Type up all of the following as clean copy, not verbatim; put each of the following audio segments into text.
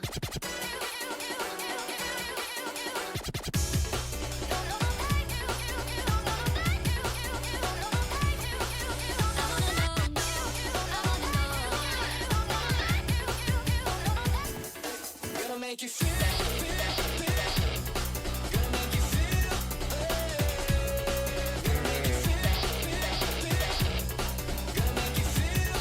Make you feel, gonna make you feel, gonna make you feel, gonna make you feel, gonna make you feel.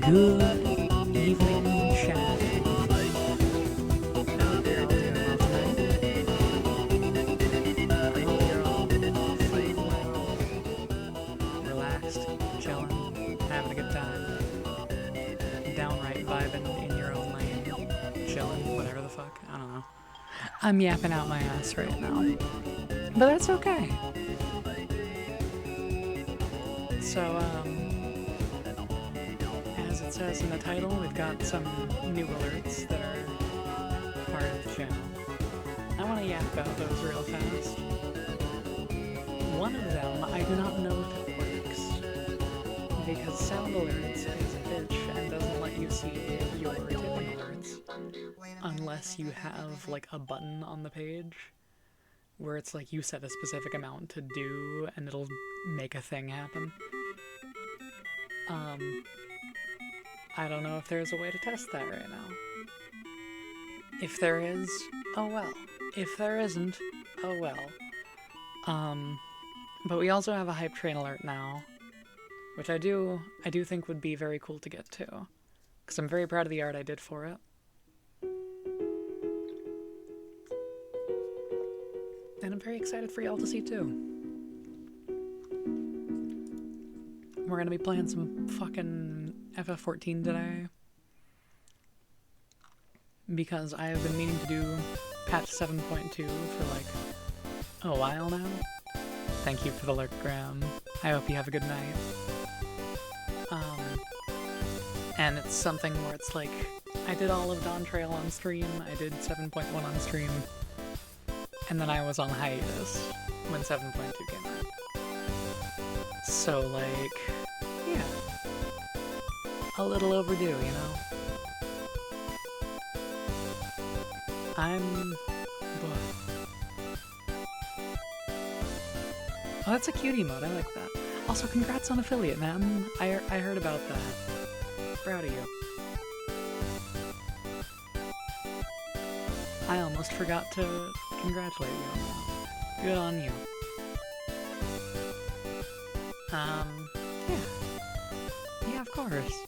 Good evening, chat. I hope you're all doing well tonight. I hope you're all feeling well, relaxed, chilling, having a good time, downright vibing in your own lane, chilling, whatever the fuck. I don't know. I'm yapping out my ass right now, but that's okay. So, as it says in the title, we've got some new alerts that are part of the channel. I want to yap about those real fast. One of them, I do not know if it works, because sound alerts is a bitch and doesn't let you see your tipping alerts unless you have like a button on the page where it's like you set a specific amount to do and it'll make a thing happen. I don't know if there's a way to test that right now. If there is, oh well. If there isn't, oh well. But we also have a hype train alert now, which I do think would be very cool to get to, because I'm very proud of the art I did for it. And I'm very excited for y'all to see too. We're gonna be playing some fucking FF14 today, because I have been meaning to do patch 7.2 for like a while now. Thank you for the lurk, Graham. I hope you have a good night. And it's something where it's like, I did all of Dawn Trail on stream, I did 7.1 on stream, and then I was on hiatus when 7.2 came out. So like, yeah, a little overdue, you know? Oh, that's a cute emote, I like that. Also, congrats on affiliate, man. I heard about that. Proud of you. I almost forgot to congratulate you on that. Good on you. Yeah. Yeah, of course.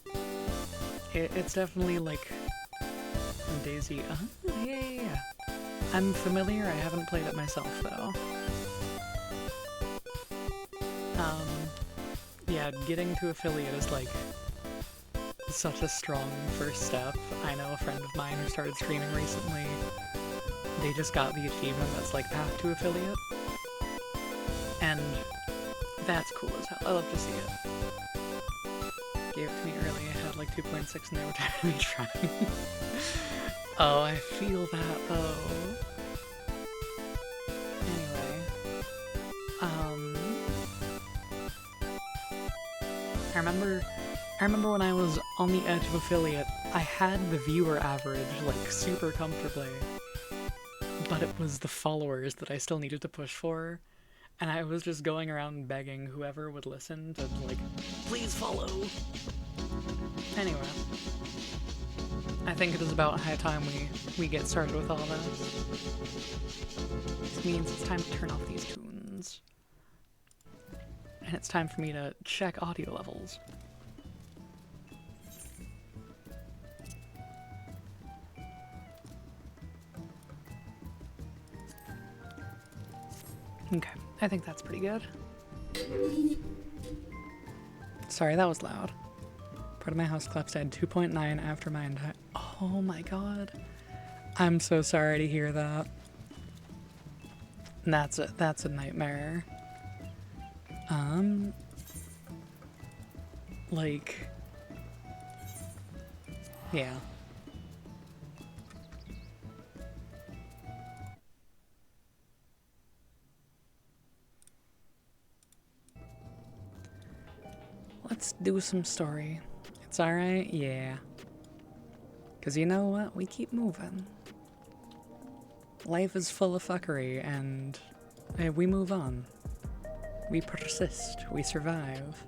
It's definitely like Daisy. Yeah. I'm familiar, I haven't played it myself though. Yeah, getting to affiliate is like such a strong first step. I know a friend of mine who started streaming recently. They just got the achievement that's like path to affiliate. And that's cool as hell. I love to see it. Gave it to me early, I had like 2.6 and they were tired of me trying. Oh, I feel that though. Anyway. I remember when I was on the edge of affiliate, I had the viewer average like super comfortably, but it was the followers that I still needed to push for, and I was just going around begging whoever would listen to like, please follow. Anyway, I think it is about high time we get started with all this. This means it's time to turn off these tunes. And it's time for me to check audio levels. Okay, I think that's pretty good. Sorry, that was loud. Part of my house collapsed. I had 2.9 after my entire... Oh my god. I'm so sorry to hear that. That's a nightmare. Like... Yeah. Let's do some story. It's alright? Yeah. Cause you know what? We keep moving. Life is full of fuckery, and we move on. We persist. We survive.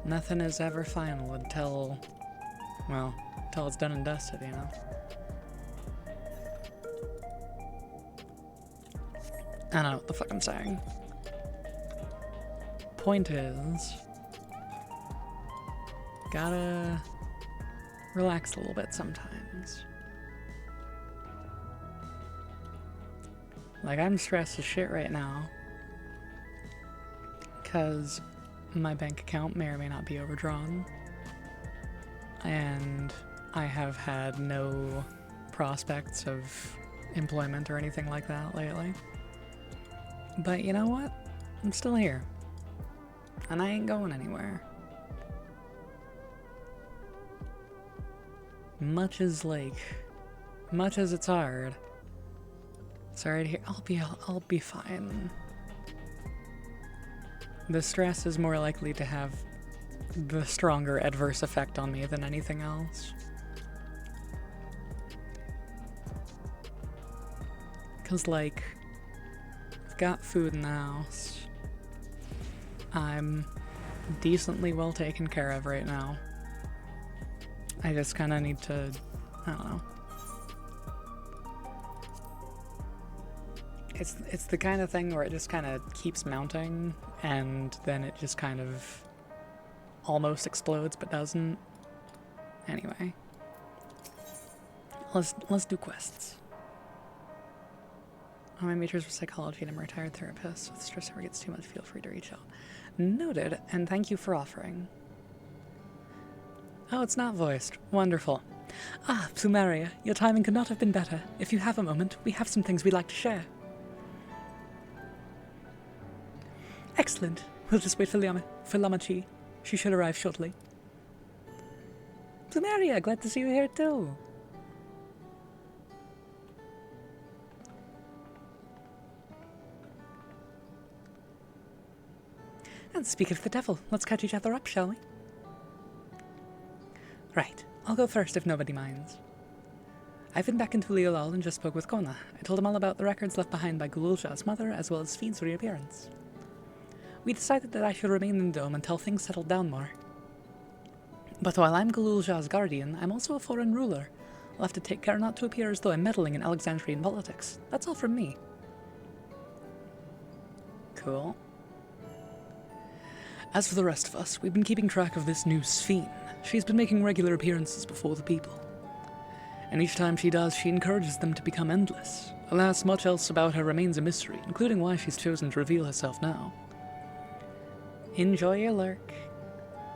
Nothing is ever final until, well, until it's done and dusted, you know? I don't know what the fuck I'm saying. Point is, gotta relax a little bit sometimes. Like, I'm stressed as shit right now because my bank account may or may not be overdrawn, and I have had no prospects of employment or anything like that lately. But you know what? I'm still here, and I ain't going anywhere. Much as it's hard. Sorry to hear. I'll be fine. The stress is more likely to have the stronger adverse effect on me than anything else. Cause like, I've got food in the house. I'm decently well taken care of right now. I just kind of need to, I don't know. It's the kind of thing where it just kind of keeps mounting, and then it just kind of almost explodes, but doesn't. Anyway, let's do quests. My major's with psychology, and I'm a retired therapist. If the stress ever gets too much, feel free to reach out. Noted, and thank you for offering. Oh, it's not voiced. Wonderful. Ah, Plumeria, your timing could not have been better. If you have a moment, we have some things we'd like to share. Excellent. We'll just wait for Lamachi. She should arrive shortly. Plumeria, glad to see you here too. And speak of the devil, let's catch each other up, shall we? Right, I'll go first if nobody minds. I've been back in Tuliolal and just spoke with Kona. I told him all about the records left behind by Gululja's mother, as well as Fiend's reappearance. We decided that I should remain in the dome until things settled down more. But while I'm Gululja's guardian, I'm also a foreign ruler. I'll have to take care not to appear as though I'm meddling in Alexandrian politics. That's all from me. Cool. As for the rest of us, we've been keeping track of this new Sphene. She's been making regular appearances before the people. And each time she does, she encourages them to become endless. Alas, much else about her remains a mystery, including why she's chosen to reveal herself now. Enjoy your lurk.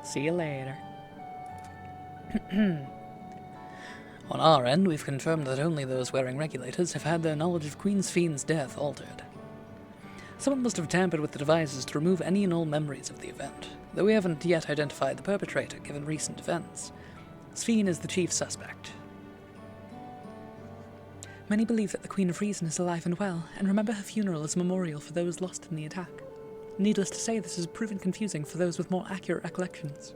See you later. On our end, we've confirmed that only those wearing regulators have had their knowledge of Queen Sphene's death altered. Someone must have tampered with the devices to remove any and all memories of the event, though we haven't yet identified the perpetrator given recent events. Sphene is the chief suspect. Many believe that the Queen of Reason is alive and well, and remember her funeral as a memorial for those lost in the attack. Needless to say, this has proven confusing for those with more accurate recollections.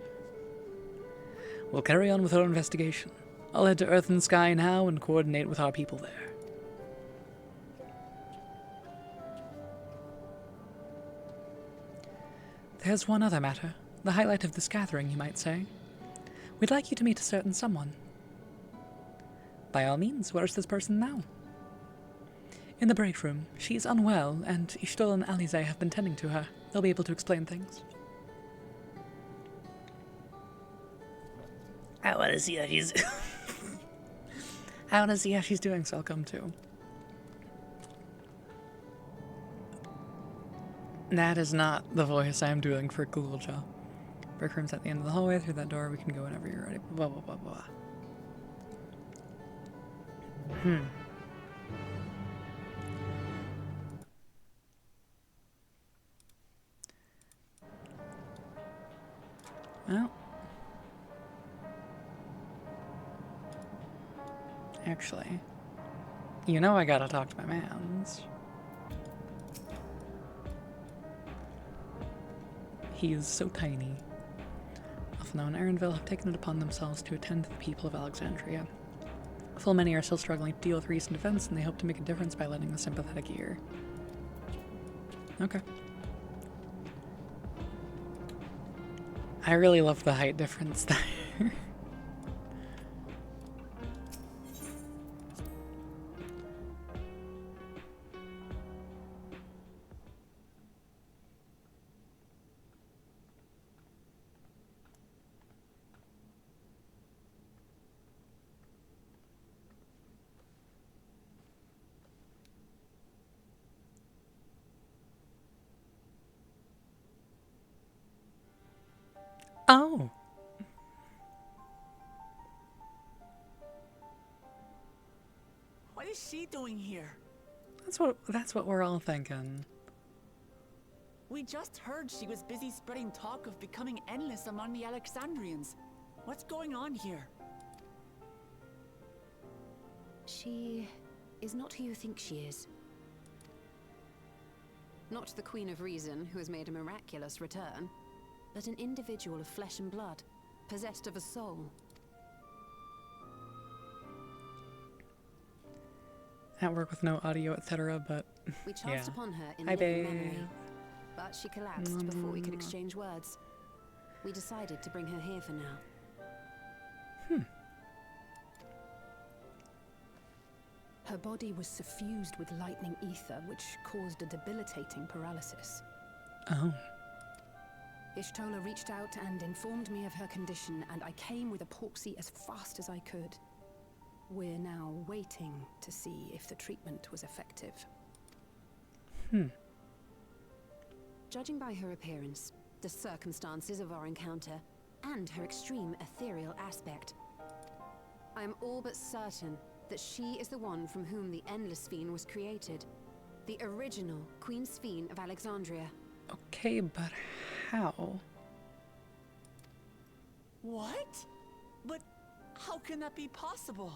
We'll carry on with our investigation. I'll head to Earth and Sky now and coordinate with our people there. There's one other matter, the highlight of this gathering, you might say. We'd like you to meet a certain someone. By all means, where's this person now? In the break room. She's unwell, and Ishtol and Alize have been tending to her. They'll be able to explain things. I want to see how she's... I want to see how she's doing, so I'll come too. That is not the voice I'm doing for Gululja. Break room's at the end of the hallway. Through that door, we can go whenever you're ready. Blah, blah, blah, blah. Well. Actually. You know I gotta talk to my mans. He is so tiny. Alphino and Aaronville have taken it upon themselves to attend to the people of Alexandria. Though many are still struggling to deal with recent events, and they hope to make a difference by lending a sympathetic ear. Okay. I really love the height difference there. Oh, What is she doing here? that's what we're all thinking. We just heard she was busy spreading talk of becoming endless among the Alexandrians. What's going on here? She is not who you think she is. Not the Queen of Reason, who has made a miraculous return, but an individual of flesh and blood, possessed of a soul. At work with no audio, etc. But We chanced yeah. upon her in Hi, living babe. memory, but she collapsed before we could exchange words. We decided to bring her here for now. Her body was suffused with lightning ether, which caused a debilitating paralysis. Oh, Ishtola reached out and informed me of her condition, and I came with a proxy as fast as I could. We're now waiting to see if the treatment was effective. Judging by her appearance, the circumstances of our encounter, and her extreme ethereal aspect, I am all but certain that she is the one from whom the Endless Sphere was created. The original Queen Sphere of Alexandria. okay, but how? What? But how can that be possible?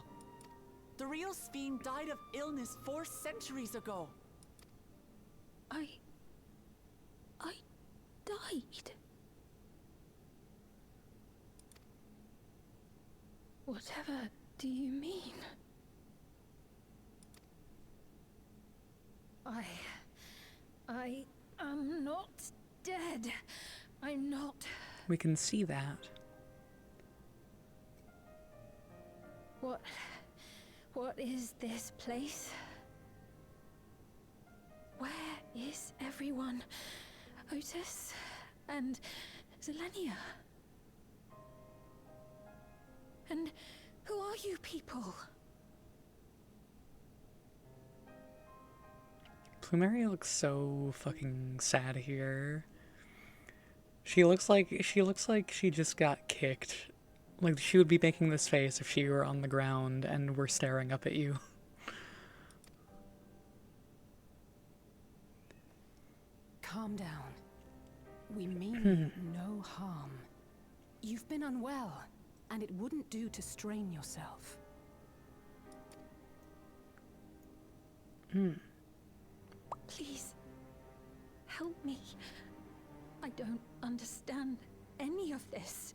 The real Sphere died of illness 4 centuries ago. I died. Whatever do you mean? I am not dead. I'm not. We can see that. What is this place? Where is everyone? Otis and Zelenia. And who are you people? Plumeria looks so fucking sad here. She looks like she just got kicked. Like she would be making this face if she were on the ground and were staring up at you. Calm down. We mean no harm. You've been unwell, and it wouldn't do to strain yourself. Please, help me. I don't understand any of this.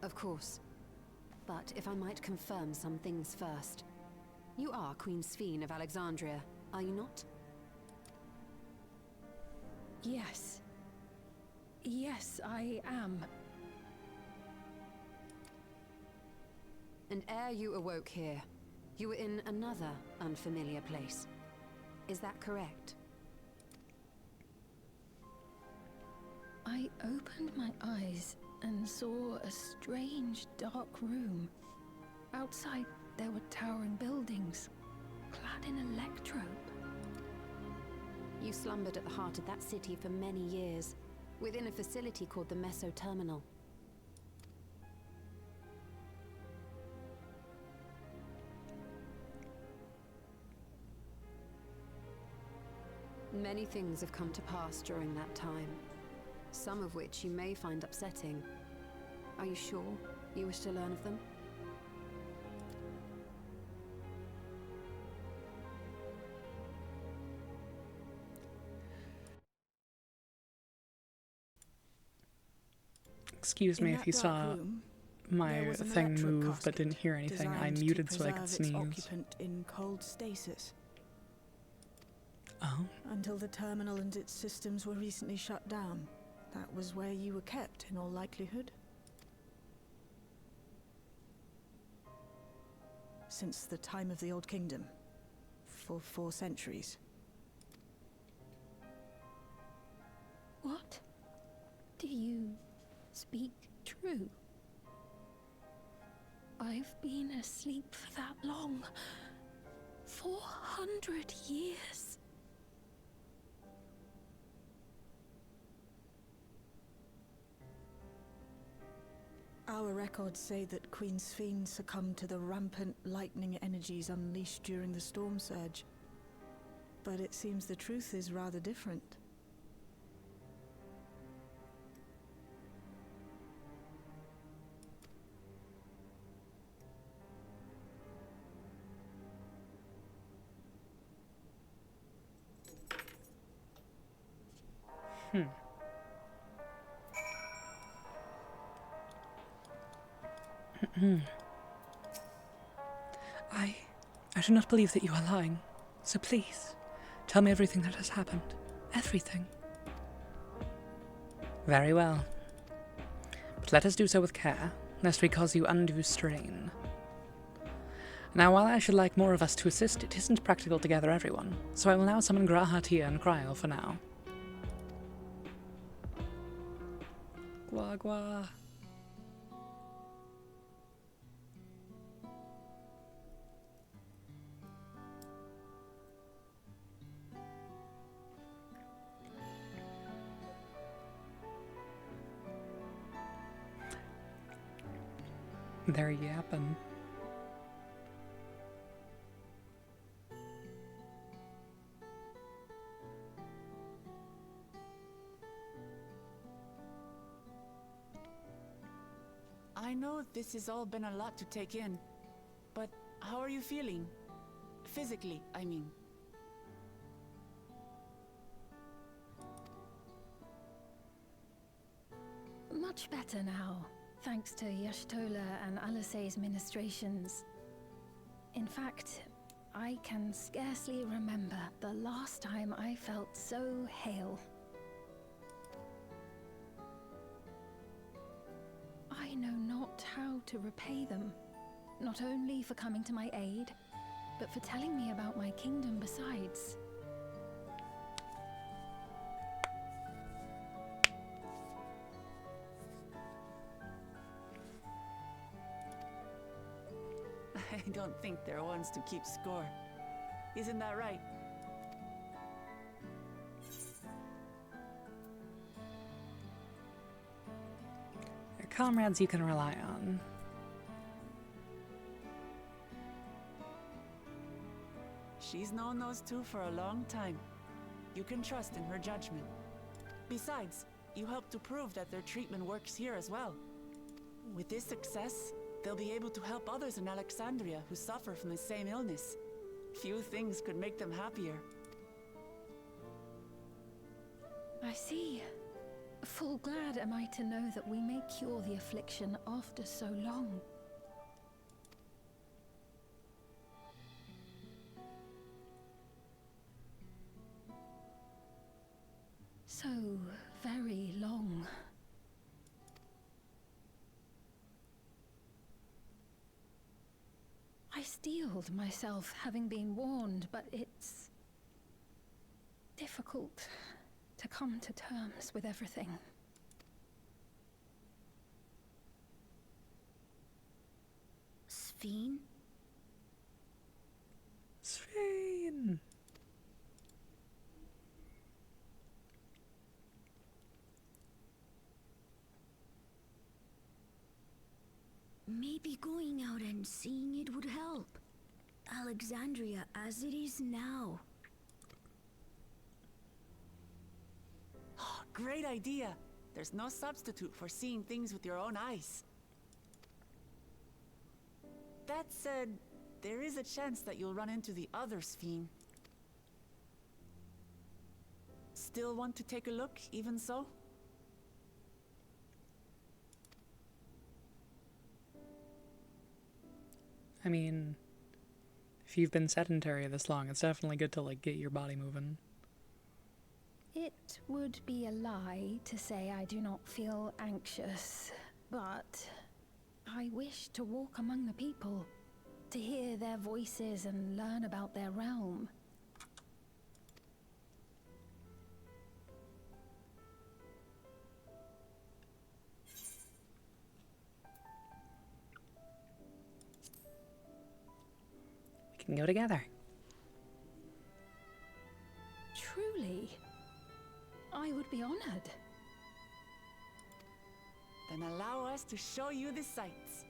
Of course. But if I might confirm some things first. You are Queen Sphere of Alexandria, are you not? Yes. Yes, I am. And ere you awoke here, you were in another unfamiliar place. Is that correct? I opened my eyes and saw a strange, dark room. Outside, there were towering buildings, clad in electrope. You slumbered at the heart of that city for many years, within a facility called the Meso Terminal. Many things have come to pass during that time, some of which you may find upsetting. Are you sure you wish to learn of them? Excuse me if you saw my thing move but didn't hear anything. I muted so I could sneeze. Occupant in cold stasis Oh, until the terminal and its systems were recently shut down. That was where you were kept, in all likelihood. Since the time of the Old Kingdom, for 4 centuries. What? Do you speak true? I've been asleep for that long. 400 years. Our records say that Queen Sphene succumbed to the rampant lightning energies unleashed during the storm surge. But it seems the truth is rather different. I do not believe that you are lying. So please, tell me everything that has happened. Everything. Very well. But let us do so with care, lest we cause you undue strain. Now, while I should like more of us to assist, it isn't practical to gather everyone, so I will now summon Graha, Tia, and Cryle for now. Gwa gwa. They're yapping. I know this has all been a lot to take in, but how are you feeling? Physically, I mean. Much better now, thanks to Yashtola and Alisay's ministrations. In fact, I can scarcely remember the last time I felt so hale. I know not how to repay them, not only for coming to my aid, but for telling me about my kingdom besides. I don't think they're ones to keep score. Isn't that right? They're comrades you can rely on. She's known those two for a long time. You can trust in her judgment. Besides, you helped to prove that their treatment works here as well. With this success, they'll be able to help others in Alexandria who suffer from the same illness. Few things could make them happier. I see. Full glad am I to know that we may cure the affliction after so long. So very long. I steeled myself, having been warned, but it's difficult to come to terms with everything. Sphene? Sphene! Maybe going out and seeing it would help. Alexandria as it is now. Great idea! There's no substitute for seeing things with your own eyes. That said, there is a chance that you'll run into the other Sphene. Still want to take a look, even so? I mean, if you've been sedentary this long, it's definitely good to, like, get your body moving. It would be a lie to say I do not feel anxious, but I wish to walk among the people, to hear their voices and learn about their realm. We can go together. Truly, I would be honored. Then allow us to show you the sights.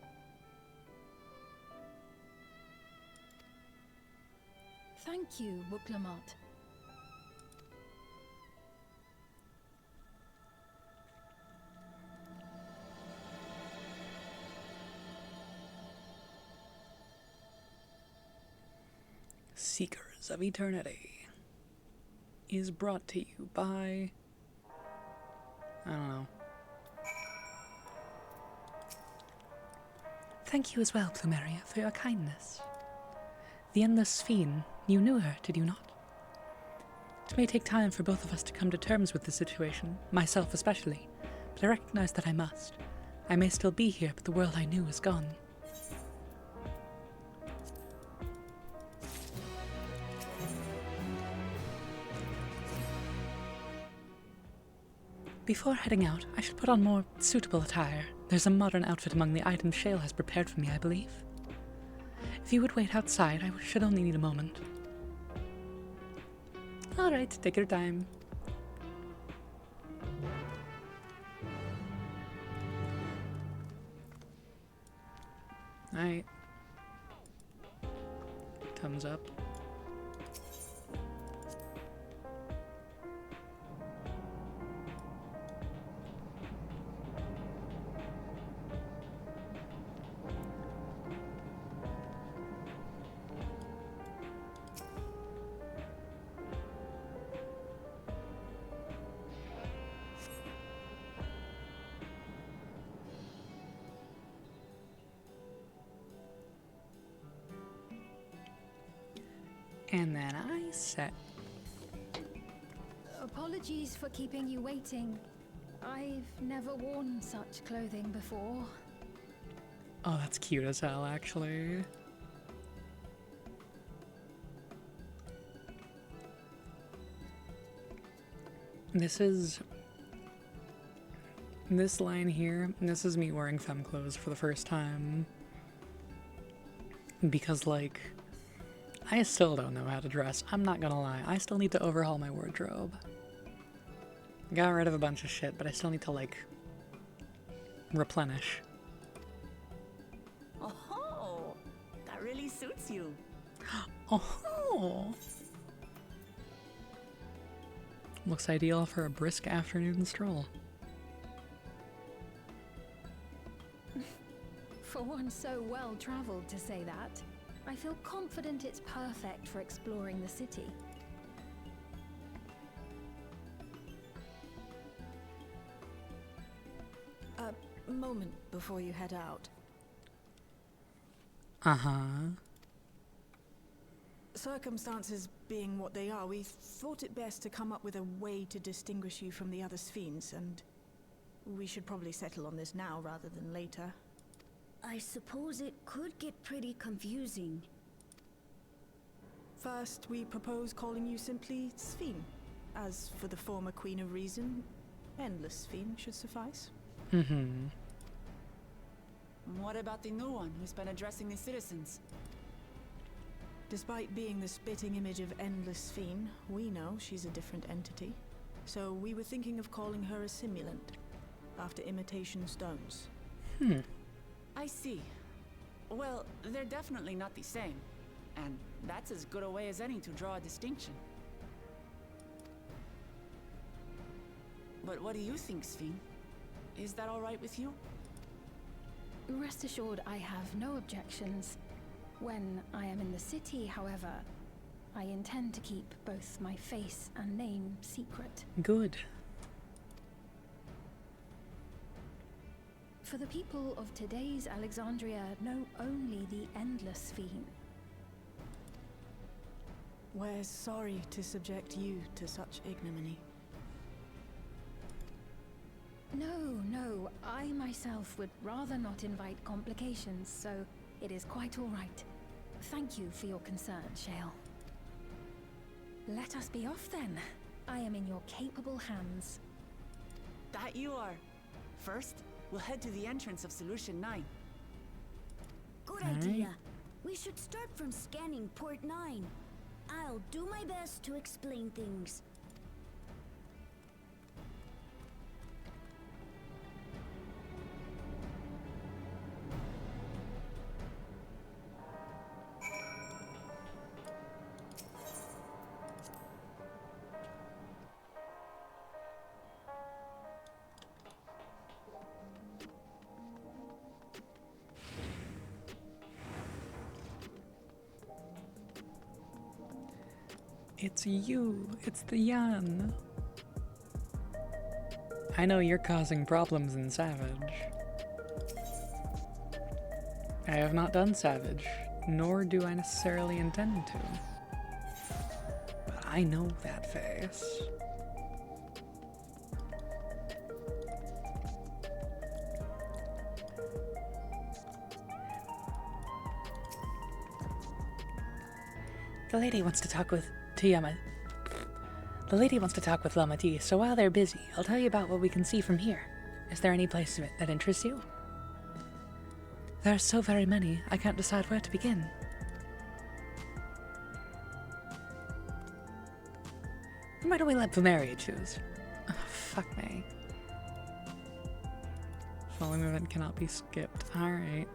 Thank you, Wuklamot. Seekers of Eternity is brought to you by... I don't know. Thank you as well, Plumeria, for your kindness. The Endless Fiend, you knew her, did you not? It may take time for both of us to come to terms with the situation, myself especially, but I recognize that I must. I may still be here, but the world I knew is gone. Before heading out, I should put on more suitable attire. There's a modern outfit among the items Shale has prepared for me, I believe. If you would wait outside, I should only need a moment. Alright, take your time. Alright. Thumbs up. And then I set. Apologies for keeping you waiting. I've never worn such clothing before. Oh, that's cute as hell, actually. This line here, this is me wearing femme clothes for the first time. Because, like, I still don't know how to dress. I'm not gonna lie. I still need to overhaul my wardrobe. Got rid of a bunch of shit, but I still need to, like, replenish. Oh, that really suits you. Oh! Looks ideal for a brisk afternoon stroll. For one so well traveled to say that, I feel confident it's perfect for exploring the city. A moment before you head out. Uh-huh. Circumstances being what they are, we thought it best to come up with a way to distinguish you from the other Sphenes, and we should probably settle on this now rather than later. I suppose it could get pretty confusing. First, we propose calling you simply Sphene. As for the former Queen of Reason, Endless Sphene should suffice. Mm-hmm. What about the new one who's been addressing the citizens? Despite being the spitting image of Endless Sphene, we know she's a different entity. So we were thinking of calling her a simulant, after imitation stones. I see. Well, they're definitely not the same. And that's as good a way as any to draw a distinction. But what do you think, Sphene? Is that all right with you? Rest assured, I have no objections. When I am in the city, however, I intend to keep both my face and name secret. Good. For the people of today's Alexandria know only the Endless Fiend. We're sorry to subject you to such ignominy. No, I myself would rather not invite complications, so it is quite all right. Thank you for your concern, Shale. Let us be off then. I am in your capable hands. That you are. First, we'll head to the entrance of Solution 9. Good idea. We should start from scanning Port 9. I'll do my best to explain things. It's you. It's the Yan. I know you're causing problems in Savage. I have not done Savage, nor do I necessarily intend to. But I know that face. The lady wants to talk with Lamati, so while they're busy, I'll tell you about what we can see from here. Is there any place that interests you? There are so very many, I can't decide where to begin. Why don't we let Plumeria choose? Oh, fuck me. Following event cannot be skipped. Alright.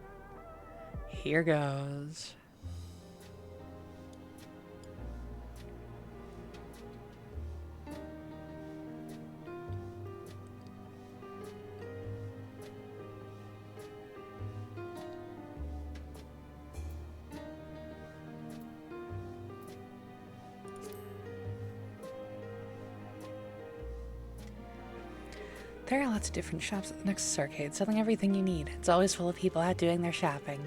Here goes. There are lots of different shops at the Nexus Arcade selling everything you need. It's always full of people out doing their shopping.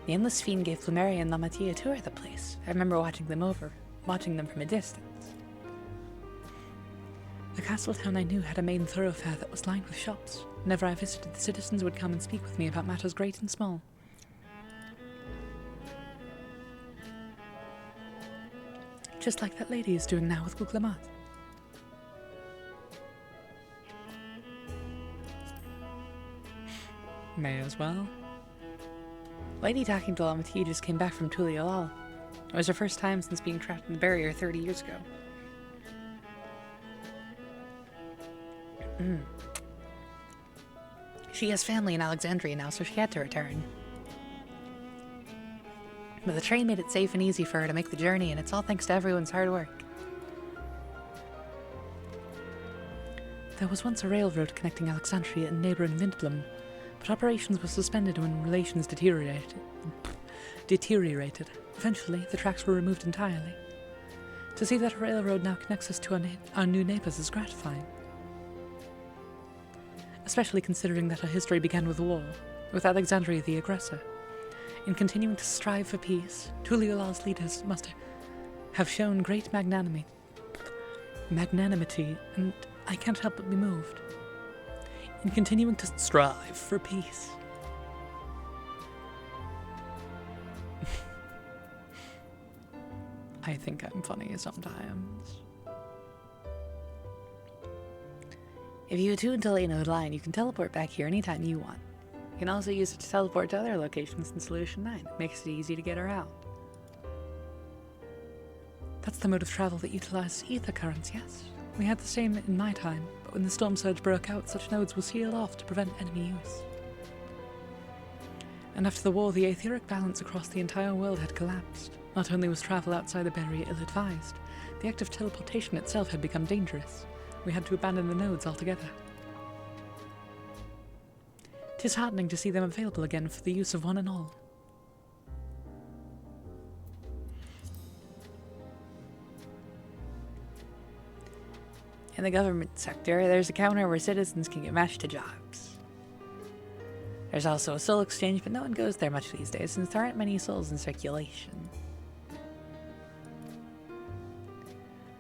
The Endless Fiend gave Plumeria and Lamati a tour of the place. I remember watching them from a distance. The castle town I knew had a main thoroughfare that was lined with shops. Whenever I visited, the citizens would come and speak with me about matters great and small. Just like that lady is doing now with Guklamat. May as well. Lady talking to Lamati just came back from Tulialal. It was her first time since being trapped in the barrier 30 years ago. She has family in Alexandria now, so she had to return. But the train made it safe and easy for her to make the journey, and it's all thanks to everyone's hard work. There was once a railroad connecting Alexandria and neighbouring Vindblom, but operations were suspended when relations deteriorated. Eventually, the tracks were removed entirely. To see that a railroad now connects us to our new neighbours is gratifying. Especially considering that our history began with war, with Alexandria the aggressor. In continuing to strive for peace, Tulialal's leaders must have shown great magnanimity, and I can't help but be moved. In continuing to strive for peace. I think I'm funny sometimes. If you attune to Lane line, you can teleport back here anytime you want. You can also use it to teleport to other locations in Solution 9. It makes it easy to get around. That's the mode of travel that utilizes ether currents, yes? We had the same in my time, but when the storm surge broke out, such nodes were sealed off to prevent enemy use. And after the war, the etheric balance across the entire world had collapsed. Not only was travel outside the barrier ill-advised, the act of teleportation itself had become dangerous. We had to abandon the nodes altogether. 'Tis heartening to see them available again for the use of one and all. In the government sector, there's a counter where citizens can get matched to jobs. There's also a soul exchange, but no one goes there much these days since there aren't many souls in circulation.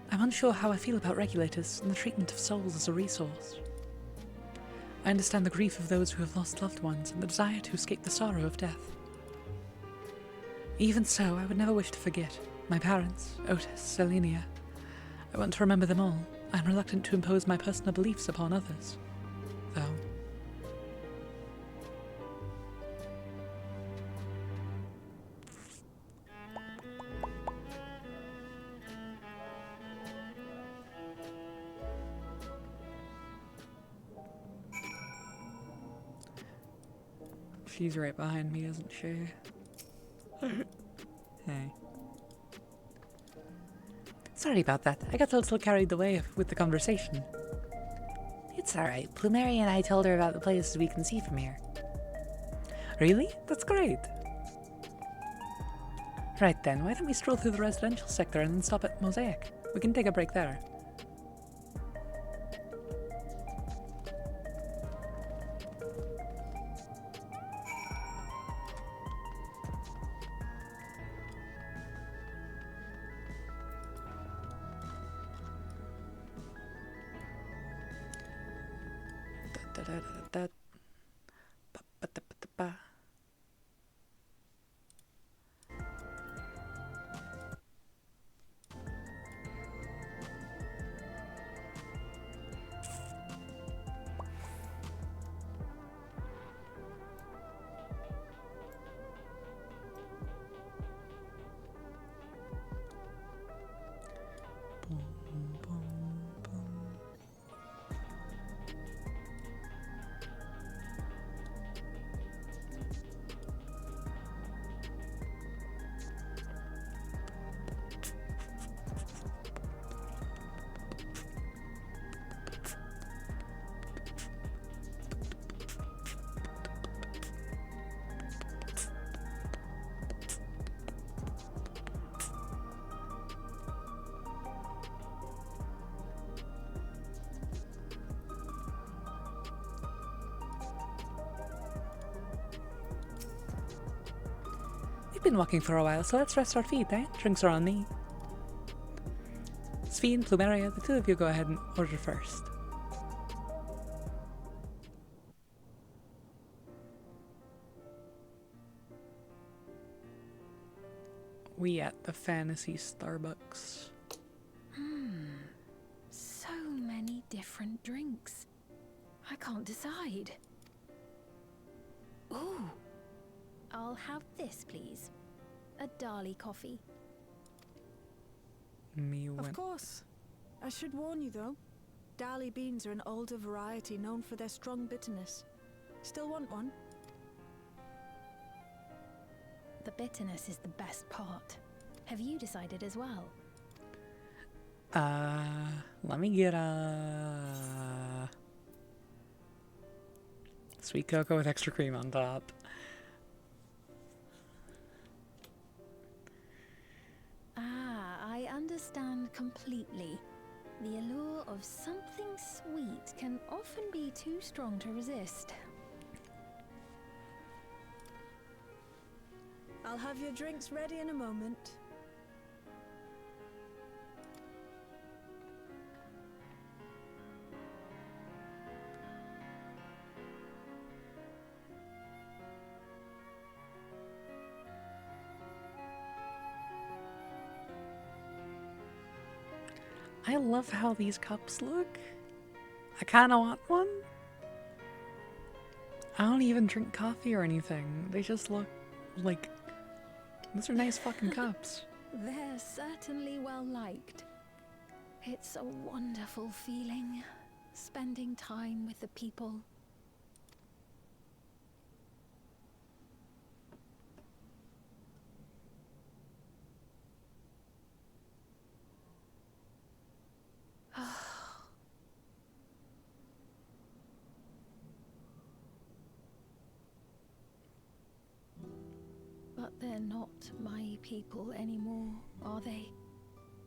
I'm unsure how I feel about regulators and the treatment of souls as a resource. I understand the grief of those who have lost loved ones and the desire to escape the sorrow of death. Even so, I would never wish to forget my parents, Otis, Selenia. I want to remember them all. I'm reluctant to impose my personal beliefs upon others, though. She's right behind me, isn't she? Hey. Sorry about that. I got a little carried away with the conversation. It's alright. Plumeria and I told her about the places we can see from here. Really? That's great. Right then, why don't we stroll through the residential sector and then stop at Mosaic? We can take a break there. Da-da-da-da-da. Ba-ba-da-ba-da-ba. Boom, boom, boom. We've been walking for a while, so let's rest our feet, eh? Drinks are on me. Svi and Plumeria, the two of you go ahead and order first. We at the fantasy Starbucks. So many different drinks. I can't decide. Ooh. I'll have this, please. A Dali coffee. Me Of went. course. I should warn you though. Dali beans are an older variety known for their strong bitterness. Still want one? The bitterness is the best part. Have you decided as well? Let me get a sweet cocoa with extra cream on top. I understand completely. The allure of something sweet can often be too strong to resist. I'll have your drinks ready in a moment. I love how these cups look. I kind of want one. I don't even drink coffee or anything. They just look like... Those are nice fucking cups. They're certainly well liked. It's a wonderful feeling, spending time with the people. But they're not my people anymore, are they?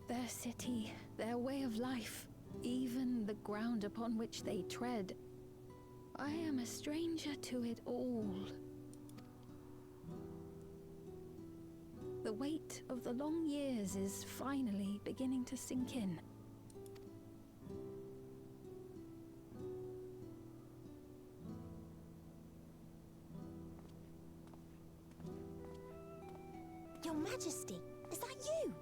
Their city, their way of life, even the ground upon which they tread. I am a stranger to it all. The weight of the long years is finally beginning to sink in. Your Majesty, is that you?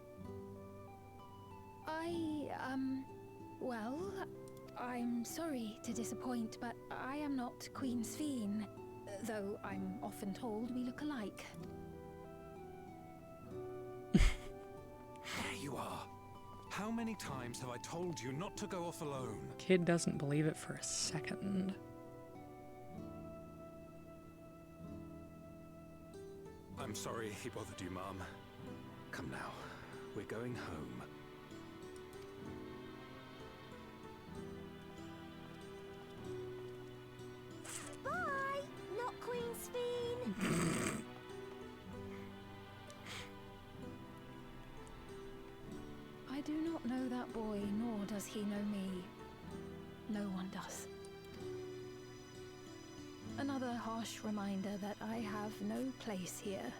Well, I'm sorry to disappoint, but I am not Queen Sphene, though I'm often told we look alike. There you are. How many times have I told you not to go off alone? Kid doesn't believe it for a second. I'm sorry he bothered you, Mom. Come now, we're going home. Bye, not Queen Sphene. do not know that boy, nor does he know me. No one does. Another harsh reminder that I have no place here.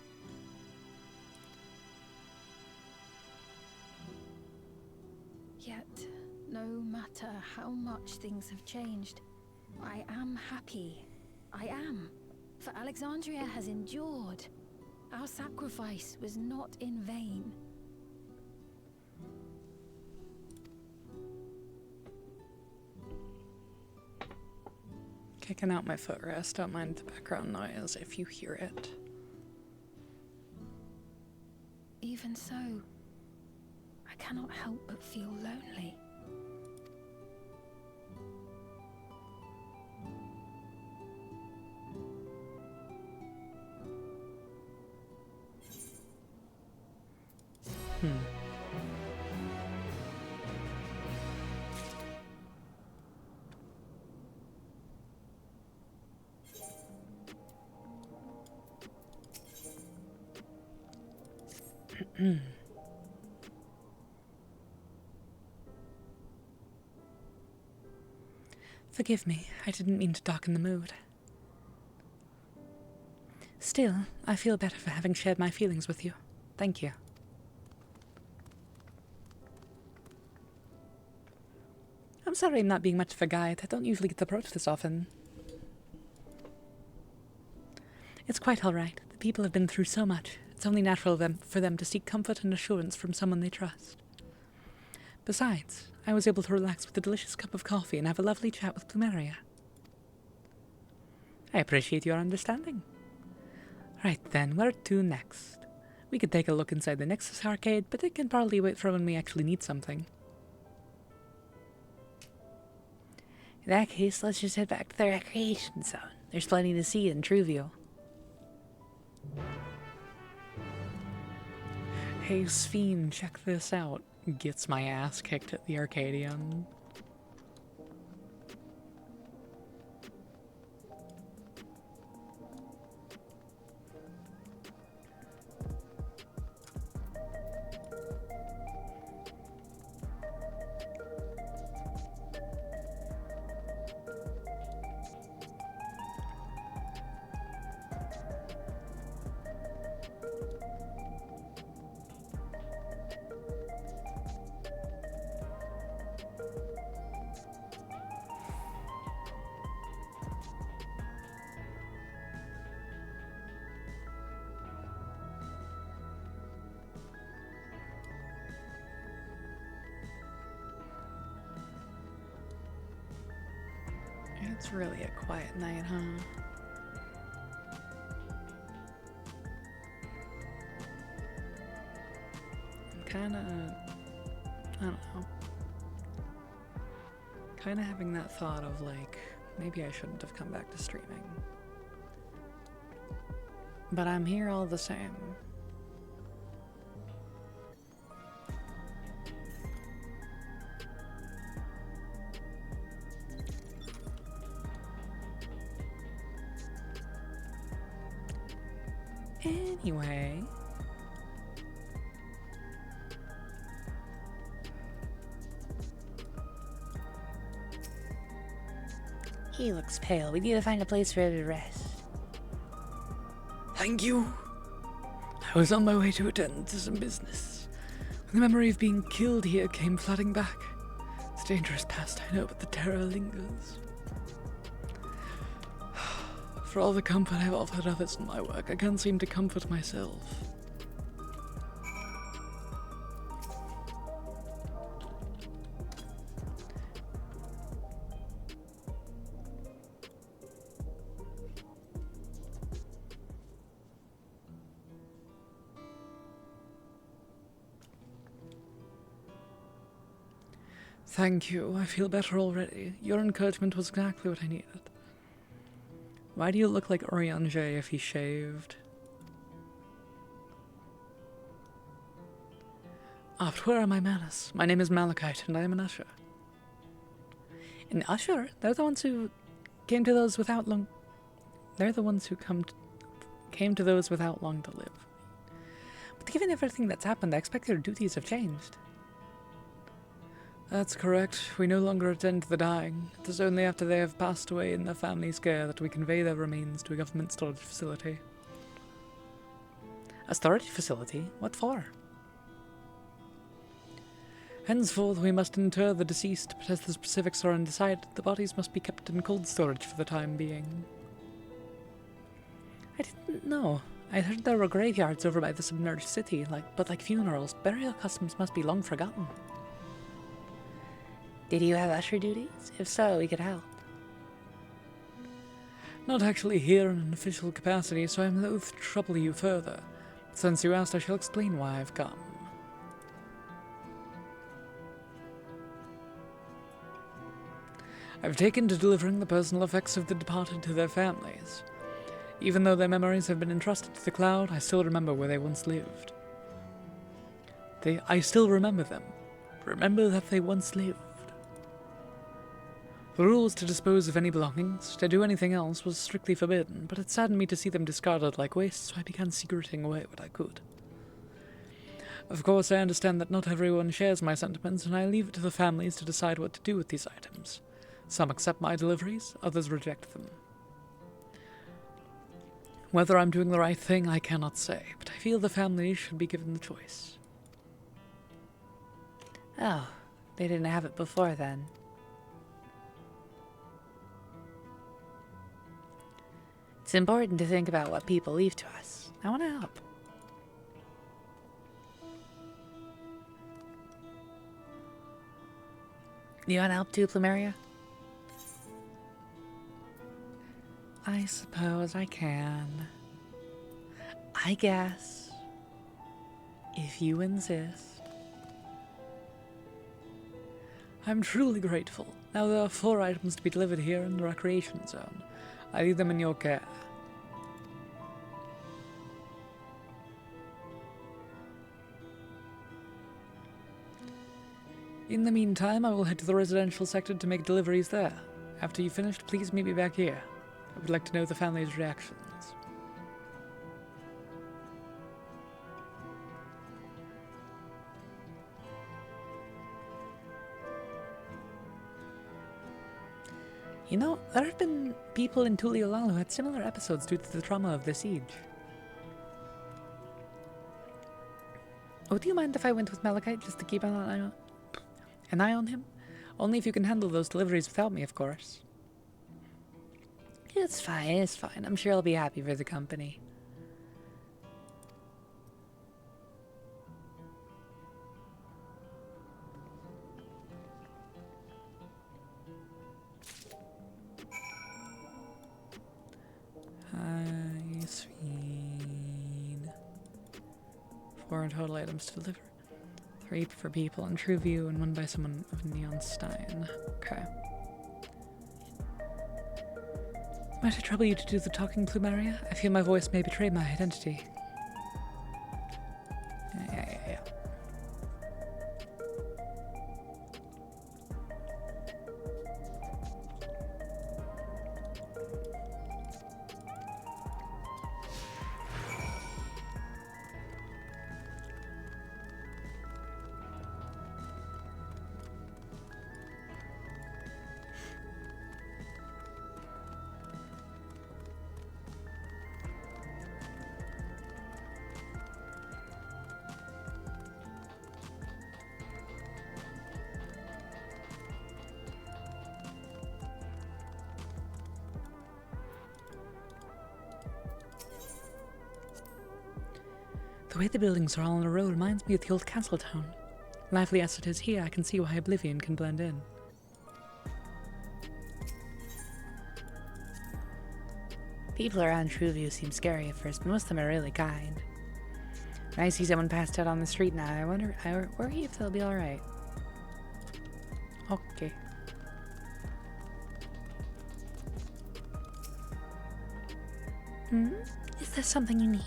Yet, no matter how much things have changed, I am happy. I am. For Alexandria has endured. Our sacrifice was not in vain. Kicking out my footrest, don't mind the background noise if you hear it. Even so, I cannot help but feel lonely. Forgive me, I didn't mean to darken the mood. Still, I feel better for having shared my feelings with you. Thank you. I'm sorry I'm not being much of a guide. I don't usually get approached this often. It's quite alright. The people have been through so much. It's only natural for them to seek comfort and assurance from someone they trust. Besides, I was able to relax with a delicious cup of coffee and have a lovely chat with Plumeria. I appreciate your understanding. Right then, where to next? We could take a look inside the Nexus arcade, but it can probably wait for when we actually need something. In that case, let's just head back to the recreation zone. There's plenty to see in Truvio. Hey Sphene, check this out. Gets my ass kicked at the Arcadian. It's really a quiet night, huh? I'm kinda... I don't know. Kinda having that thought of like, maybe I shouldn't have come back to streaming. But I'm here all the same. Anyway, he looks pale. We need to find a place for him to rest. Thank you. I was on my way to attend to some business. The memory of being killed here came flooding back. It's a dangerous past, I know, but the terror lingers. For all the comfort I've offered others in my work, I can't seem to comfort myself. Thank you, I feel better already. Your encouragement was exactly what I needed. Why do you look like Oriange if he shaved? Ah, but where are my manners? My name is Malachite, and I am an usher. An usher? They're the ones who came to those without long... They're the ones who came to those without long to live. But given everything that's happened, I expect their duties have changed. That's correct. We no longer attend to the dying. It is only after they have passed away in their family's care that we convey their remains to a government storage facility. A storage facility? What for? Henceforth, we must inter the deceased, but as the specifics are undecided, the bodies must be kept in cold storage for the time being. I didn't know. I heard there were graveyards over by the submerged city, but like funerals, burial customs must be long forgotten. Did you have usher duties? If so, we could help. Not actually here in an official capacity, so I am loath to trouble you further. Since you asked, I shall explain why I've come. I've taken to delivering the personal effects of the departed to their families. Even though their memories have been entrusted to the cloud, I still remember where they once lived. I still remember them. Remember that they once lived. The rule was to dispose of any belongings. To do anything else was strictly forbidden, but it saddened me to see them discarded like waste, so I began secreting away what I could. Of course, I understand that not everyone shares my sentiments, and I leave it to the families to decide what to do with these items. Some accept my deliveries, others reject them. Whether I'm doing the right thing, I cannot say, but I feel the families should be given the choice. Oh, they didn't have it before then. It's important to think about what people leave to us. I want to help. You want to help too, Plumeria? I suppose I can. I guess. If you insist. I'm truly grateful. Now there are 4 items to be delivered here in the recreation zone. I leave them in your care. In the meantime, I will head to the residential sector to make deliveries there. After you've finished, please meet me back here. I would like to know the family's reactions. You know, there have been people in Tuliolal who had similar episodes due to the trauma of the siege. Oh, do you mind if I went with Malachite just to keep an eye on him? Only if you can handle those deliveries without me, of course. It's fine. I'm sure I'll be happy for the company. Ice Fiend. 4 total items to deliver. 3 for people on True View and 1 by someone of Neon Stein. Okay. Might I trouble you to do the talking, Plumeria? I feel my voice may betray my identity. Yeah. The way the buildings are all in a row reminds me of the old castle town. Lively as it is here, I can see why Oblivion can blend in. People around Trueview seem scary at first, but most of them are really kind. When I see someone passed out on the street now, I worry if they'll be alright. Okay. Is there something you need?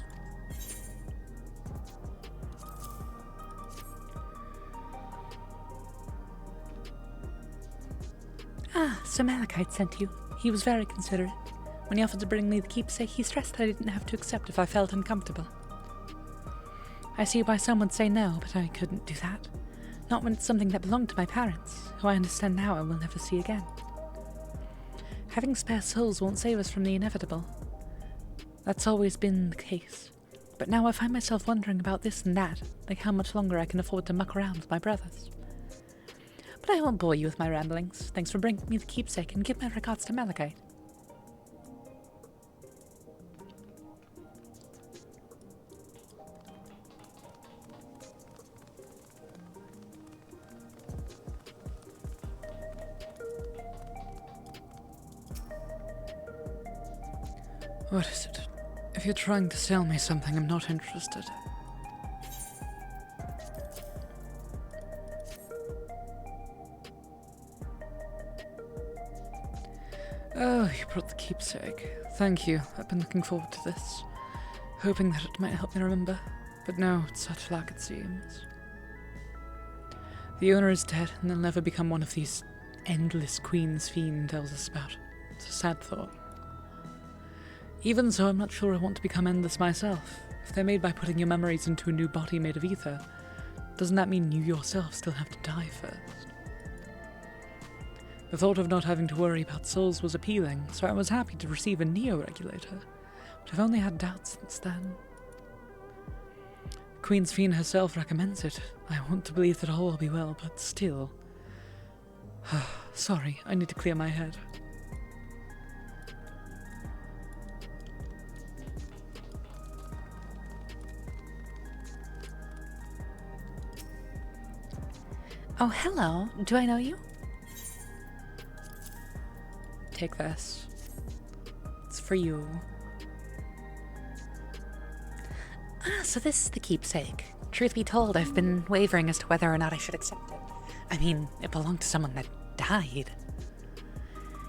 Ah, so Malachite sent you. He was very considerate. When he offered to bring me the keepsake, he stressed that I didn't have to accept if I felt uncomfortable. I see why some would say no, but I couldn't do that. Not when it's something that belonged to my parents, who I understand now I will never see again. Having spare souls won't save us from the inevitable. That's always been the case. But now I find myself wondering about this and that, like how much longer I can afford to muck around with my brothers. But I won't bore you with my ramblings. Thanks for bringing me the keepsake, and give my regards to Malachite. What is it? If you're trying to sell me something, I'm not interested. Oh, you brought the keepsake. Thank you. I've been looking forward to this. Hoping that it might help me remember. But no, it's such luck, it seems. The owner is dead, and they'll never become one of these endless Queen's Fiend tells us about. It's a sad thought. Even so, I'm not sure I want to become endless myself. If they're made by putting your memories into a new body made of ether, doesn't that mean you yourself still have to die first? The thought of not having to worry about souls was appealing, so I was happy to receive a neo-regulator, but I've only had doubts since then. Queen's Fiend herself recommends it. I want to believe that all will be well, but still. Sorry, I need to clear my head. Oh, hello. Do I know you? Take this. It's for you. Ah, so this is the keepsake. Truth be told, I've been wavering as to whether or not I should accept it. I mean, it belonged to someone that died.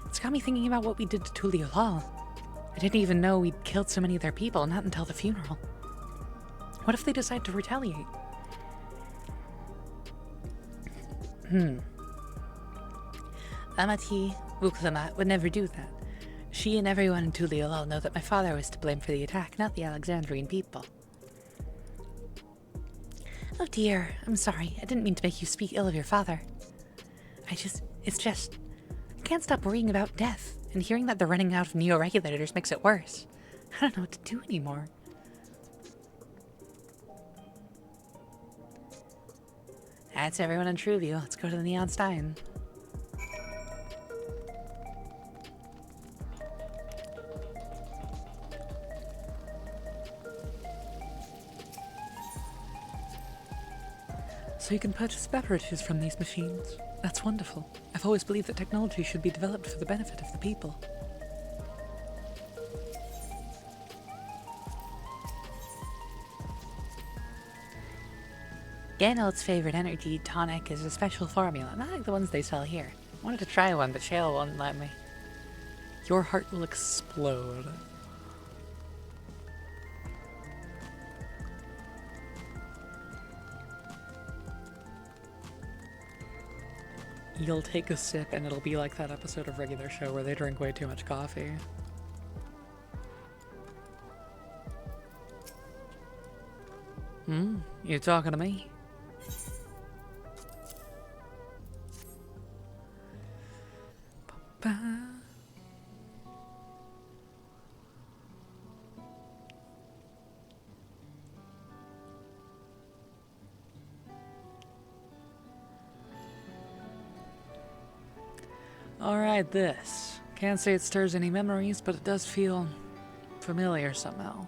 It's got me thinking about what we did to Tulio Hall. I didn't even know we'd killed so many of their people, not until the funeral. What if they decide to retaliate? Amati Wuklama would never do that. She and everyone in Tuliolal know that my father was to blame for the attack, not the Alexandrian people. Oh dear, I'm sorry. I didn't mean to make you speak ill of your father. I can't stop worrying about death, and hearing that they're running out of neo-regulators makes it worse. I don't know what to do anymore. That's everyone in Truview. Let's go to the Neon Stein. So you can purchase beverages from these machines. That's wonderful. I've always believed that technology should be developed for the benefit of the people. Ganol's favorite energy tonic is a special formula, not like the ones they sell here. I wanted to try one, but Shale won't let me. Your heart will explode. You'll take a sip and it'll be like that episode of Regular Show where they drink way too much coffee. You talking to me? Alright, this. Can't say it stirs any memories, but it does feel familiar somehow.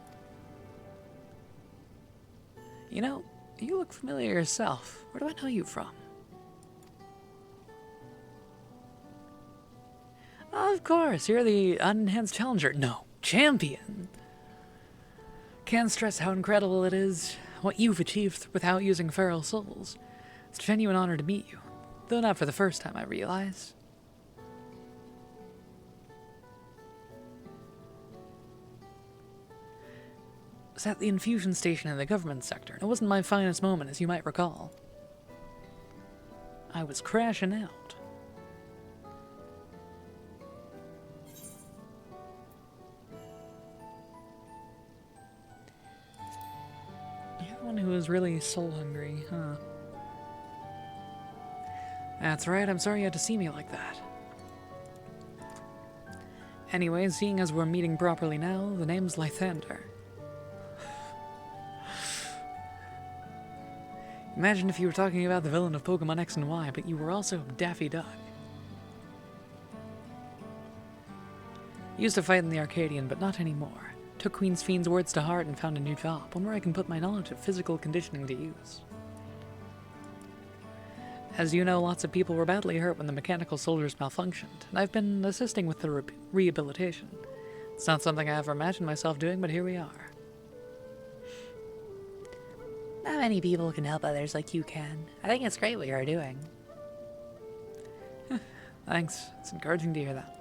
You know, you look familiar yourself. Where do I know you from? Of course, you're the unenhanced challenger. No, champion. Can't stress how incredible it is what you've achieved without using feral souls. It's a genuine honor to meet you, though not for the first time, I realize. I was at the infusion station in the government sector, and it wasn't my finest moment, as you might recall. I was crashing out. You're the one who was really soul hungry, huh? That's right, I'm sorry you had to see me like that. Anyway, seeing as we're meeting properly now, the name's Lythander. Imagine if you were talking about the villain of Pokemon X and Y, but you were also Daffy Duck. Used to fight in the Arcadian, but not anymore. Took Queen's Fiend's words to heart and found a new job, one where I can put my knowledge of physical conditioning to use. As you know, lots of people were badly hurt when the mechanical soldiers malfunctioned, and I've been assisting with the rehabilitation. It's not something I ever imagined myself doing, but here we are. Not many people can help others like you can. I think it's great what you're doing. Thanks. It's encouraging to hear that.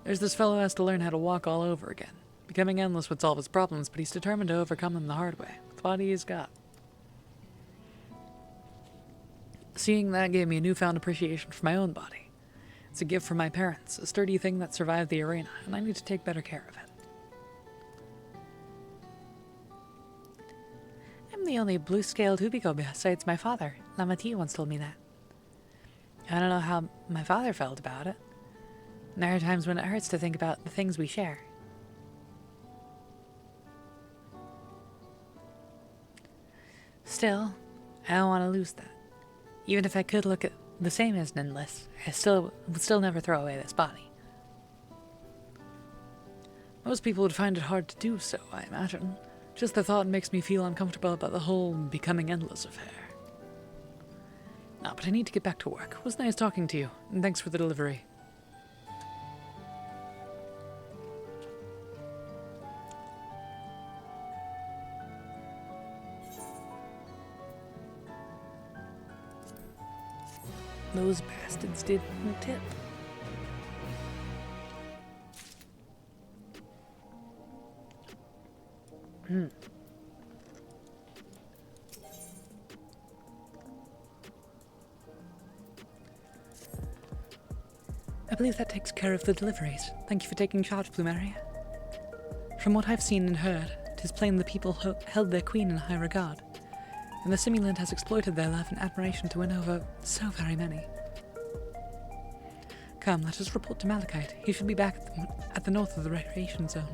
There's this fellow who has to learn how to walk all over again. Becoming endless would solve his problems, but he's determined to overcome them the hard way, with what he's got. Seeing that gave me a newfound appreciation for my own body. It's a gift from my parents, a sturdy thing that survived the arena, and I need to take better care of it. I'm the only blue-scaled Hubiko besides my father. Lamati once told me that. I don't know how my father felt about it. There are times when it hurts to think about the things we share. Still, I don't want to lose that. Even if I could look at the same as Ninless, I would still never throw away this body. Most people would find it hard to do so, I imagine. Just the thought makes me feel uncomfortable about the whole becoming endless affair. But I need to get back to work. It was nice talking to you, and thanks for the delivery. Those bastards didn't tip. I believe that takes care of the deliveries. Thank you for taking charge, Plumeria. From what I've seen and heard, 'tis plain the people held their queen in high regard, and the Simulant has exploited their love and admiration to win over so very many. Come, let us report to Malachite. He should be back at the north of the recreation zone.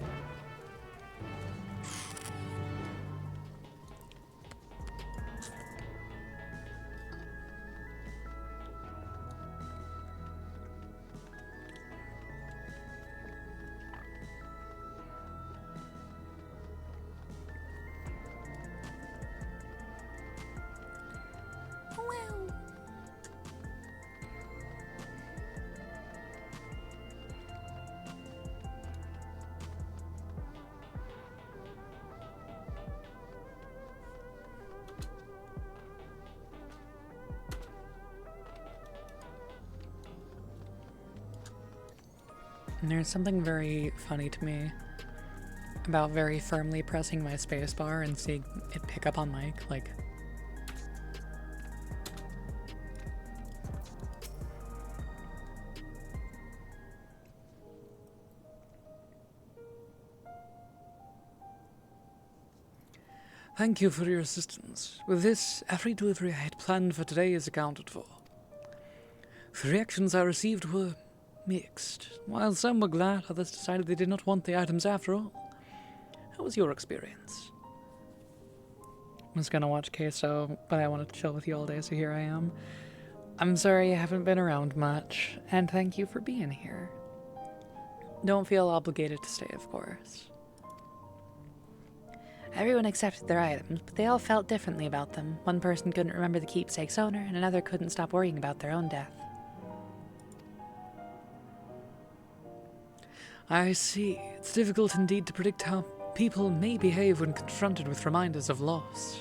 And there's something very funny to me about very firmly pressing my spacebar and seeing it pick up on mic, like... Thank you for your assistance. With this, every delivery I had planned for today is accounted for. The reactions I received were mixed. While some were glad, others decided they did not want the items after all. How was your experience? I was gonna watch Queso, but I wanted to chill with you all day, so here I am. I'm sorry I haven't been around much, and thank you for being here. Don't feel obligated to stay, of course. Everyone accepted their items, but they all felt differently about them. One person couldn't remember the keepsake's owner, and another couldn't stop worrying about their own death. I see. It's difficult indeed to predict how people may behave when confronted with reminders of loss.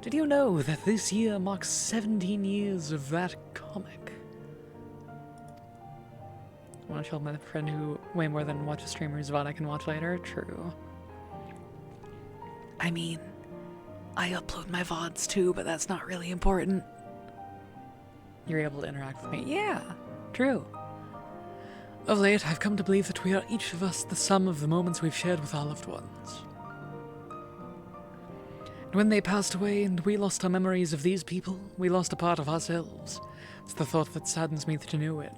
Did you know that this year marks 17 years of that comic? I want to show my friend who way more than watches streamers VOD I can watch later? True. I mean, I upload my VODs too, but that's not really important. You're able to interact with me. Yeah, true. Of late, I've come to believe that we are each of us the sum of the moments we've shared with our loved ones. And when they passed away and we lost our memories of these people, we lost a part of ourselves. It's the thought that saddens me to no end.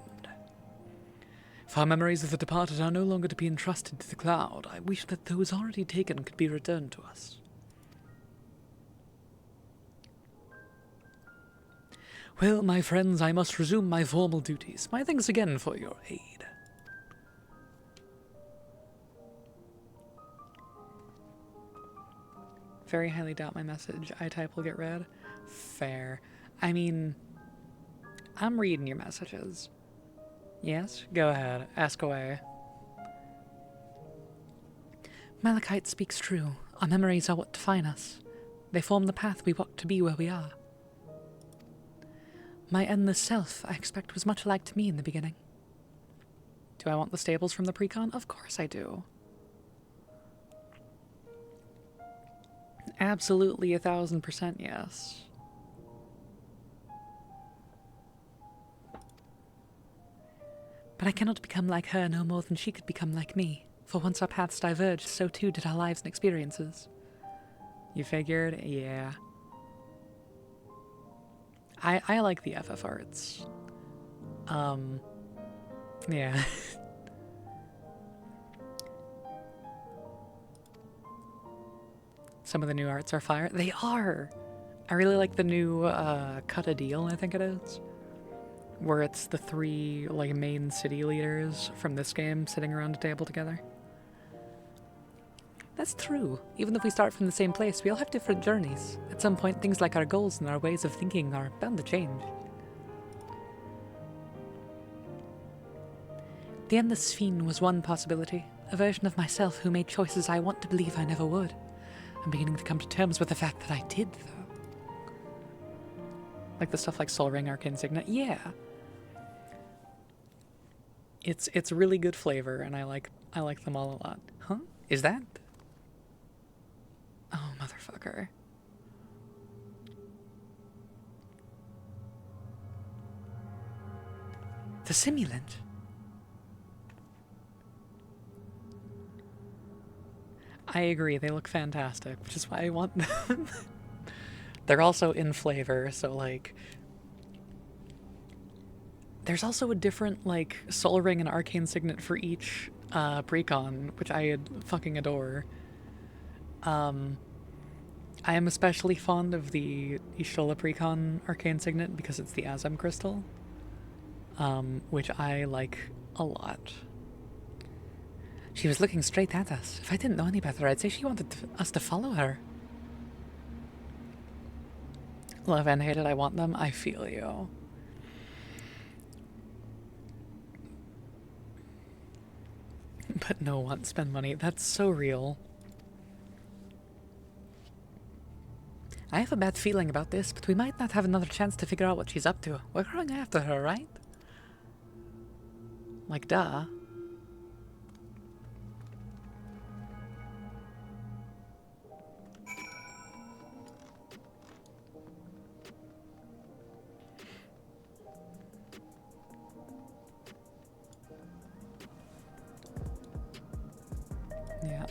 If our memories of the departed are no longer to be entrusted to the cloud, I wish that those already taken could be returned to us. Well, my friends, I must resume my formal duties. My thanks again for your aid. Very highly doubt my message I type will get read. Fair. I mean, I'm reading your messages. Yes? Go ahead. Ask away. Malachite speaks true. Our memories are what define us. They form the path we walk to be where we are. My endless self, I expect, was much alike to me in the beginning. Do I want the stables from the precon? Of course I do. Absolutely 1000% yes. But I cannot become like her no more than she could become like me. For once our paths diverged, so too did our lives and experiences. You figured? Yeah. I like the FF arts. Yeah. Some of the new arts are fire. They are! I really like the new Cut a Deal, I think it is. Where it's the 3 like main city leaders from this game sitting around a table together. That's true. Even if we start from the same place, we all have different journeys. At some point, things like our goals and our ways of thinking are bound to change. The Endless Fiend was one possibility. A version of myself who made choices I want to believe I never would. I'm beginning to come to terms with the fact that I did, though. Like the stuff like Soul Ring, Arcane Signet? Yeah. It's really good flavor, and I like them all a lot. Huh? Is that? Oh, motherfucker. The simulant. I agree, they look fantastic, which is why I want them. They're also in flavor, so like... There's also a different, like, Soul Ring and Arcane Signet for each precon, which I fucking adore. I am especially fond of the Ishola precon Arcane Signet because it's the Azem crystal, which I like a lot. She was looking straight at us. If I didn't know any better, I'd say she wanted us to follow her. Love and hate it, I want them. I feel you. But no one spend money. That's so real. I have a bad feeling about this, but we might not have another chance to figure out what she's up to. We're going after her, right? Like, duh. Yeah.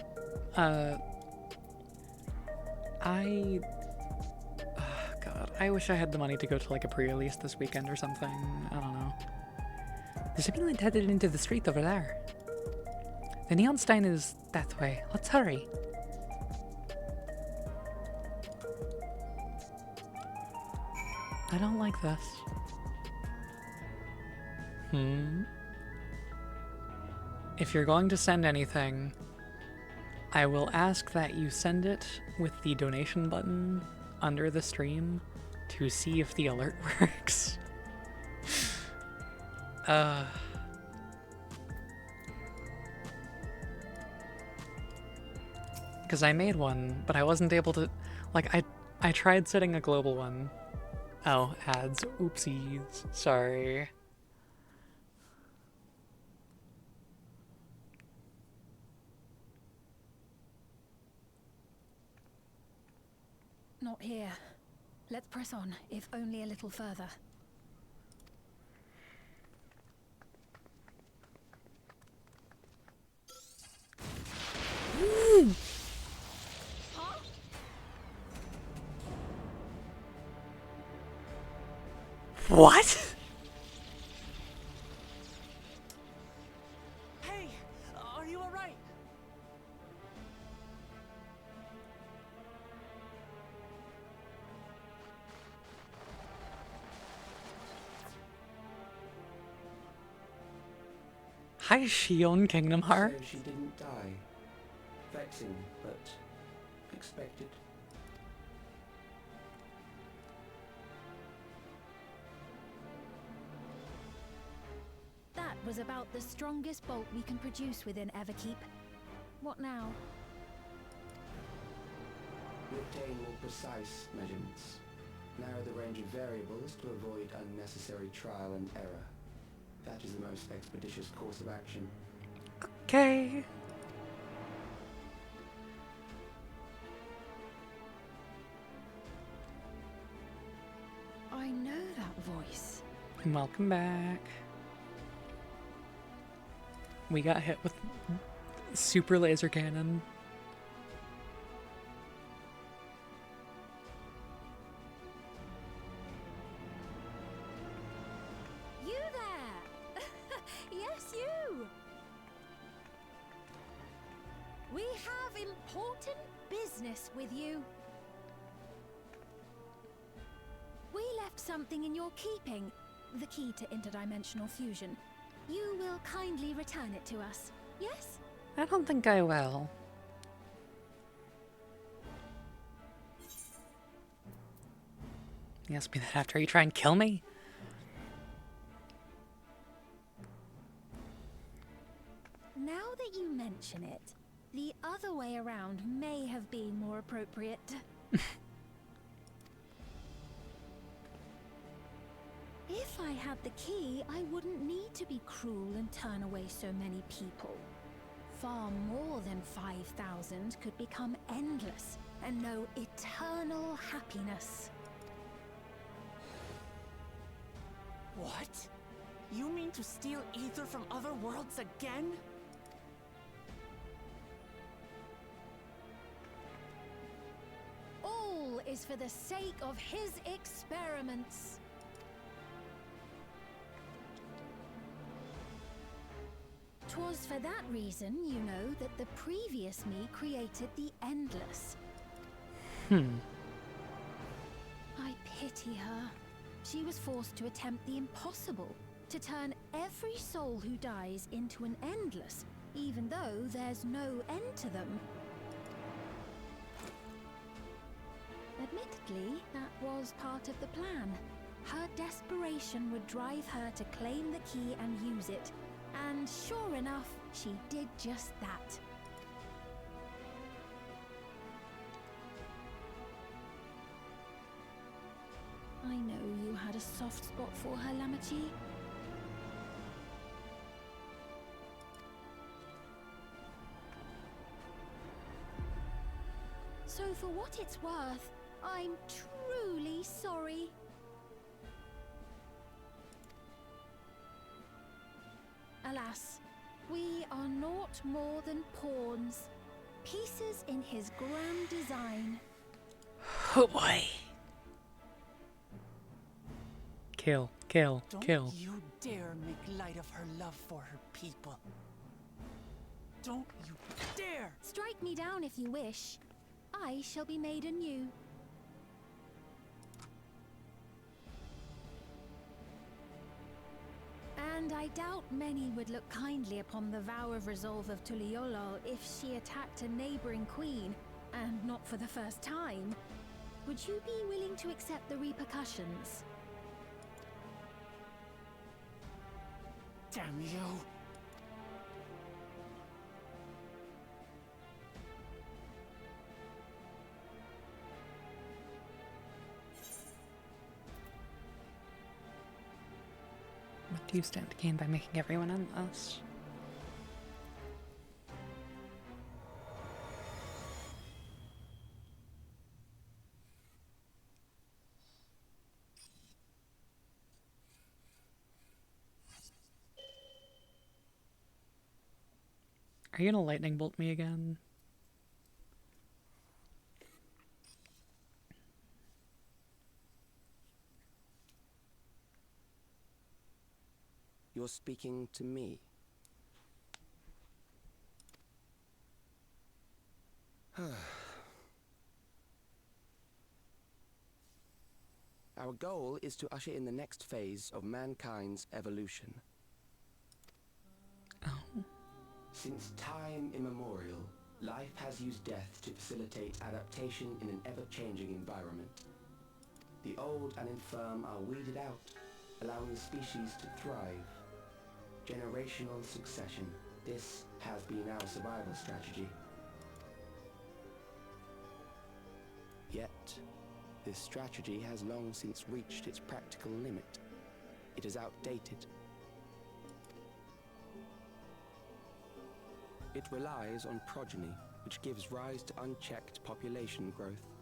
God, I wish I had the money to go to like a pre-release this weekend or something. I don't know. There's a simulant headed into the street over there. The neon sign is that way. Let's hurry. I don't like this. If you're going to send anything, I will ask that you send it with the donation button under the stream to see if the alert works. Because I made one, but I wasn't able to, like, I tried setting a global one. Oh, ads. Oopsies. Sorry. Not here. Let's press on, if only a little further. What? Hey, are you alright? Hi, Shion Kingdom So Heart. she didn't die. Vexing, but expected. That was about the strongest bolt we can produce within Everkeep. What now? We obtain more precise measurements. Narrow the range of variables to avoid unnecessary trial and error. That is the most expeditious course of action. Okay. I know that voice. Welcome back. We got hit with super laser cannon. You there! Yes, you! We have important business with you. We left something in your keeping, the key to interdimensional fusion. You will kindly return it to us, yes? I don't think I will. You ask me that after you try and kill me? Now that you mention it, the other way around may have been more appropriate. If I had the key, I wouldn't need to be cruel and turn away so many people. Far more than 5,000 could become endless and know eternal happiness. What? You mean to steal ether from other worlds again? All is for the sake of his experiments. Twas for that reason, you know, that the previous me created the Endless. I pity her. She was forced to attempt the impossible, to turn every soul who dies into an Endless, even though there's no end to them. Admittedly, that was part of the plan. Her desperation would drive her to claim the key and use it. And sure enough, she did just that. I know you had a soft spot for her, Lamachi. So for what it's worth, I'm truly sorry. Alas, we are naught more than pawns, pieces in his grand design. Oh boy. Kill, kill, Don't kill. you dare make light of her love for her people. Don't you dare! Strike me down if you wish. I shall be made anew. And I doubt many would look kindly upon the vow of resolve of Tuliolol if she attacked a neighboring queen, and not for the first time. Would you be willing to accept the repercussions? Damn you! What do you stand to gain by making everyone endless? Are you gonna lightning bolt me again? You're speaking to me. Our goal is to usher in the next phase of mankind's evolution. Oh. Since time immemorial, life has used death to facilitate adaptation in an ever-changing environment. The old and infirm are weeded out, allowing the species to thrive. Generational succession. This has been our survival strategy. Yet, this strategy has long since reached its practical limit. It is outdated. It relies on progeny, which gives rise to unchecked population growth.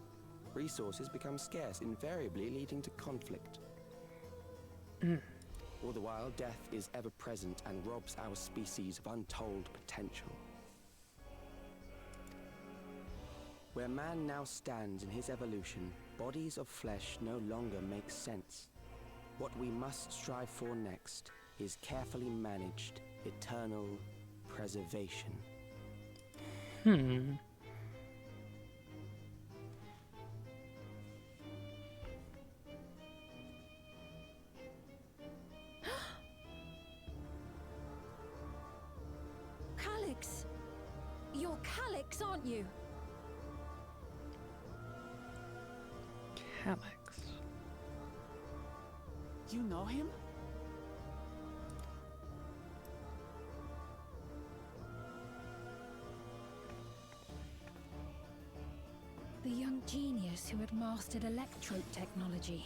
Resources become scarce, invariably leading to conflict. All the while, death is ever present and robs our species of untold potential. Where man now stands in his evolution, bodies of flesh no longer make sense. What we must strive for next is carefully managed, eternal preservation. Calyx! You're Calyx, aren't you? Calyx. You know him? The young genius who had mastered electrode technology.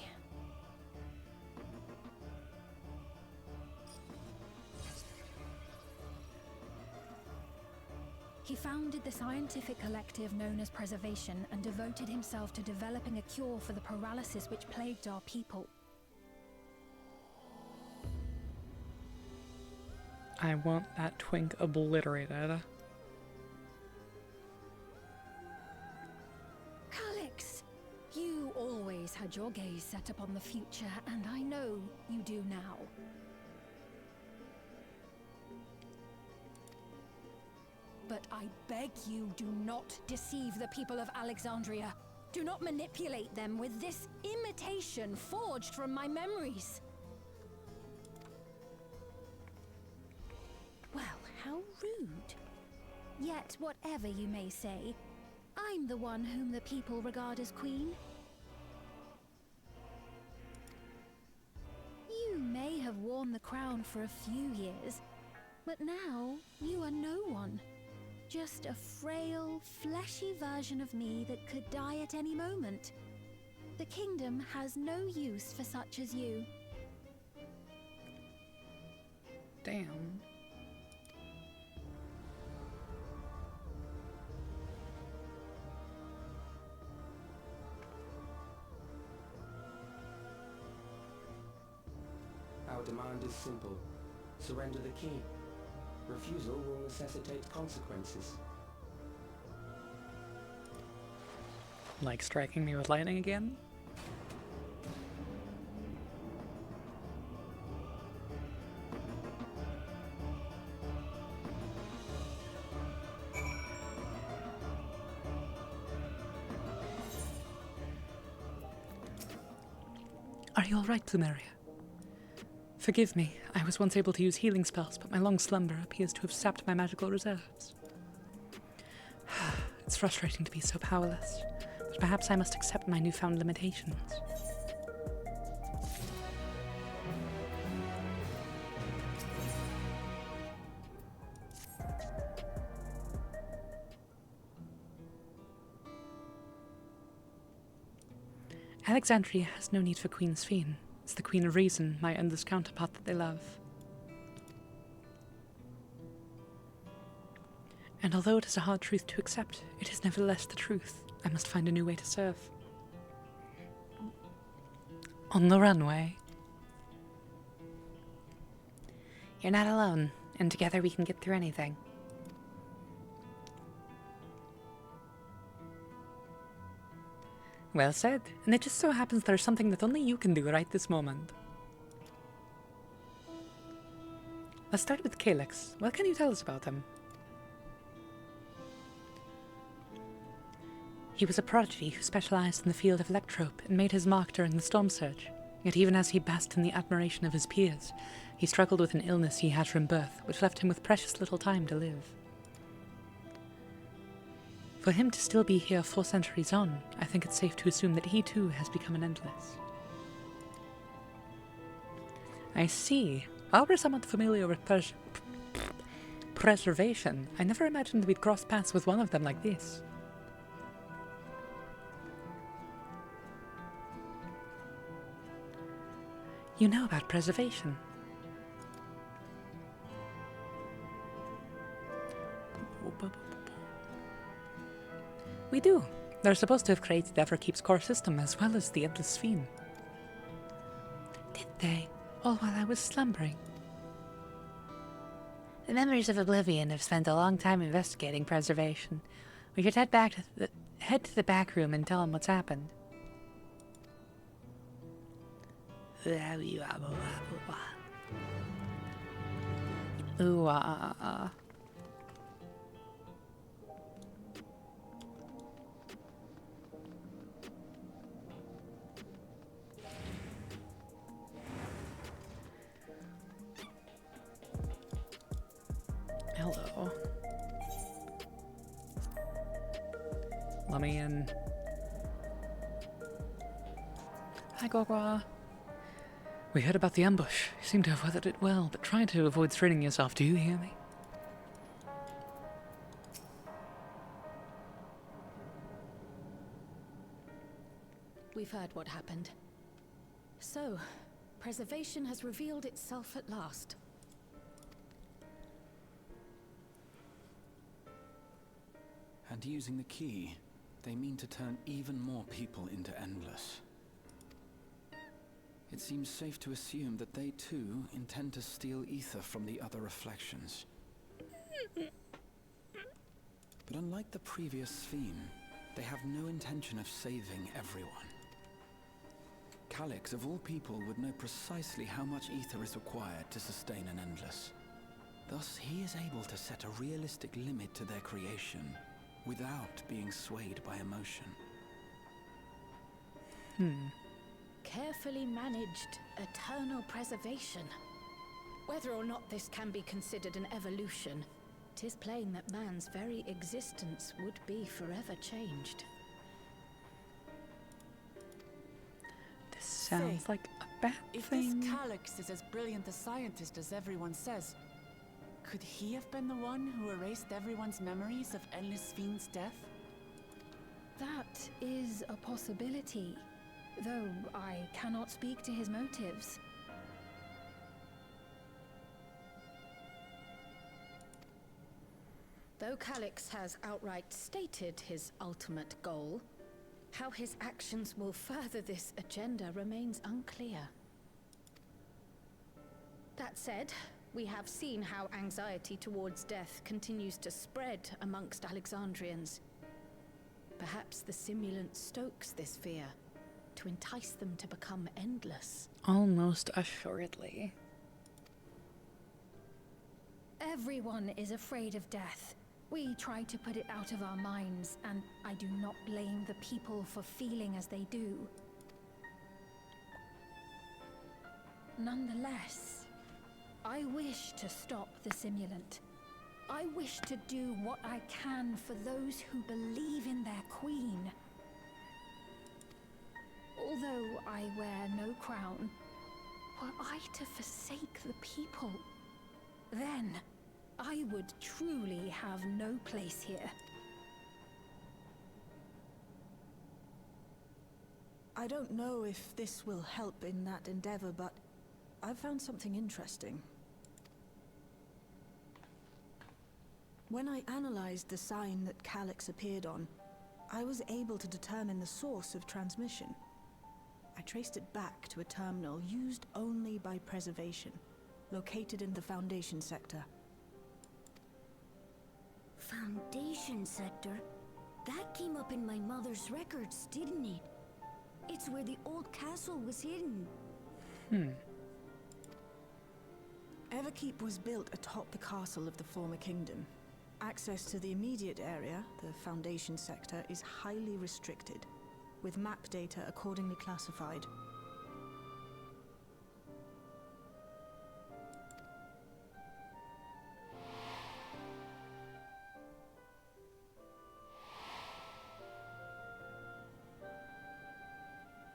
He founded the scientific collective known as Preservation and devoted himself to developing a cure for the paralysis which plagued our people. I want that twink obliterated. Calyx! You always had your gaze set upon the future, and I know you do now. But I beg you, do not deceive the people of Alexandria. Do not manipulate them with this imitation forged from my memories. Well, how rude. Yet, whatever you may say, I'm the one whom the people regard as queen. You may have worn the crown for a few years, but now you are no one. Just a frail, fleshy version of me that could die at any moment. The kingdom has no use for such as you. Damn. Our demand is simple. Surrender the key. Refusal will necessitate consequences. Like striking me with lightning again? Are you alright, Plumeria? Forgive me, I was once able to use healing spells, but my long slumber appears to have sapped my magical reserves. It's frustrating to be so powerless, but perhaps I must accept my newfound limitations. Alexandria has no need for Queen Sphene. It's the Queen of Reason, my endless counterpart that they love. And although it is a hard truth to accept, it is nevertheless the truth. I must find a new way to serve. On the runway. You're not alone, and together we can get through anything. Well said, and it just so happens there's something that only you can do right this moment. Let's start with Calyx. What can you tell us about him? He was a prodigy who specialized in the field of electrope and made his mark during the storm surge. Yet even as he basked in the admiration of his peers, he struggled with an illness he had from birth, which left him with precious little time to live. For him to still be here 4 centuries on, I think it's safe to assume that he too has become an endless. I see. While we're somewhat familiar with preservation, I never imagined we'd cross paths with one of them like this. You know about preservation? We do. They're supposed to have created Everkeep's core system as well as the Endless Fiend. Did they? All while I was slumbering. The members of Oblivion have spent a long time investigating preservation. We should head to the back room and tell them what's happened. Ooh, Hello. Let me in. Hi, Gwagwa. We heard about the ambush. You seem to have weathered it well, but try to avoid straining yourself. Do you hear me? We've heard what happened. So, preservation has revealed itself at last. And using the key, they mean to turn even more people into Endless. It seems safe to assume that they too intend to steal ether from the other reflections. But unlike the previous theme, they have no intention of saving everyone. Calyx, of all people, would know precisely how much ether is required to sustain an Endless. Thus, he is able to set a realistic limit to their creation, without being swayed by emotion. Carefully managed eternal preservation. Whether or not this can be considered an evolution, 'tis plain that man's very existence would be forever changed. This sounds like a bad If thing. this Calyx is as brilliant a scientist as everyone says, could he have been the one who erased everyone's memories of Endless Fiend's death? That is a possibility, though I cannot speak to his motives. Though Calyx has outright stated his ultimate goal, how his actions will further this agenda remains unclear. That said, we have seen how anxiety towards death continues to spread amongst Alexandrians. Perhaps the simulant stokes this fear, to entice them to become endless. Almost assuredly. Everyone is afraid of death. We try to put it out of our minds, and I do not blame the people for feeling as they do. Nonetheless, I wish to stop the simulant. I wish to do what I can for those who believe in their queen. Although I wear no crown, were I to forsake the people, then I would truly have no place here. I don't know if this will help in that endeavor, but I've found something interesting. When I analyzed the sign that Calyx appeared on, I was able to determine the source of transmission. I traced it back to a terminal used only by preservation, located in the Foundation sector. Foundation sector? That came up in my mother's records, didn't it? It's where the old castle was hidden. Everkeep was built atop the castle of the former kingdom. Access to the immediate area, the Foundation sector, is highly restricted, with map data accordingly classified.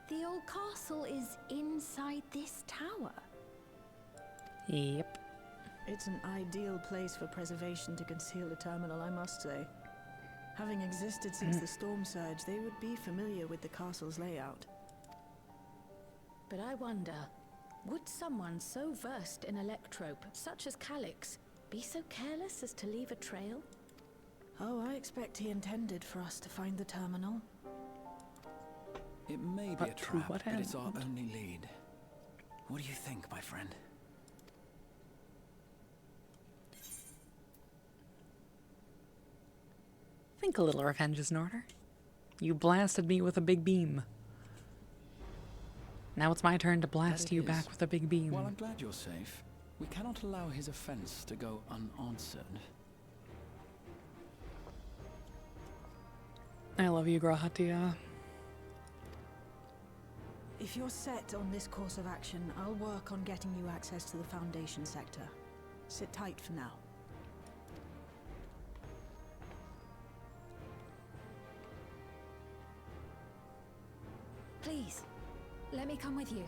The old castle is inside this tower. Yep. It's an ideal place for preservation to conceal the terminal, I must say. Having existed since the storm surge, they would be familiar with the castle's layout. But I wonder, would someone so versed in electrope, such as Calix, be so careless as to leave a trail? Oh, I expect he intended for us to find the terminal. It may be But a to trap, what but it's our end? only lead. What do you think, my friend? I think a little revenge is in order. You blasted me with a big beam. Now it's my turn to blast That it you is. back with a big beam. While I'm glad you're safe, we cannot allow his offense to go unanswered. I love you, Grahatia. If you're set on this course of action, I'll work on getting you access to the Foundation sector. Sit tight for now. Please, let me come with you.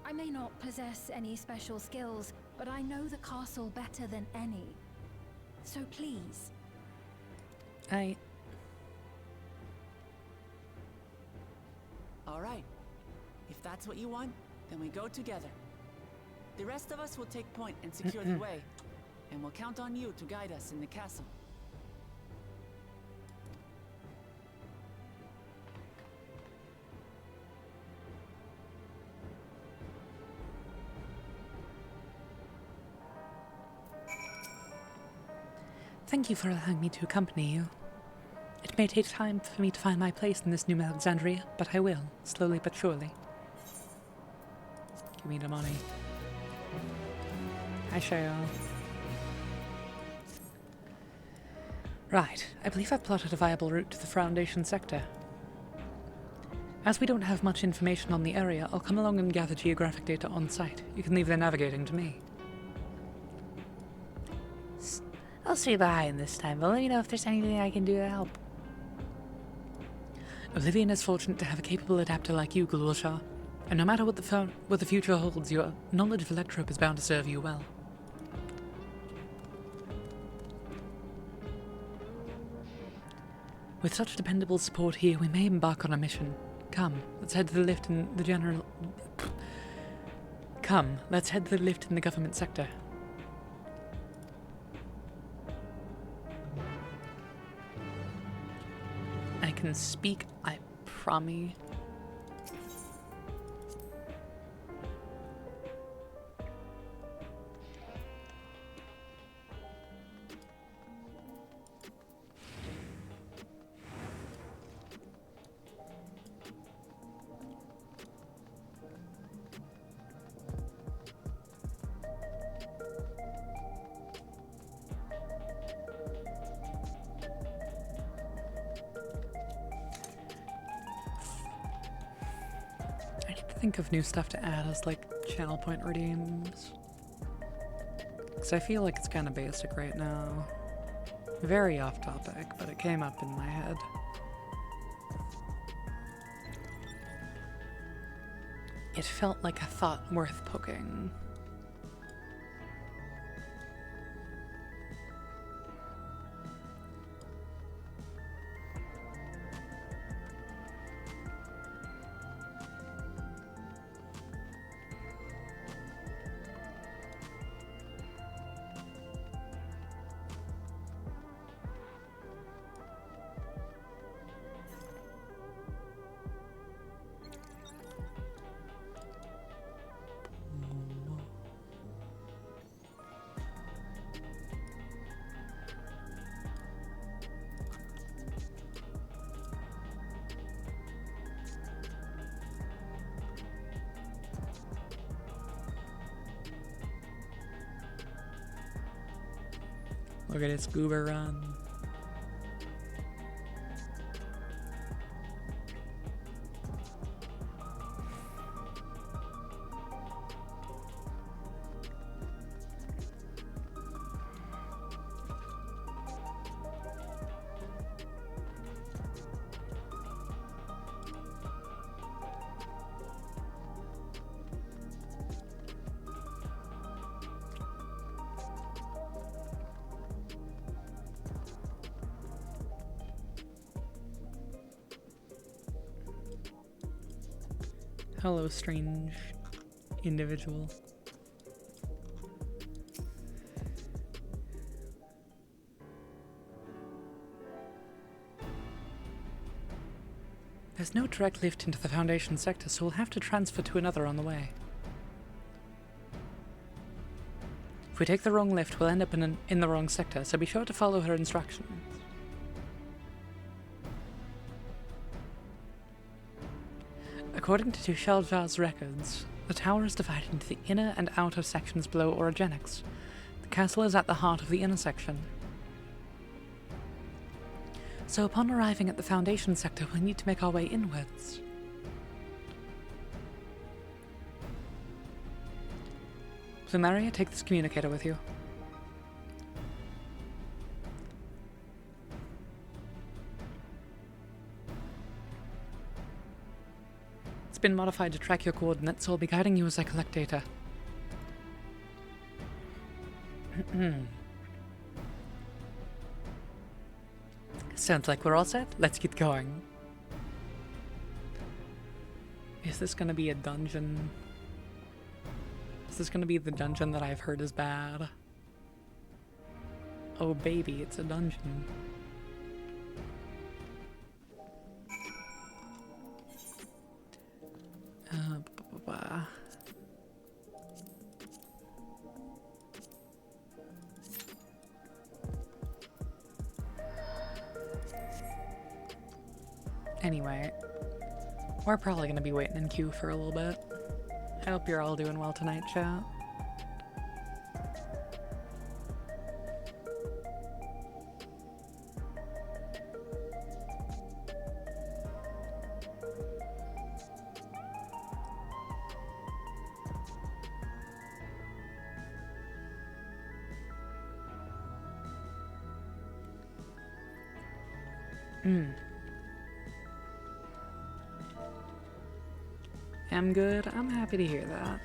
I may not possess any special skills, but I know the castle better than any. So please. All right. If that's what you want, then we go together. The rest of us will take point and secure the way, and we'll count on you to guide us in the castle. Thank you for allowing me to accompany you. It may take time for me to find my place in this new Alexandria, but I will, slowly but surely. Give me the money. I shall. Right, I believe I've plotted a viable route to the Foundation sector. As we don't have much information on the area, I'll come along and gather geographic data on site. You can leave the navigating to me. I'll stay behind this time, but let me know if there's anything I can do to help. Oblivion is fortunate to have a capable adapter like you, Gulwasha, and no matter what the future holds, your knowledge of Electrope is bound to serve you well. With such dependable support here, we may embark on a mission. Come, let's head to the lift in the general... Come, let's head to the lift in the government sector. I can speak, I promise. Think of new stuff to add as like channel point redeems, because I feel like it's kind of basic right now. Very off topic, but it came up in my head. It felt like a thought worth poking. Look at this goober run. Hello, strange individual. There's no direct lift into the Foundation sector, so we'll have to transfer to another on the way. If we take the wrong lift, we'll end up in the wrong sector, so be sure to follow her instructions. According to Tushaljar's records, the tower is divided into the inner and outer sections below orogenics. The castle is at the heart of the inner section. So upon arriving at the Foundation sector, we'll need to make our way inwards. Plumeria, take this communicator with you. It's been modified to track your coordinates, so I'll be guiding you as I collect data. Sounds like we're all set. Let's get going. Is this gonna be a dungeon? Is this gonna be the dungeon that I've heard is bad? Oh baby, it's a dungeon. Anyway, we're probably gonna be waiting in queue for a little bit. I hope you're all doing well tonight, chat. I'm good. I'm happy to hear that.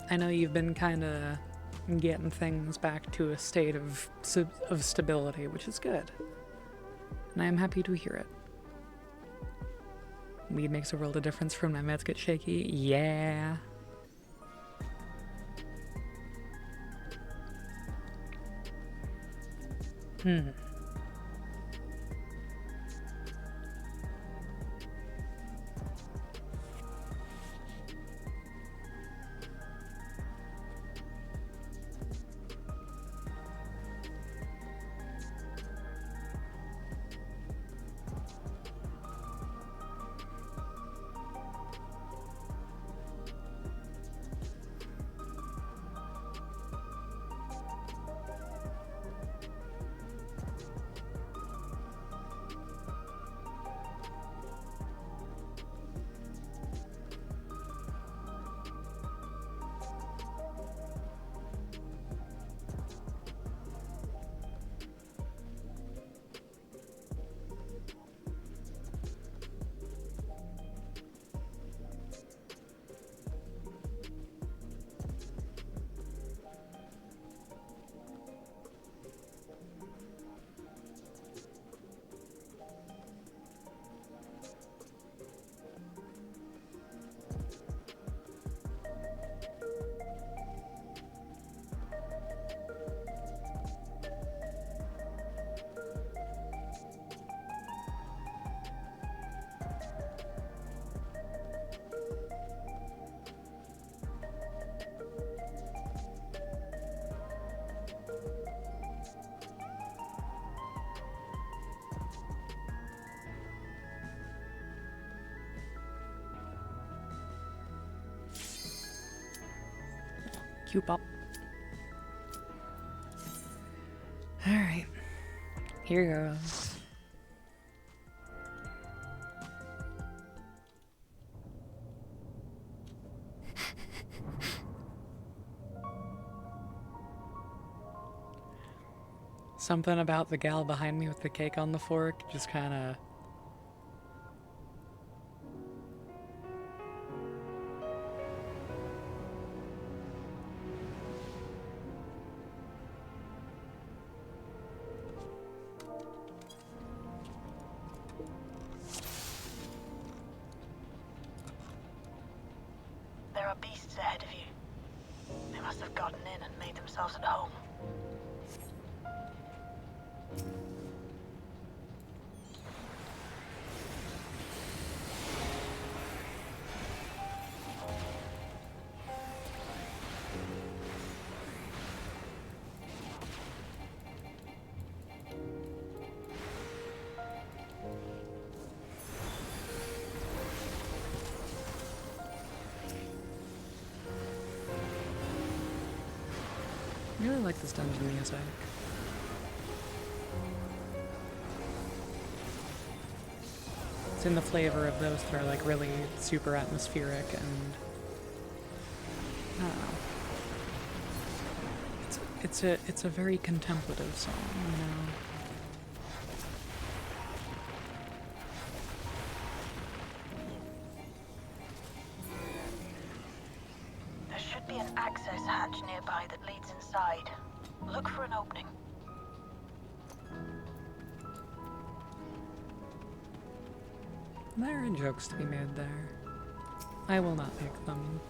I know you've been kind of getting things back to a state of stability, which is good. And I'm happy to hear it. Weed makes a world of difference when my meds get shaky. Yeah. you, Bob. Alright. Here goes. Something about the gal behind me with the cake on the fork just kinda... There are beasts ahead of you. They must have gotten in and made themselves at home. I really like this dungeon music. It's in the flavor of those that are like really super atmospheric and I don't know. It's a very contemplative song, you know. There should be an access hatch nearby that leads inside. Look for an opening. There are jokes to be made there. I will not make them.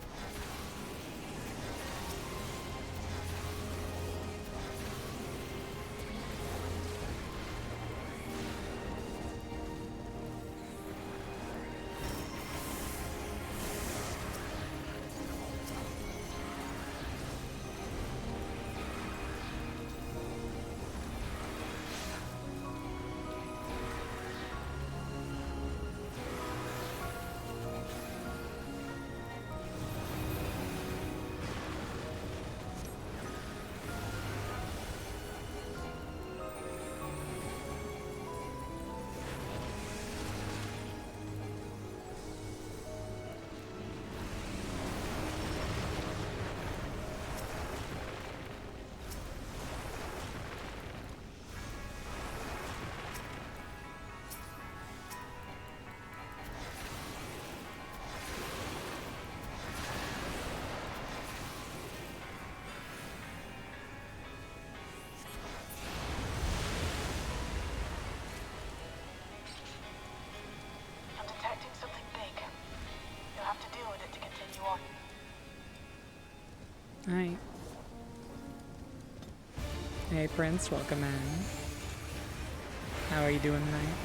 I'm detecting something big. You'll have to deal with it to continue on. Alright. Hey Prince, welcome in. How are you doing tonight?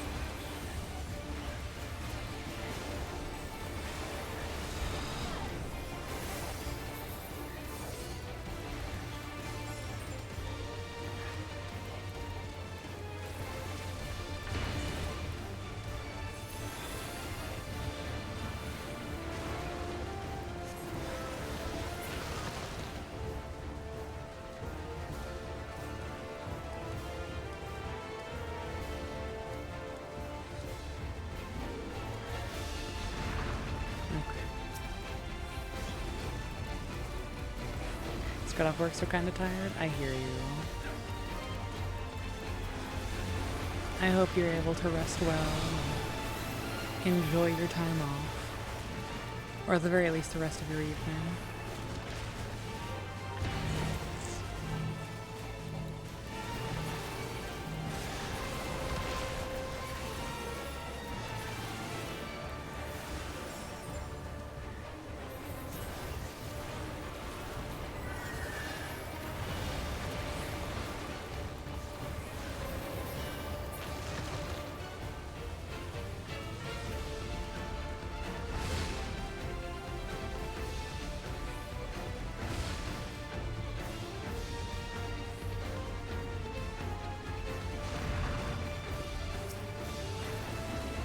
Got off work so kinda tired? I hear you. I hope you're able to rest well and enjoy your time off. Or at the very least the rest of your evening.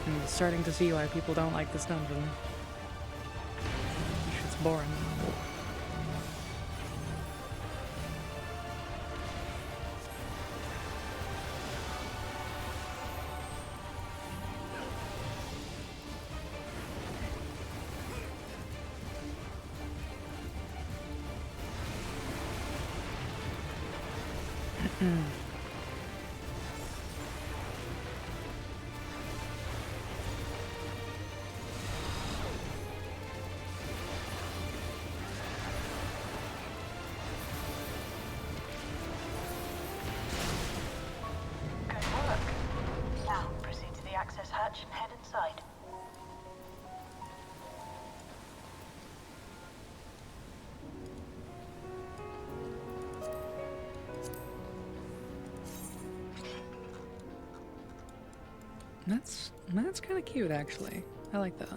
I'm starting to see why people don't like this dungeon. It's boring. Good work. Now, proceed to the access hatch and head inside. That's kind of cute, actually. I like that.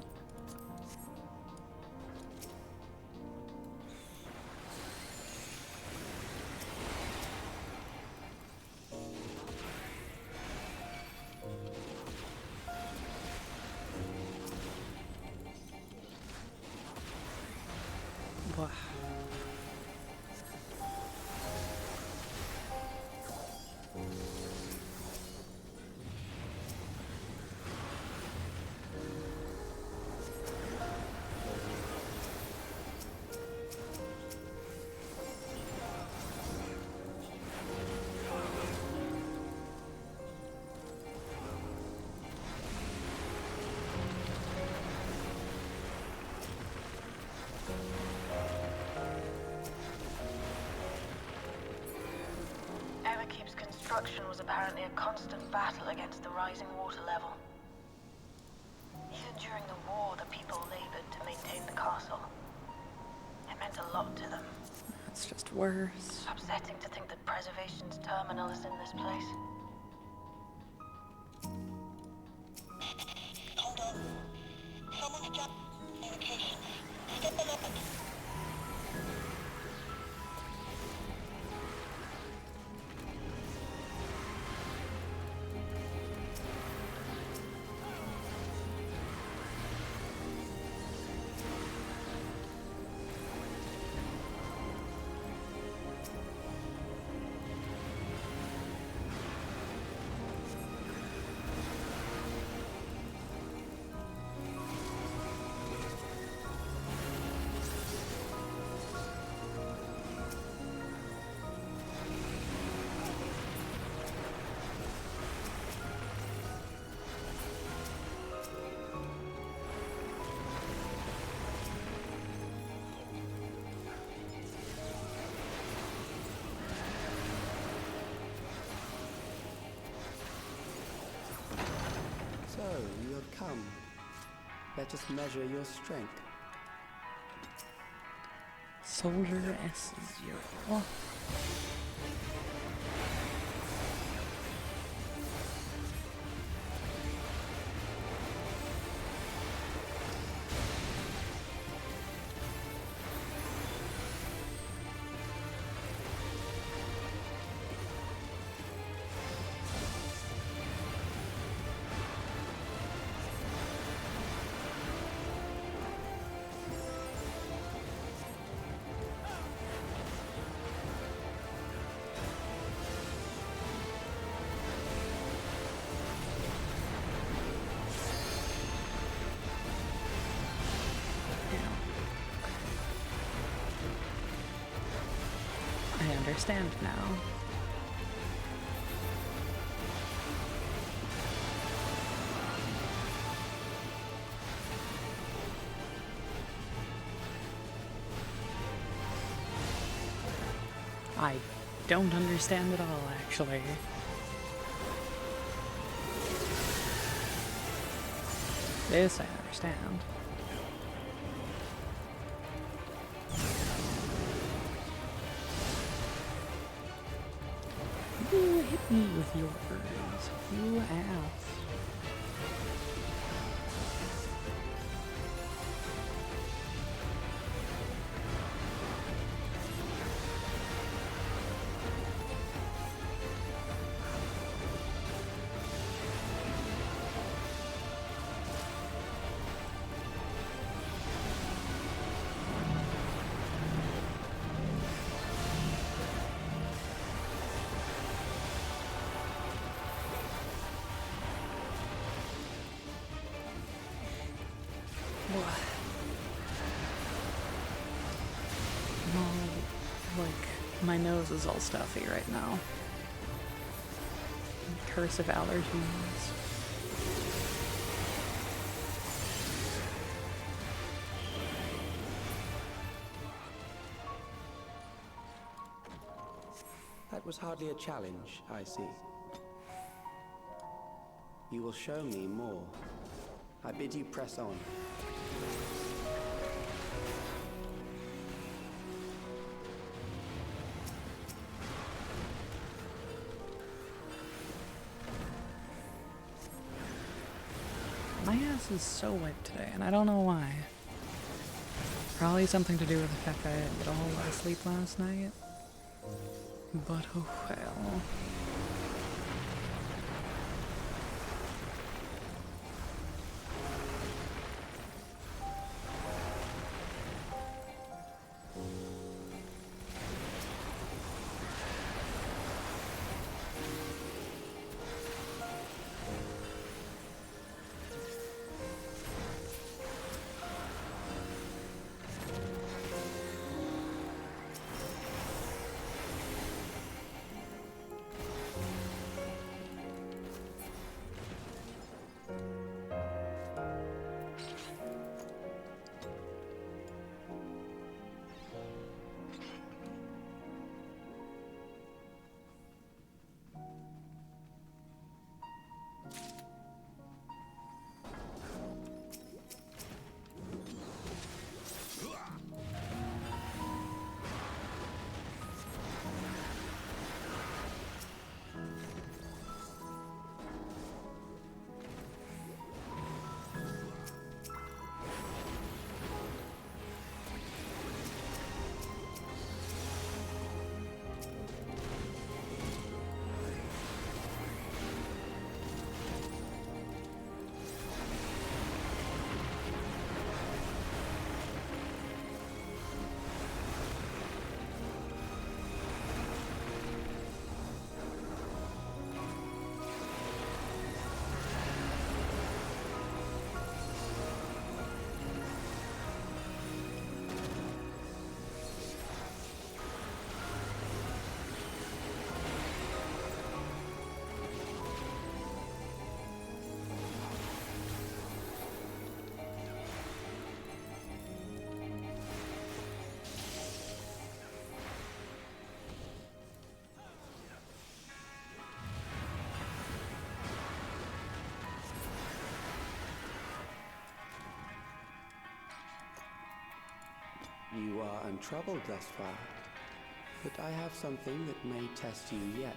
Wow. Everkeep's construction was apparently a constant battle against the rising water level. Even during the war, the people labored to maintain the castle. It meant a lot to them. That's just worse. Upsetting to think that preservation's terminal is in this place. Hold on. Someone's dropped communication. Step along. So, you have come. Let us measure your strength. Soldier S0. I understand now. I don't understand at all, actually. This I understand. You hit me with your words, you ass. Like, my nose is all stuffy right now. curse of allergies. That was hardly a challenge, I see. You will show me more. I bid you press on. My ass is so wet today, and I don't know why. Probably something to do with the fact that I didn't get a whole lot of sleep last night. But oh well. You are untroubled thus far, but I have something that may test you yet.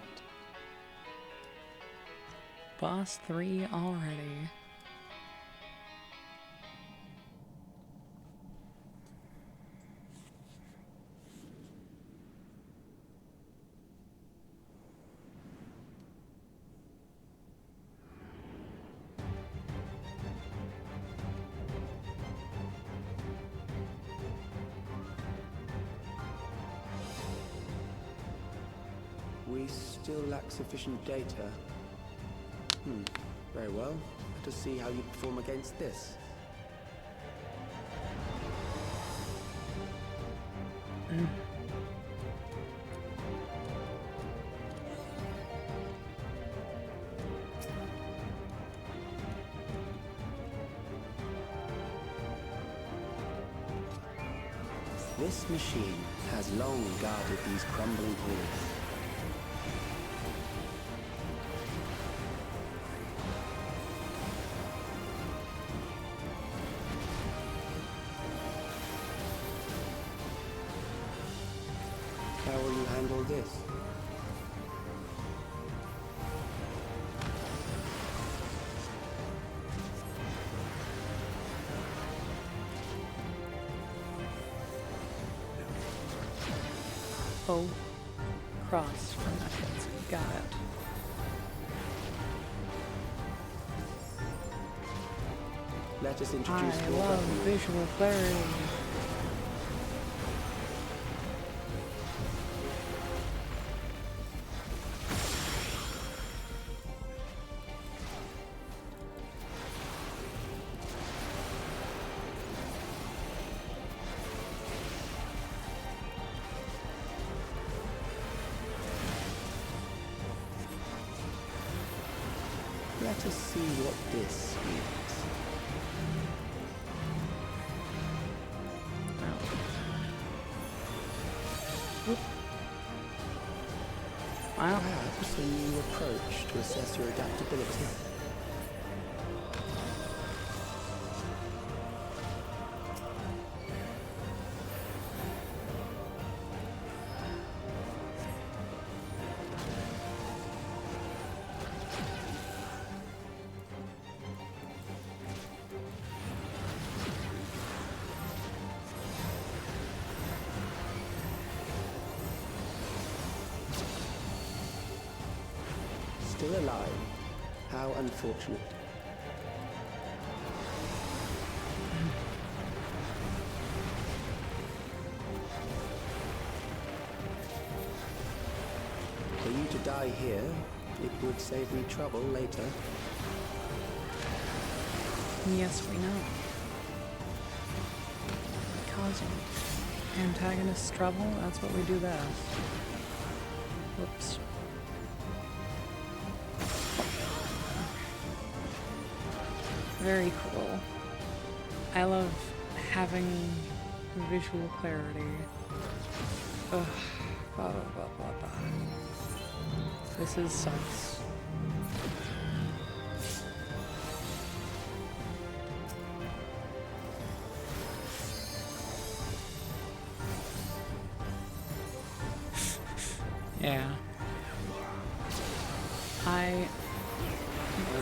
Boss 3 already. We still lack sufficient data. Very well. Let us see how you perform against this. This machine has long guarded these crumbling halls. How will you handle this? Oh, cross from that hit. Got it. Let us introduce I your love weapon. visual clarity. Let us see what this means. Wow. Perhaps a new approach to assess your adaptability. Still alive. How unfortunate. For you to die here, it would save me trouble later. Yes, we know. Causing antagonists trouble, that's what we do best. Whoops. Very cool. I love having visual clarity. Ugh. Blah, blah, blah, blah, blah. This is sucks. Yeah.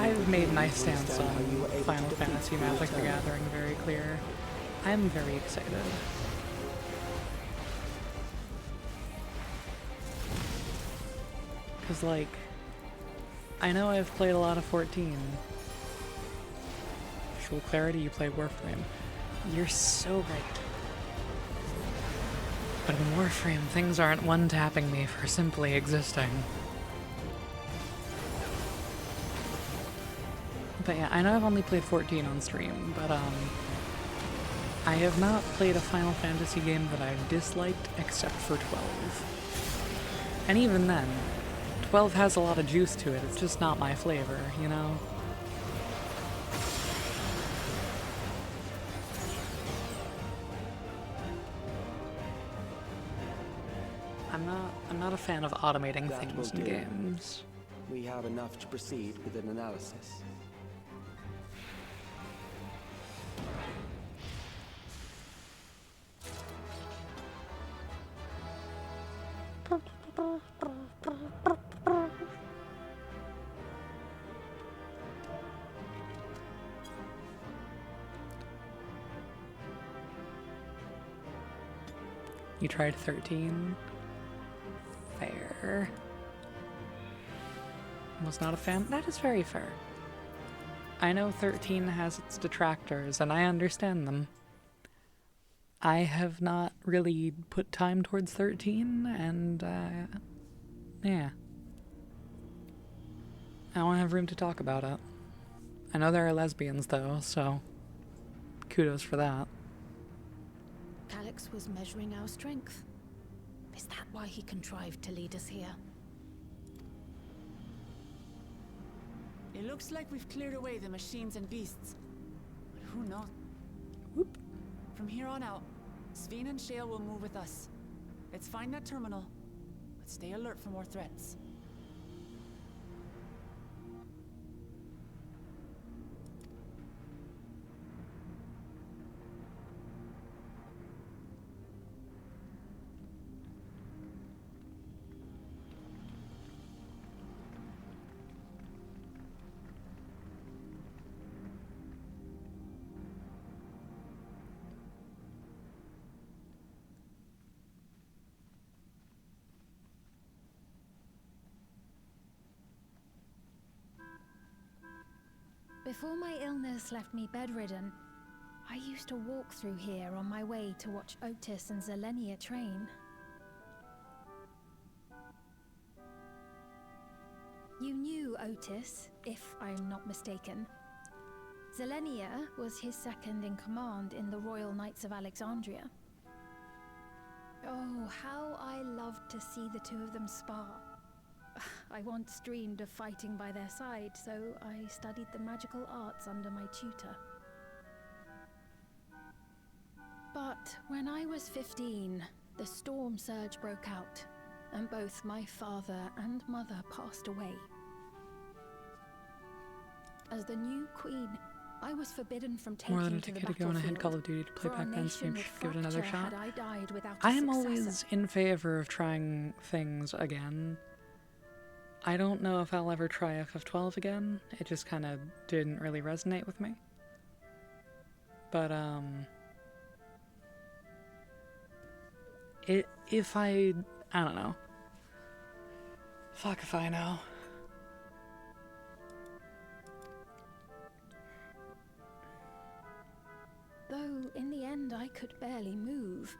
I've made my stance on Final Fantasy Magic the Gathering very clear. I'm very excited. Cause like, I know I've played a lot of 14. Visual Clarity, you play Warframe. You're so right. But in Warframe, things aren't one-tapping me for simply existing. But yeah, I know I've only played 14 on stream, but I have not played a Final Fantasy game that I've disliked except for 12. And even then, 12 has a lot of juice to it, it's just not my flavor, you know? I'm not a fan of automating things in games. We have enough to proceed with an analysis. You tried 13? Fair. Was not a fan? That is very fair. I know 13 has its detractors, and I understand them. I have not really put time towards 13, and, yeah. I don't have room to talk about it. I know there are lesbians, though, so kudos for that. Calix was measuring our strength. Is that why he contrived to lead us here? It looks like we've cleared away the machines and beasts. But who knows? Whoop. From here on out, Sveen and Shale will move with us. Let's find that terminal, but stay alert for more threats. Before my illness left me bedridden, I used to walk through here on my way to watch Otis and Zelenia train. You knew Otis, if I'm not mistaken. Zelenia was his second in command in the Royal Knights of Alexandria. Oh, how I loved to see the two of them spar. I once dreamed of fighting by their side, so I studied the magical arts under my tutor. But when I was 15, the storm surge broke out, and both my father and mother passed away. As the new queen, I was forbidden from taking More than a to the decade ago when I had Call of Duty to play back then, so maybe we should give it another shot. I am always in favor of trying things again. I don't know if I'll ever try FF12 again. It just kind of didn't really resonate with me. But, if I don't know. Fuck if I know. Though in the end I could barely move,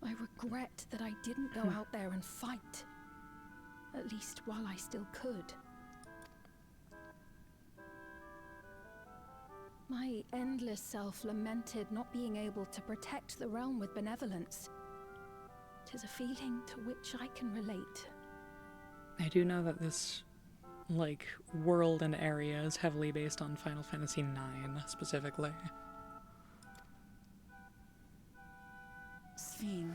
I regret that I didn't go out there and fight. At least while I still could. My endless self lamented not being able to protect the realm with benevolence. 'Tis a feeling to which I can relate. I do know that this, like, world and area is heavily based on Final Fantasy IX, specifically. Sphene.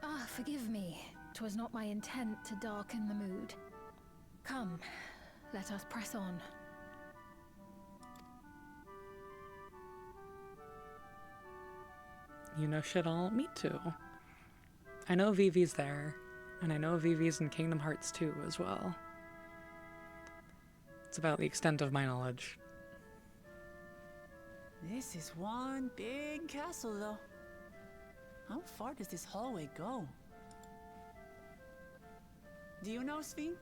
Ah, forgive me. 'Twas not my intent to darken the mood. Come, let us press on. You know shit all? Me too. I know Vivi's there, and I know Vivi's in Kingdom Hearts 2 as well. It's about the extent of my knowledge. This is one big castle, though. How far does this hallway go? Do you know, Sphene?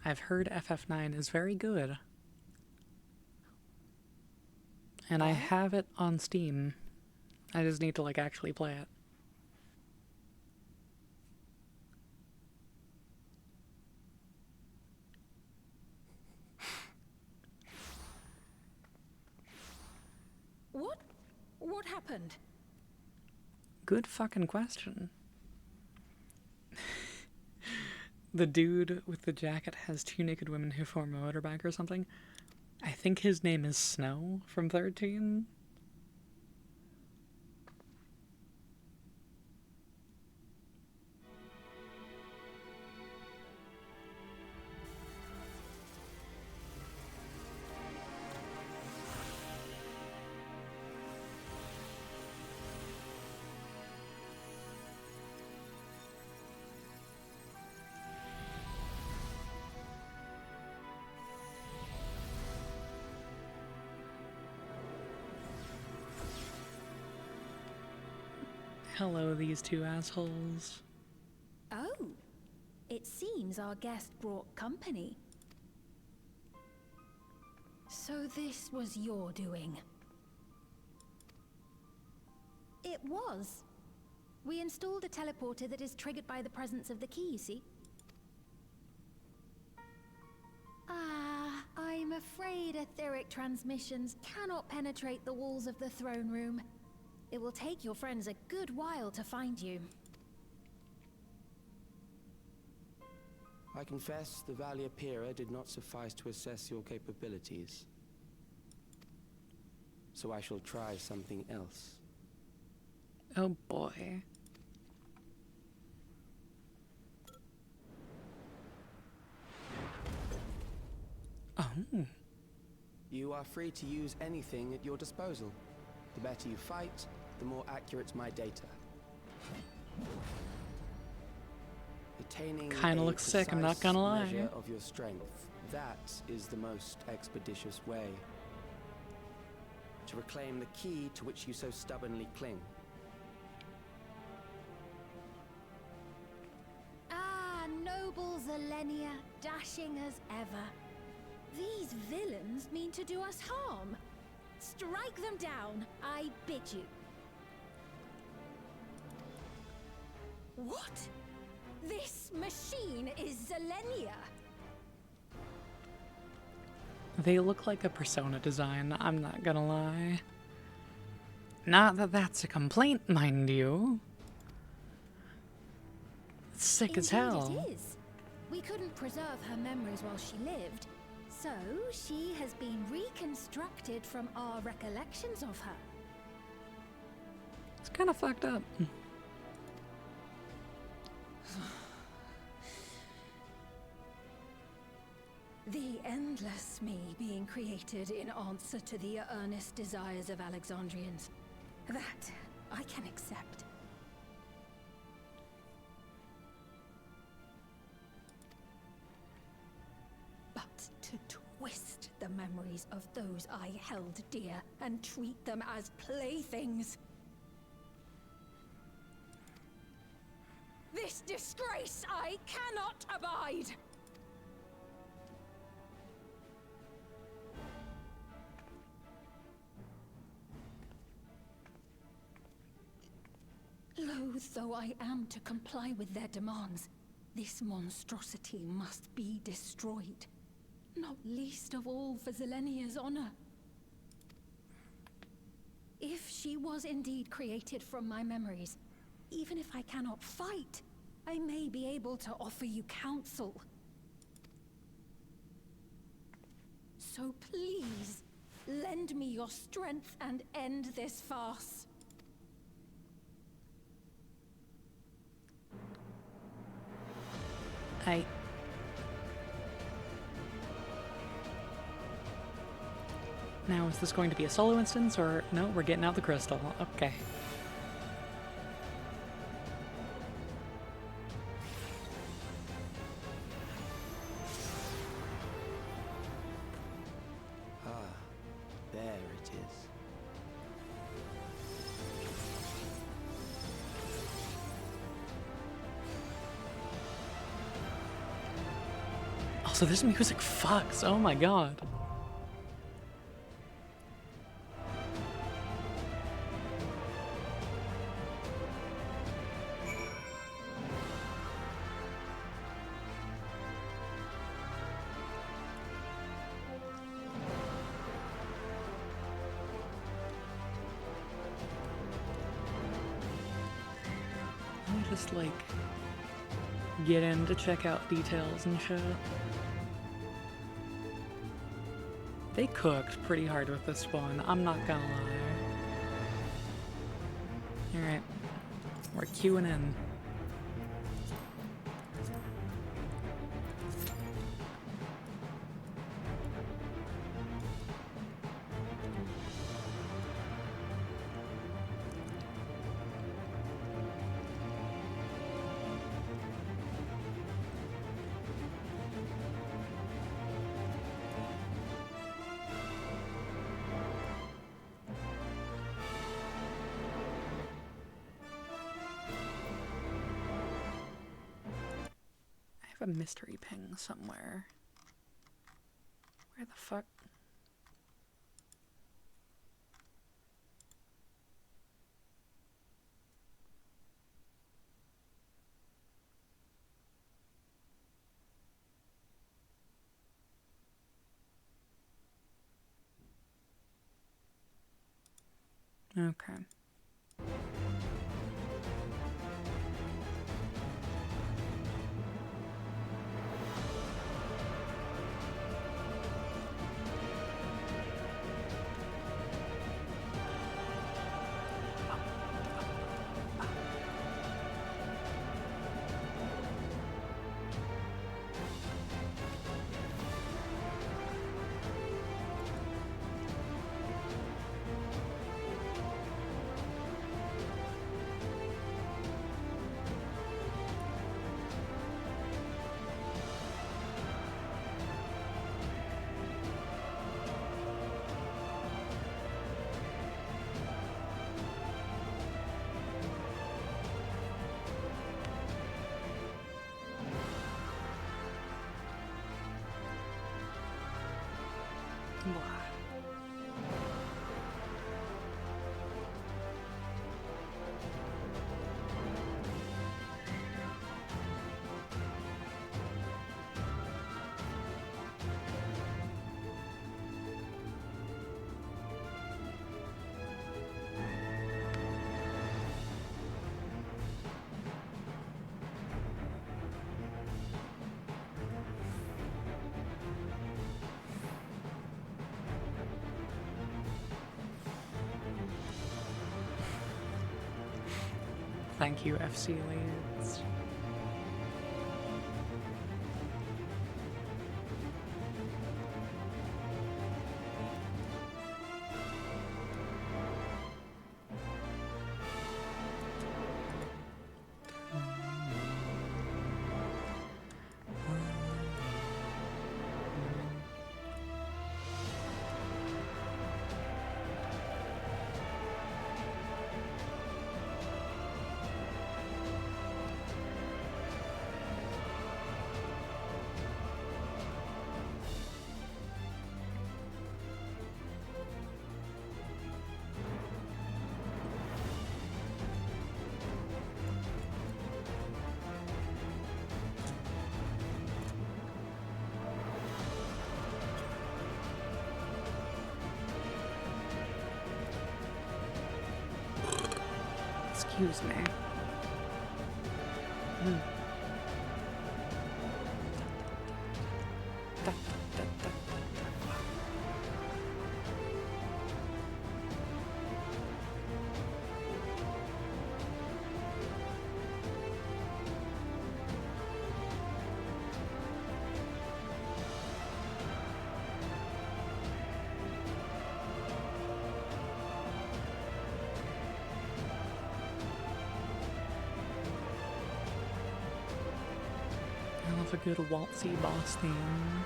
I've heard FF9 is very good. And I have it on Steam. I just need to, like, actually play it. What happened? Good fucking question. The dude with the jacket has two naked women who form a motorbike or something. I think his name is Snow from 13. Hello, these two assholes. Oh, it seems our guest brought company. So this was your doing? It was. We installed a teleporter that is triggered by the presence of the key, you see? Ah, I'm afraid etheric transmissions cannot penetrate the walls of the throne room. It will take your friends a good while to find you. I confess the Valia Pira did not suffice to assess your capabilities. So I shall try something else. Oh boy. Oh. You are free to use anything at your disposal. The better you fight, the more accurate my data. Attaining Kinda looks sick, I'm not gonna lie. measure of your strength, that is the most expeditious way to reclaim the key to which you so stubbornly cling. Ah, noble Zelenia, dashing as ever. These villains mean to do us harm. Strike them down, I bid you. What? This machine is Zelenia. They look like a Persona design, I'm not gonna lie. Not that that's a complaint, mind you. It's sick as hell. Indeed it is. We couldn't preserve her memories while she lived, so she has been reconstructed from our recollections of her. It's kind of fucked up. The endless me being created in answer to the earnest desires of Alexandrians. That I can accept. But to twist the memories of those I held dear and treat them as playthings. This disgrace I cannot abide! Loath though I am to comply with their demands, this monstrosity must be destroyed. Not least of all for Zelenia's honor. If she was indeed created from my memories, even if I cannot fight, I may be able to offer you counsel. So please, lend me your strength and end this farce. Now, is this going to be a solo instance, or no, we're getting out the crystal. Okay. There it is. Also, this music fucks. Oh my god. Just like get in to check out details and shit. They cooked pretty hard with this one, I'm not gonna lie. Alright, we're queuing in. A mystery ping somewhere. Where the fuck? Okay. Thank you, FC Leeds. Excuse me. I love a good waltzy boss theme.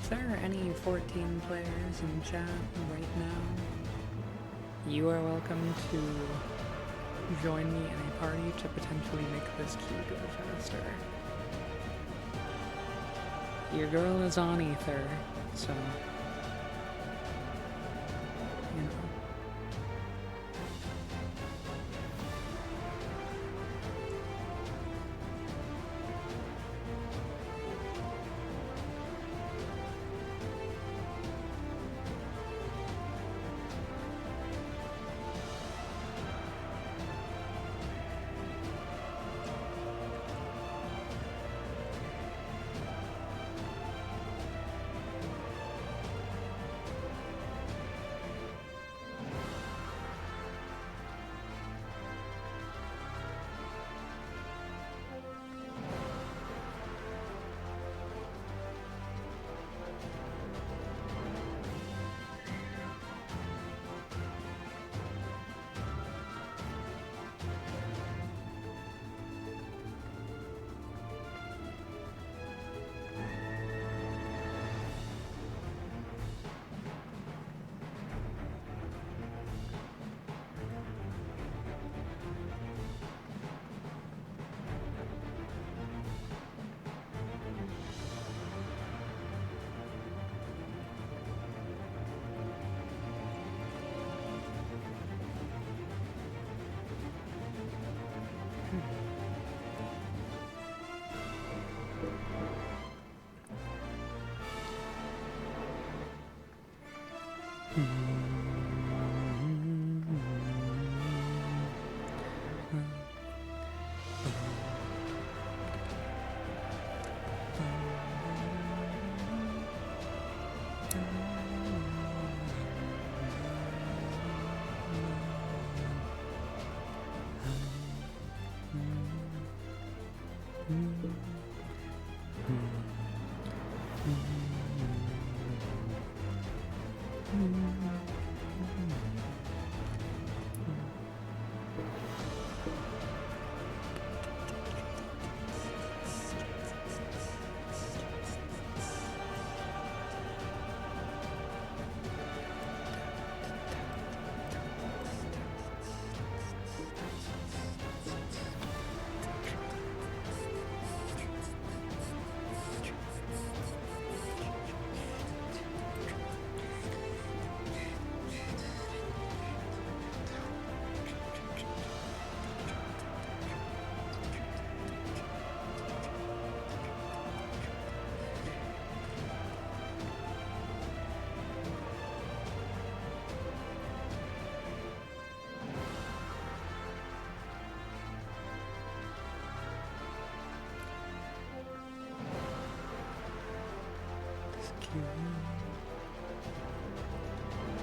If there are any 14 players in chat right now, you are welcome to join me in a party to potentially make this queue go faster. Your girl is on Ether, so, you know.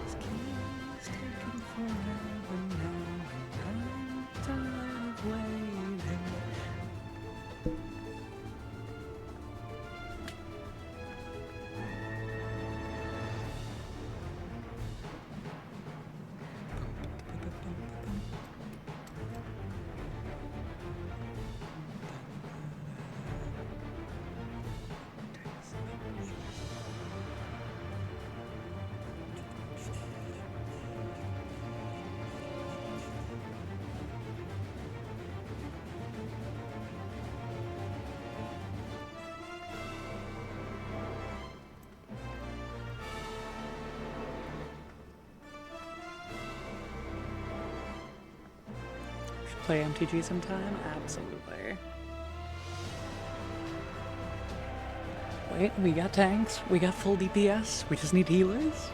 This keeps taking forever now, and I'm tired of waiting. Play MTG sometime? Absolutely. Wait, we got tanks, we got full DPS, we just need healers?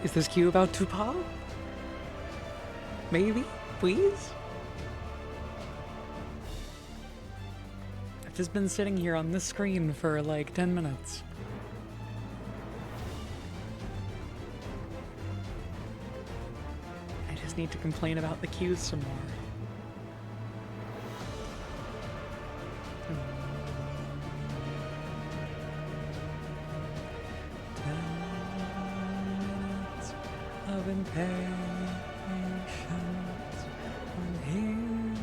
Is this queue about to pop? Maybe? Please? I've just been sitting here on this screen for like 10 minutes. I just need to complain about the queues some more. Of impatience, I'm here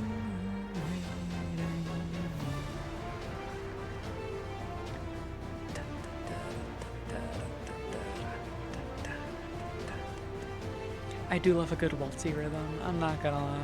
waiting. I do love a good waltzy rhythm, I'm not gonna lie.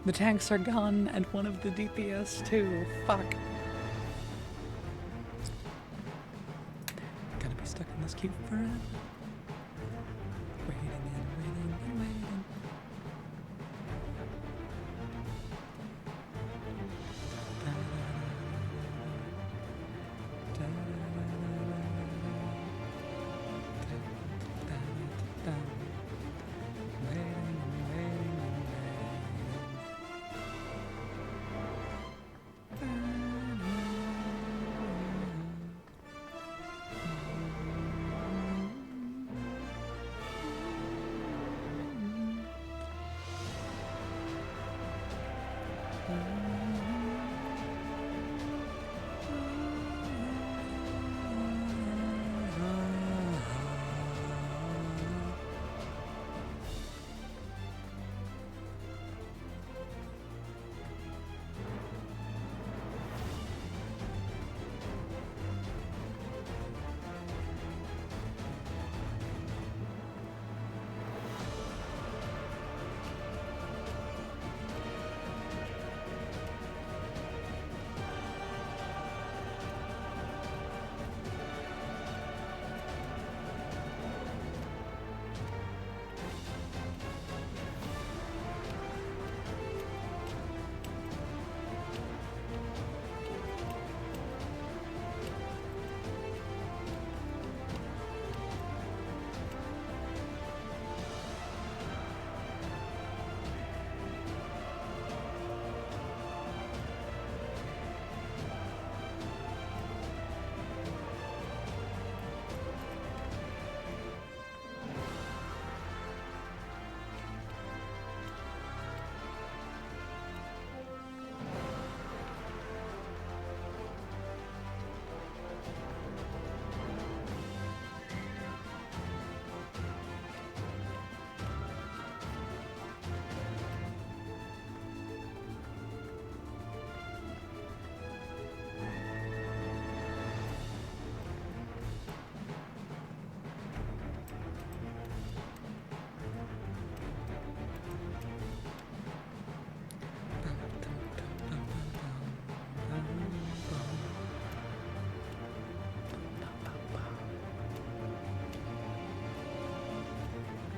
The tanks are gone, and one of the DPS too. Fuck. Gonna be stuck in this queue forever. Waiting and waiting and waiting.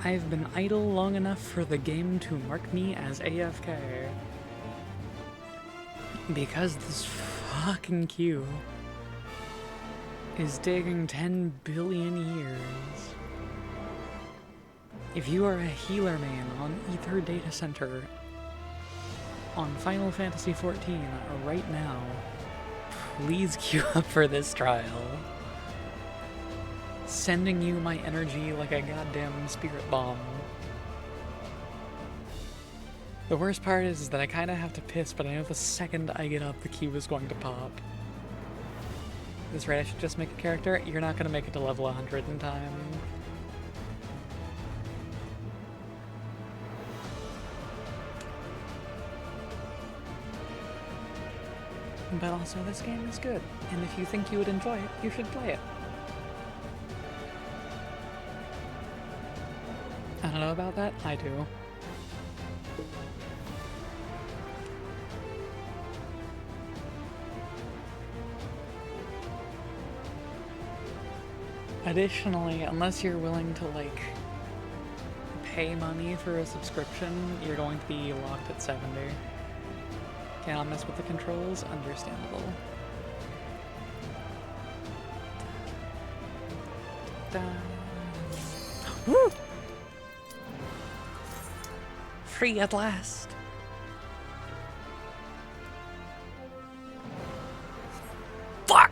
I've been idle long enough for the game to mark me as AFK. Because this fucking queue is taking 10 billion years. If you are a healer main on Ether Data Center on Final Fantasy XIV right now, please queue up for this trial. Sending you my energy like a goddamn spirit bomb. The worst part is that I kinda have to piss, but I know the second I get up, the queue is going to pop. That's right, I should just make a character. You're not gonna make it to level 100 in time. But also, this game is good, and if you think you would enjoy it, you should play it. I don't know about that, I do. Additionally, unless you're willing to, like, pay money for a subscription, you're going to be locked at 70. Cannot mess with the controls, understandable. Woo! Free at last! Fuck!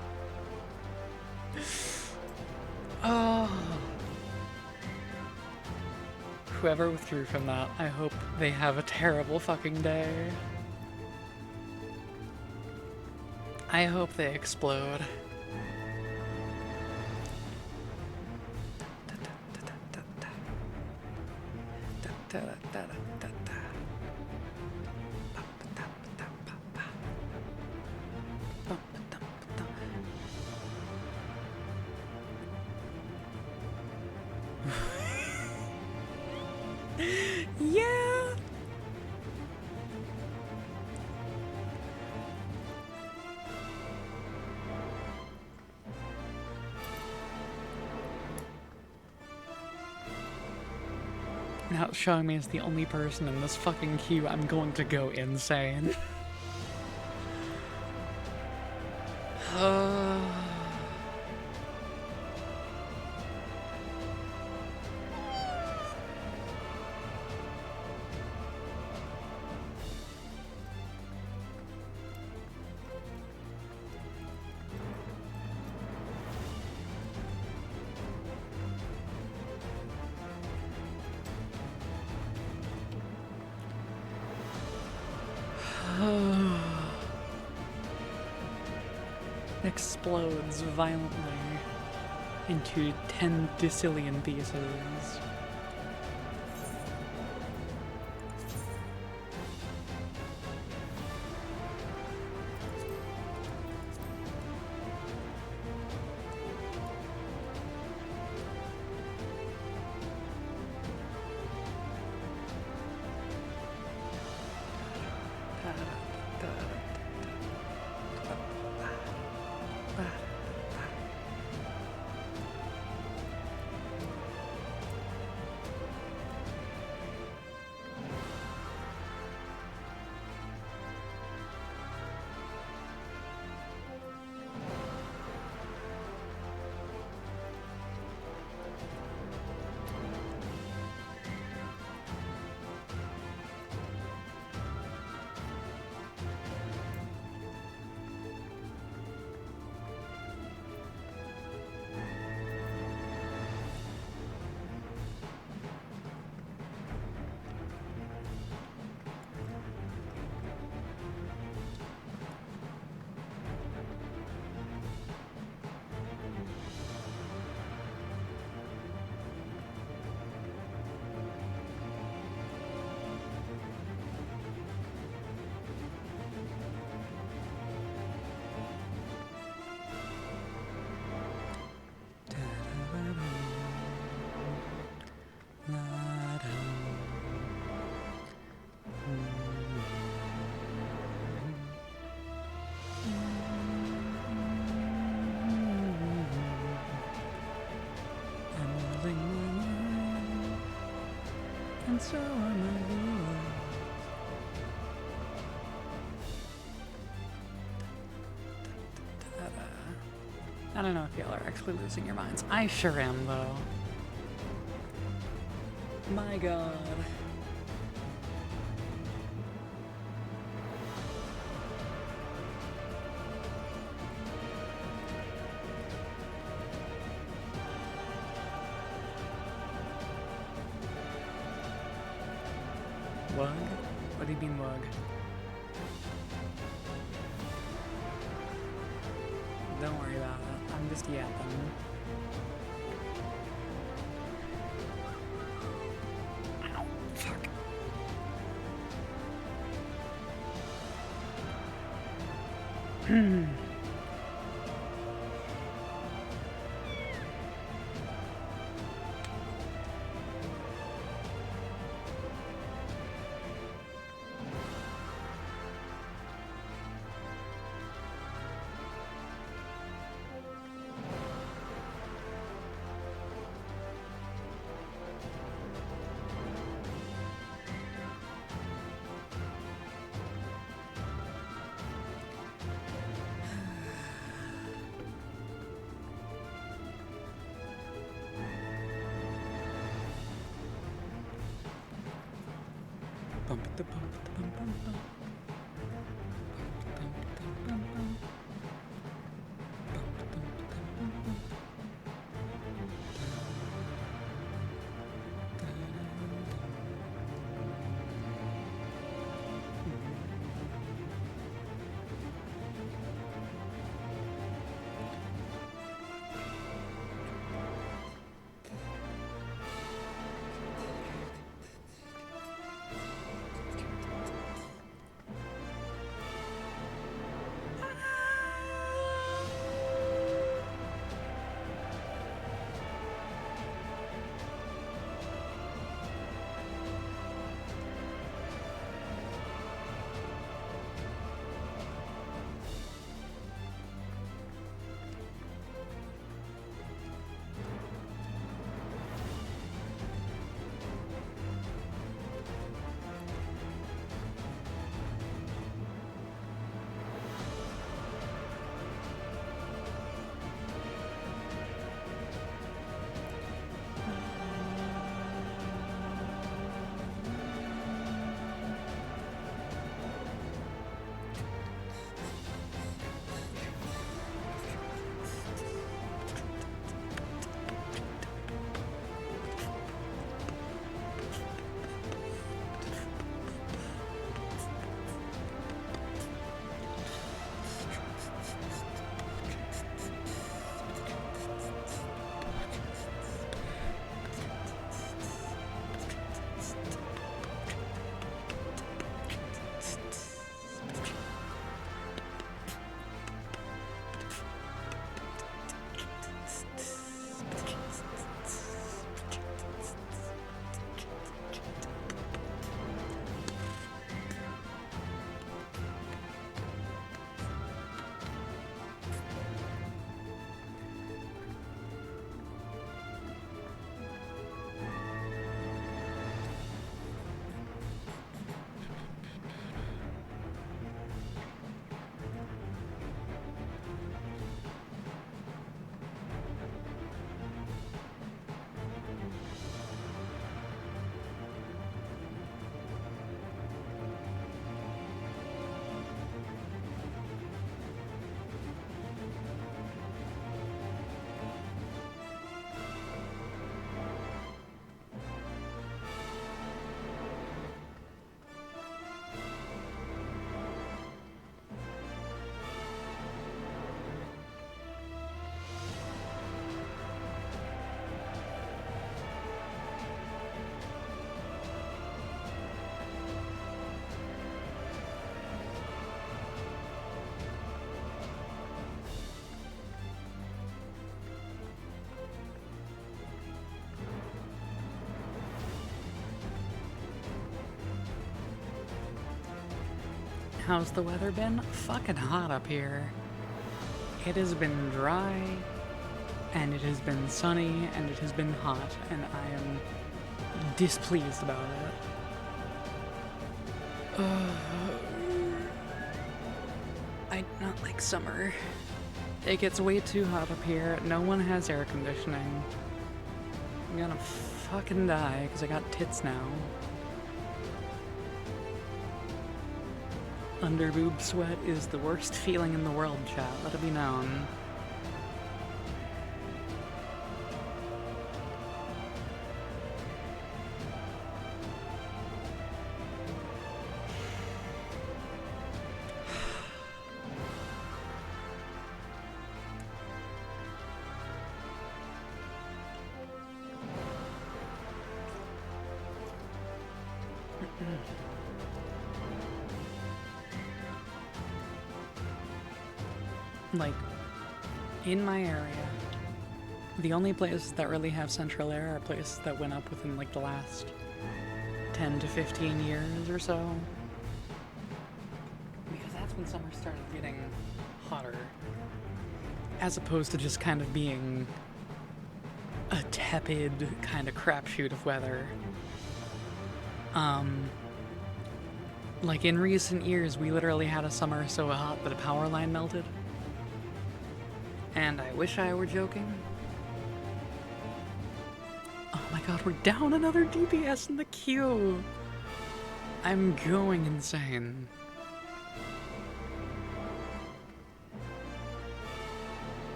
Oh. Whoever withdrew from that, I hope they have a terrible fucking day. I hope they explode. Yeah. Now it's showing me as the only person in this fucking queue, I'm going to go insane. Explodes violently into 10 decillion pieces. and so are my viewers. I don't know if y'all are actually losing your minds. I sure am, though. My god. Wug? What do you mean, wug? Don't worry about it. I'm just yapping. Ow, fuck. Bump the bump the bum bum bum. Bump the bum bum. Bump the bum bum. How's the weather been? Fucking hot up here. It has been dry, and it has been sunny, and it has been hot, and I am displeased about it. I do not like summer. It gets way too hot up here. No one has air conditioning. I'm gonna fucking die because I got tits now. Underboob sweat is the worst feeling in the world, chat. Let it be known. Like, in my area, the only places that really have central air are places that went up within, like, the last 10 to 15 years or so. Because that's when summer started getting hotter. As opposed to just kind of being a tepid kind of crapshoot of weather. Like, in recent years, we literally had a summer so hot that a power line melted. And I wish I were joking. Oh my god, we're down another DPS in the queue! I'm going insane.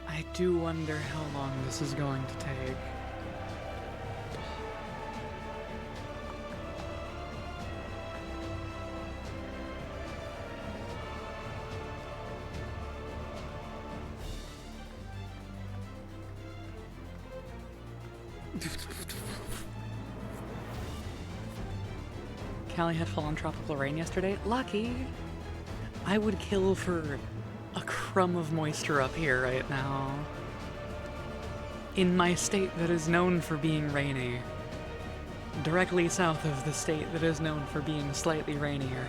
I do wonder how long this is going to take. Callie had fallen tropical rain yesterday. Lucky! I would kill for a crumb of moisture up here right now. In my state that is known for being rainy. Directly south of the state that is known for being slightly rainier.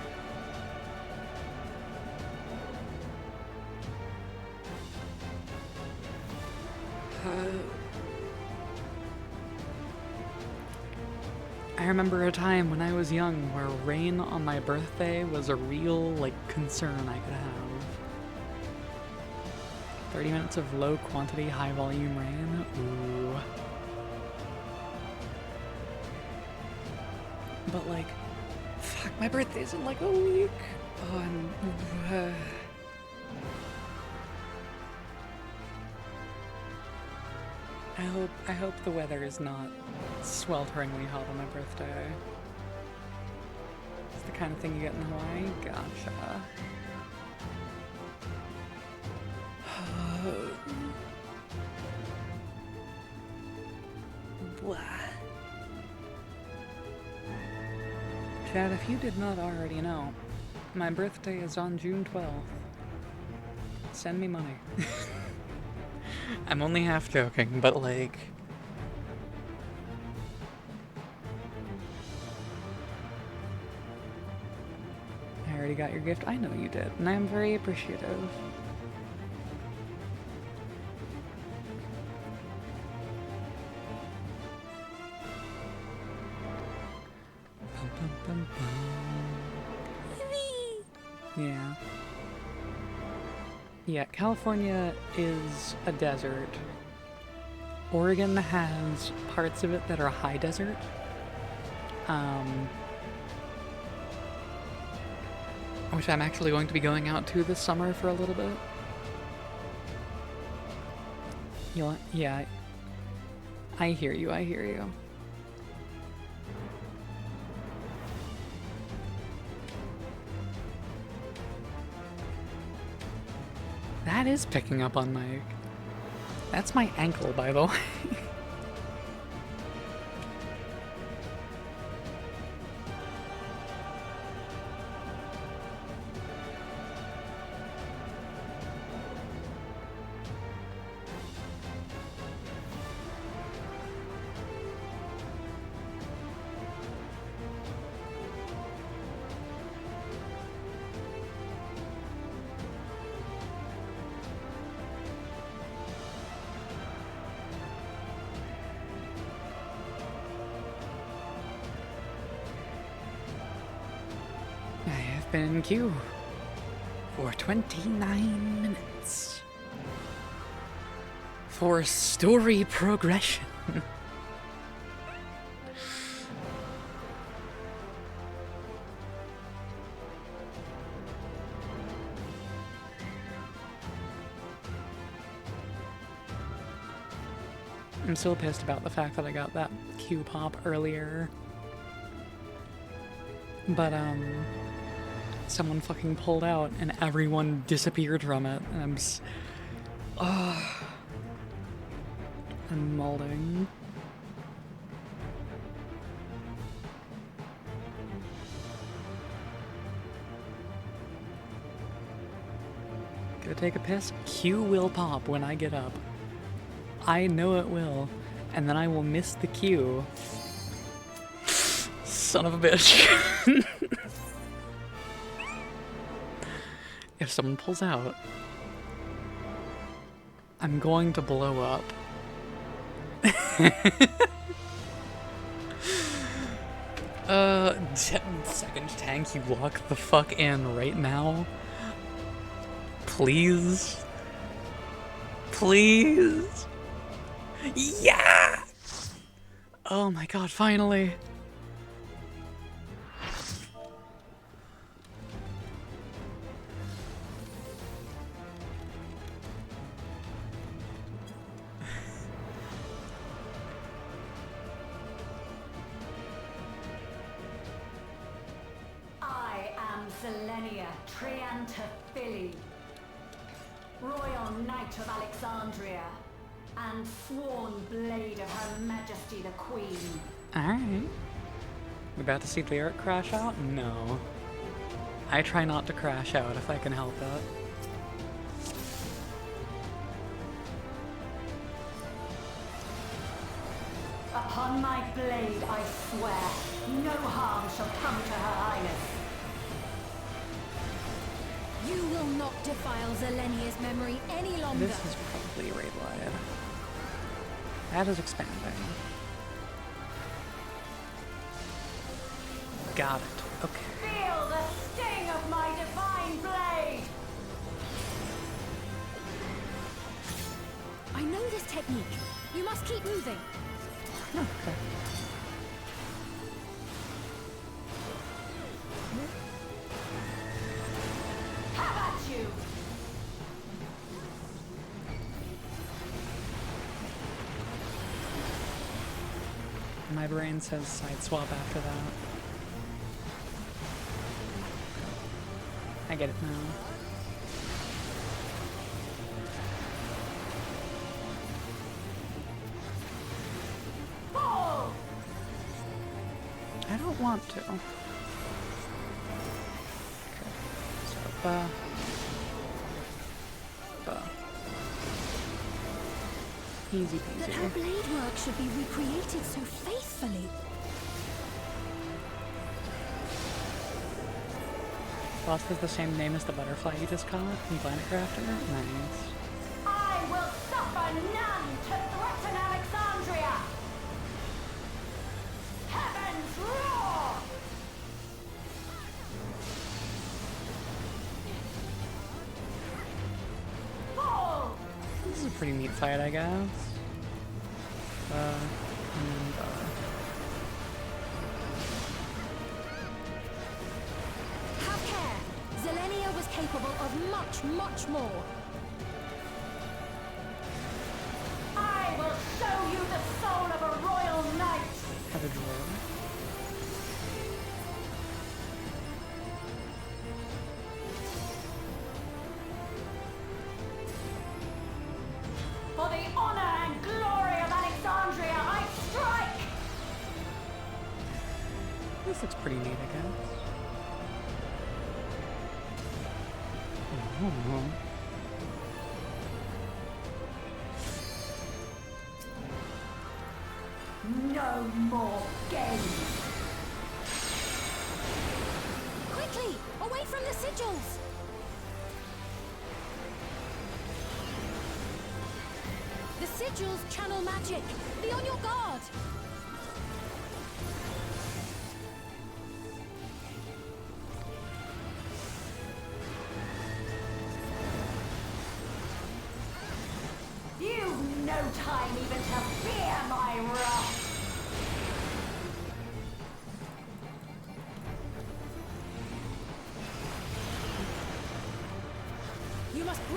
I remember a time when I was young where rain on my birthday was a real, like, concern I could have. 30 minutes of low quantity, high volume rain? Ooh. But, like, fuck, my birthday's in like a week. Oh, I hope the weather is not swelteringly hot on my birthday. It's the kind of thing you get in Hawaii? Gotcha. Blah. Chad, if you did not already know, my birthday is on June 12th. Send me money. I'm only half joking, but like... I already got your gift. I know you did, and I am very appreciative. Bum, bum, bum, bum. Yeah. Yeah, California is a desert. Oregon has parts of it that are high desert. Which I'm actually going to be going out to this summer for a little bit. Yeah, I hear you, I hear you. That is picking up on my... That's my ankle, by the way. been in queue for 29 minutes for story progression. I'm still pissed about the fact that I got that queue pop earlier. But, someone fucking pulled out and everyone disappeared from it, and I'm molding. Gonna take a piss? Queue will pop when I get up. I know it will, and then I will miss the queue. Son of a bitch. If someone pulls out, I'm going to blow up. Second tank, you walk the fuck in right now. Please. Please. Yeah! Oh my god, finally. I am Zelenia Triantaphili, Royal Knight of Alexandria, and sworn blade of Her Majesty the Queen. Alright. We about to see Lyric crash out? No. I try not to crash out if I can help it. Upon my blade I swear, no harm shall come to Her Highness. You will not defile Zelenia's memory any longer. This is probably raid wide. That is expanding. Got it. Okay. Feel the sting of my divine blade! I know this technique. You must keep moving. Okay. Have at you! My brain says side swap after that. I get it now. Fall! I don't want to. Okay. So, easy That her peasy. blade work should be recreated so faithfully. Boss has the same name as the butterfly you just caught in Planet Crafter? Nice. I will suffer none to threaten Alexandria! Heavens roar! Fall! This is a pretty neat fight, I guess. Have care. Zelenia was capable of much, much more. I will show you the soul of a royal knight! Have a drawer. For the honor and glory of Alexandria, I strike! This looks pretty neat, I guess. Oh. No more games! Quickly, away from the sigils! The sigils channel magic. Be on your guard.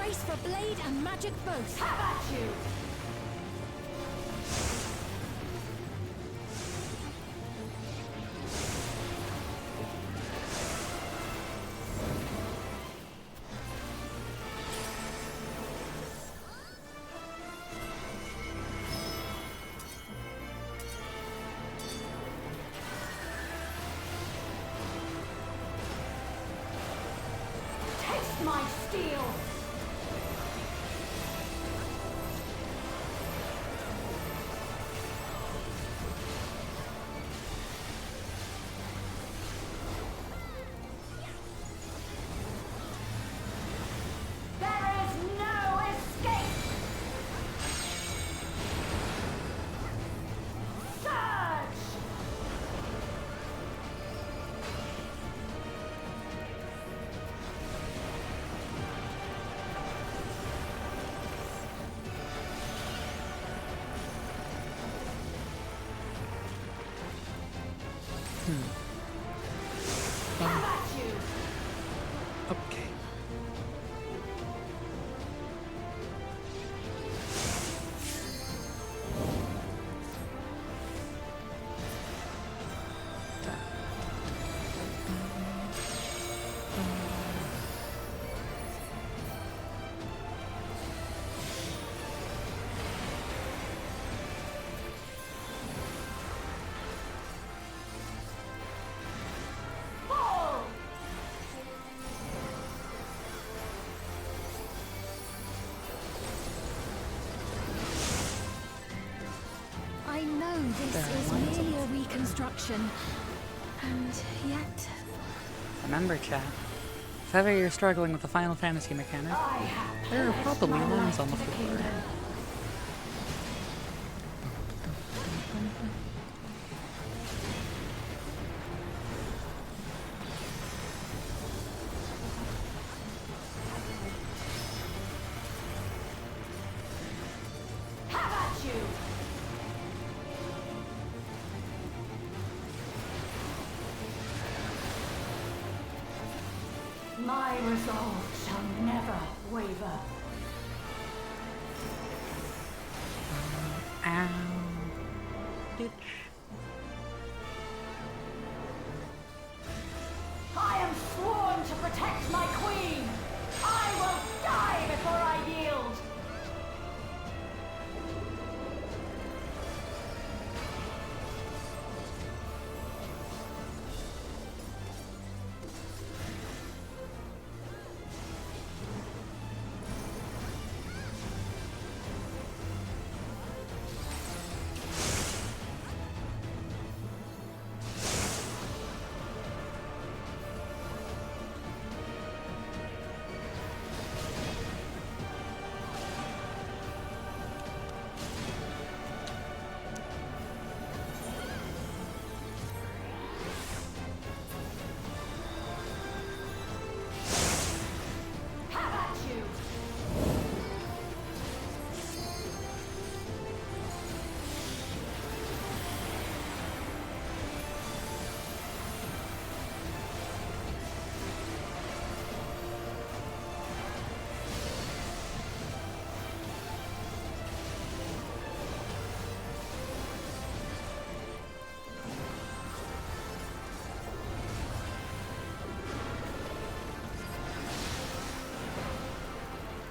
race for blade and magic both. Have at you! Taste my steel! There is no escape! Surge! Have at you! Okay. Fall! I know this There are is lines merely a reconstruction, and yet Remember, chat, if ever you're struggling with the Final Fantasy mechanic, I have there are pledged probably my lines life on the to floor. kingdom. Have at you! My resolve shall never waver. Ow. Bitch. I am sworn to protect my queen! I will die before I yield! Have at you!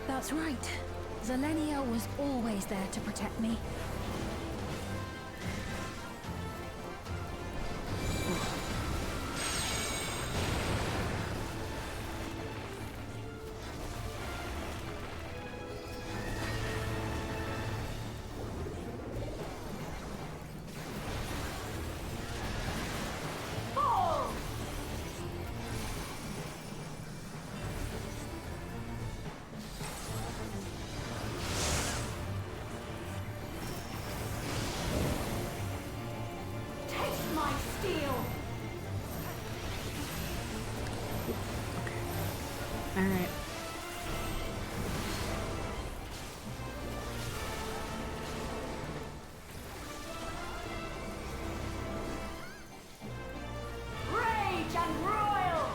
that's right. Zelenia was always there to protect me. Fall! Taste my steel! Alright. Rage and royal!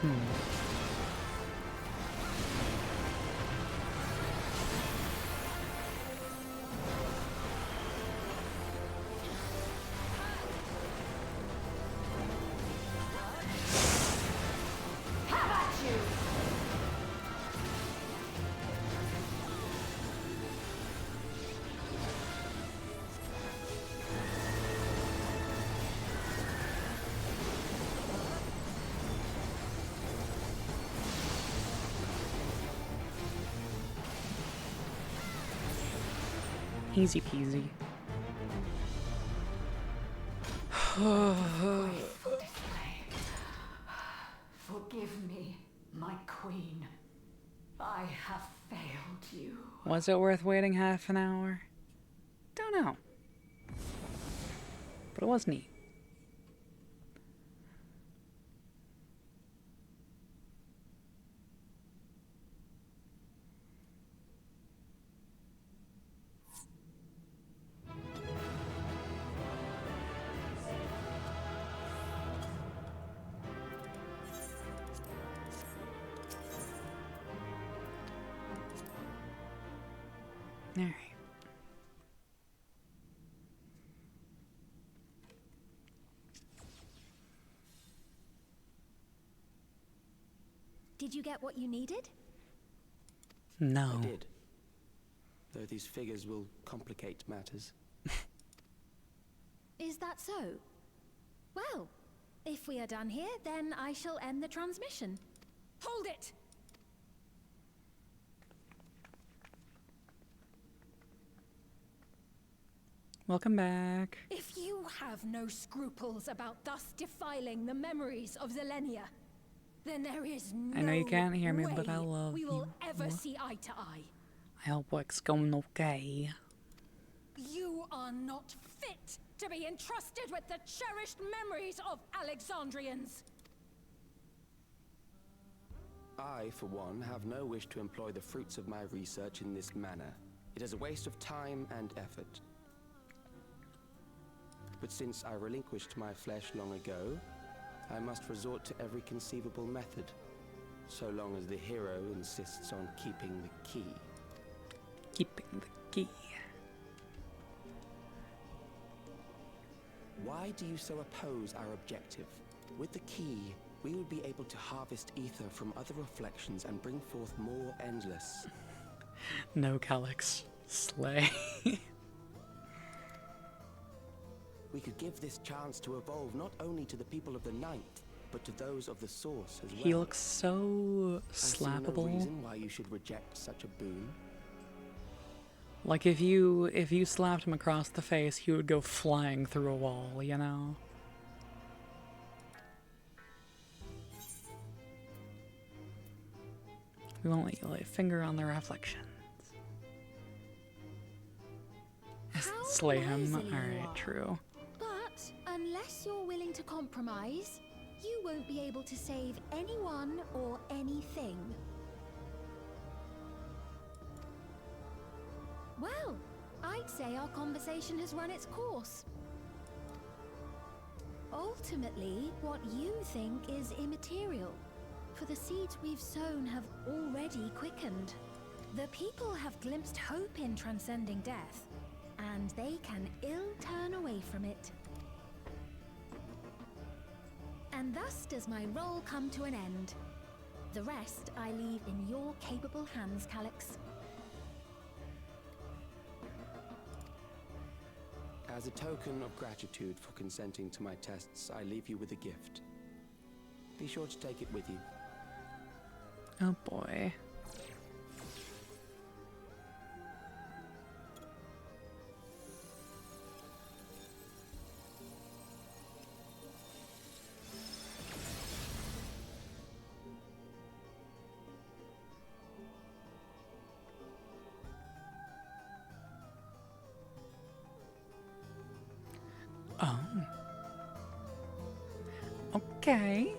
Have at you! Easy peasy. Forgive me, my queen. I have failed you. Was it worth waiting half an hour? Don't know. But it was neat. All right. Did you get what you needed? No. I did. Though these figures will complicate matters. Is that so? Well, if we are done here, then I shall end the transmission. Hold it! Welcome back. If you have no scruples about thus defiling the memories of Zelenia, then there is no I know you can't hear me, but I way love we will you. ever see eye to eye. I hope work's going okay. You are not fit to be entrusted with the cherished memories of Alexandrians. I, for one, have no wish to employ the fruits of my research in this manner. It is a waste of time and effort. But since I relinquished my flesh long ago, I must resort to every conceivable method, so long as the hero insists on keeping the key. Keeping the key. Why do you so oppose our objective? With the key, we would be able to harvest ether from other reflections and bring forth more endless. No, Calyx. Slay. We could give this chance to evolve not only to the people of the night, but to those of the source as well. He looks so I see no slappable. reason why you should reject such a boon. Like if you slapped him across the face, he would go flying through a wall, you know? We won't let you lay a finger on the reflections. How Slay him. noisy you Alright, are. true. But unless you're willing to compromise, you won't be able to save anyone or anything. Well, I'd say our conversation has run its course. Ultimately, what you think is immaterial, for the seeds we've sown have already quickened. The people have glimpsed hope in transcending death, and they can ill turn away from it. And thus does my role come to an end. The rest I leave in your capable hands, Calyx. As a token of gratitude for consenting to my tests, I leave you with a gift. Be sure to take it with you. Oh boy. Oh. Okay.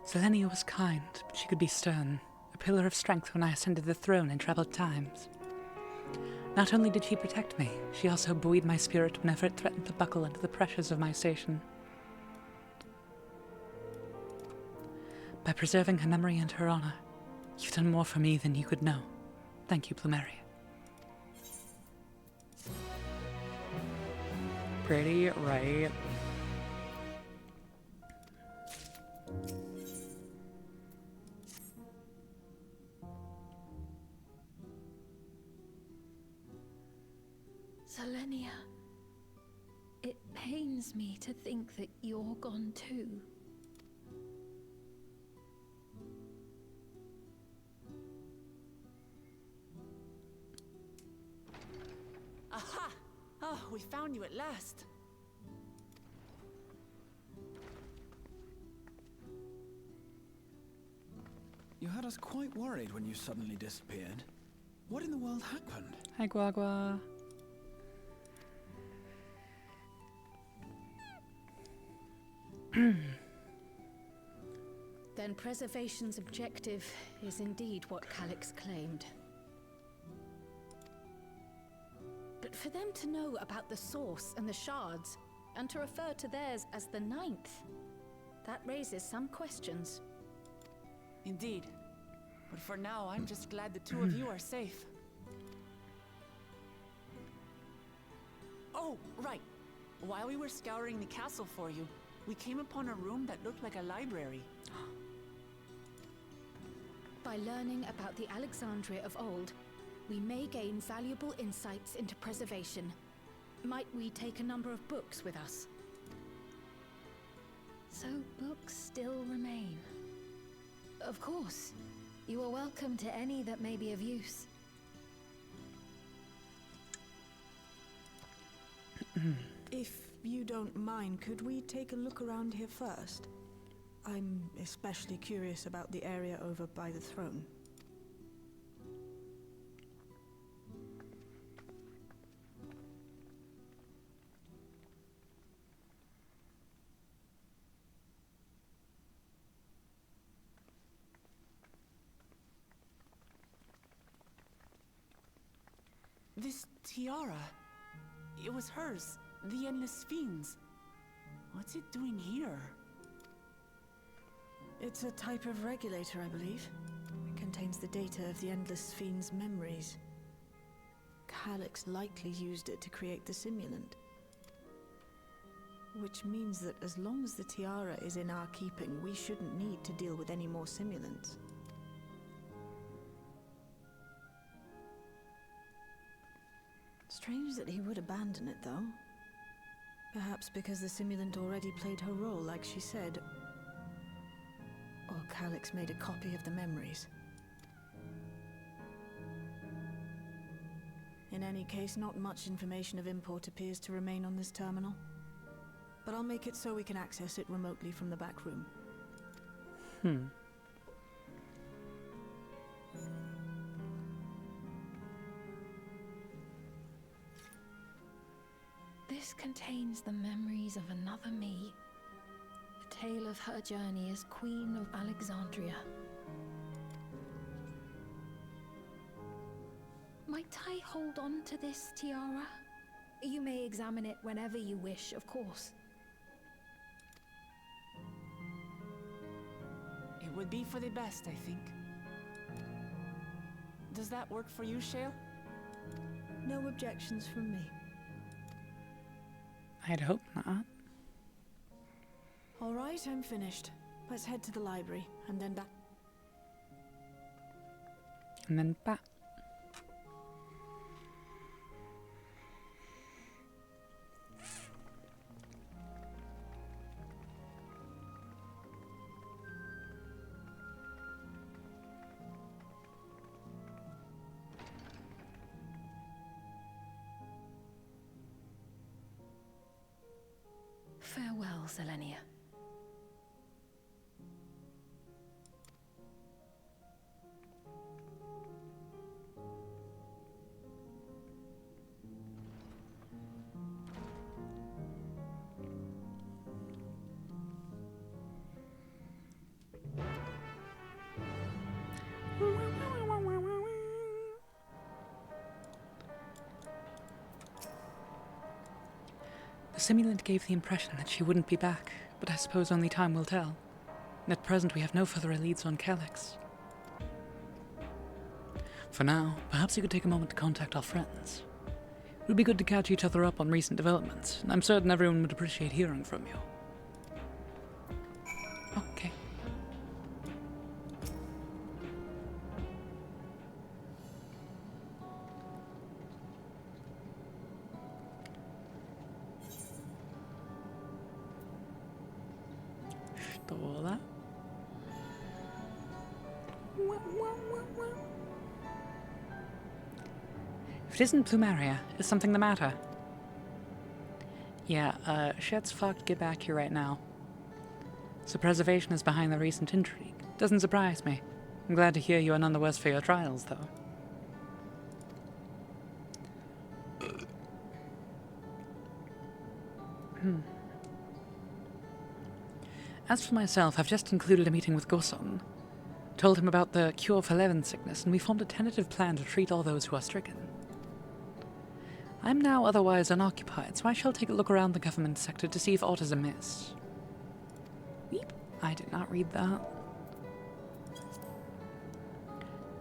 Zelenia was kind, but she could be stern. A pillar of strength when I ascended the throne in troubled times. Not only did she protect me, she also buoyed my spirit whenever it threatened to buckle under the pressures of my station. By preserving her memory and her honor, you've done more for me than you could know. Thank you, Plumeria. Pretty, right? Selenia, it pains me to think that you're gone too. Aha! Oh, we found you at last. You had us quite worried when you suddenly disappeared. What in the world happened? Hi, Guagua. Then preservation's objective is indeed what Calyx claimed. But for them to know about the source and the shards, and to refer to theirs as the ninth, that raises some questions. Indeed. But for now, I'm just glad the two of you are safe. Oh, right. While we were scouring the castle for you, we came upon a room that looked like a library. By learning about the Alexandria of old, we may gain valuable insights into preservation. Might we take a number of books with us? So books still remain. Of course. You are welcome to any that may be of use. If you don't mind, could we take a look around here first? I'm especially curious about the area over by the throne. This tiara, it was hers, the Endless Fiend's. What's it doing here? It's a type of regulator, I believe. It contains the data of the Endless Fiend's memories. Calyx likely used it to create the simulant. Which means that as long as the tiara is in our keeping, we shouldn't need to deal with any more simulants. Strange that he would abandon it, though. Perhaps because the simulant already played her role, like she said. Or Calyx made a copy of the memories. In any case, not much information of import appears to remain on this terminal. But I'll make it so we can access it remotely from the back room. This contains the memories of another me. A tale of her journey as Queen of Alexandria. Might I hold on to this tiara? You may examine it whenever you wish, of course. It would be for the best, I think. Does that work for you, Shale? No objections from me. I'd hope not. All right, I'm finished. Let's head to the library, and then back. And then back. Farewell, Selenia. The simulant gave the impression that she wouldn't be back, but I suppose only time will tell. At present, we have no further leads on Calyx. For now, perhaps you could take a moment to contact our friends. It would be good to catch each other up on recent developments, and I'm certain everyone would appreciate hearing from you. Okay. Что да? If it isn't Plumeria, is something the matter? Yeah, shit's fucked, get back here right now. So preservation is behind the recent intrigue. Doesn't surprise me. I'm glad to hear you are none the worse for your trials, though. As for myself, I've just concluded a meeting with Goson. Told him about the cure for Levin sickness, and we formed a tentative plan to treat all those who are stricken. I'm now otherwise unoccupied, so I shall take a look around the government sector to see if aught is amiss. Weep. I did not read that.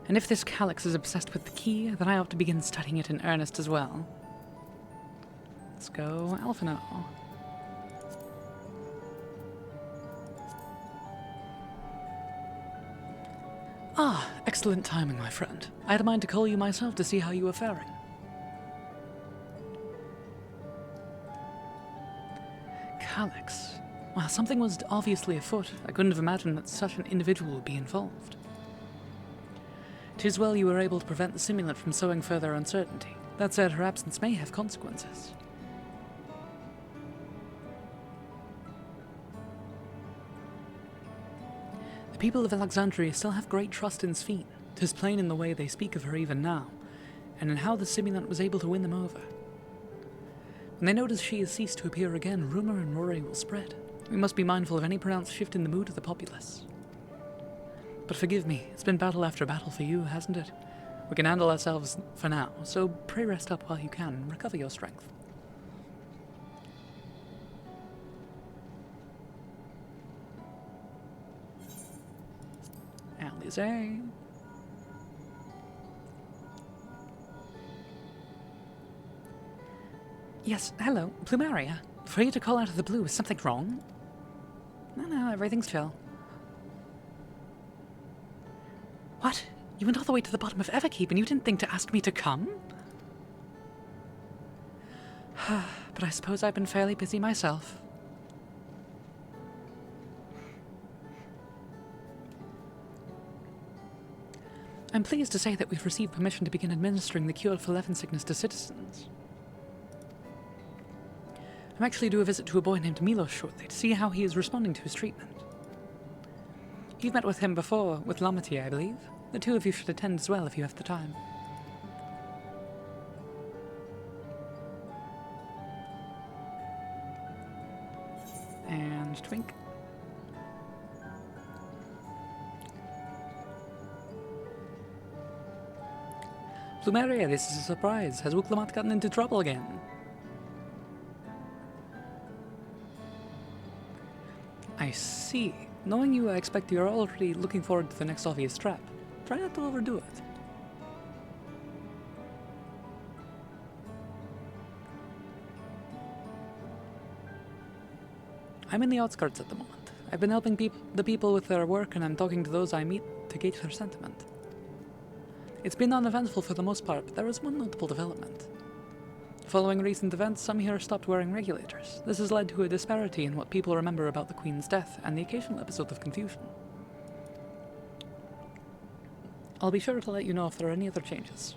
And if this Calyx is obsessed with the key, then I ought to begin studying it in earnest as well. Let's go Alphino. Ah, excellent timing, my friend. I had a mind to call you myself to see how you were faring. Calyx. Well, something was obviously afoot. I couldn't have imagined that such an individual would be involved. 'Tis well you were able to prevent the simulant from sowing further uncertainty. That said, her absence may have consequences. The people of Alexandria still have great trust in Sphene. 'Tis plain in the way they speak of her even now, and in how the simulant was able to win them over. When they notice she has ceased to appear again, rumor and worry will spread. We must be mindful of any pronounced shift in the mood of the populace. But forgive me, it's been battle after battle for you, hasn't it? We can handle ourselves for now, so pray rest up while you can and recover your strength. Alize. Yes, hello, Plumeria. For you to call out of the blue, is something wrong? No, everything's chill. What? You went all the way to the bottom of Everkeep and you didn't think to ask me to come? But I suppose I've been fairly busy myself. I'm pleased to say that we've received permission to begin administering the cure for Levin sickness to citizens. I'm actually due a visit to a boy named Milos shortly to see how he is responding to his treatment. You've met with him before, with Lamati, I believe. The two of you should attend as well if you have the time. And Twink. Plumeria, this is a surprise. Has Wuklamat gotten into trouble again? I see. Knowing you, I expect you're already looking forward to the next obvious trap. Try not to overdo it. I'm in the outskirts at the moment. I've been helping the people with their work, and I'm talking to those I meet to gauge their sentiment. It's been uneventful for the most part, but there was one notable development. Following recent events, some here stopped wearing regulators. This has led to a disparity in what people remember about the Queen's death, and the occasional episode of confusion. I'll be sure to let you know if there are any other changes.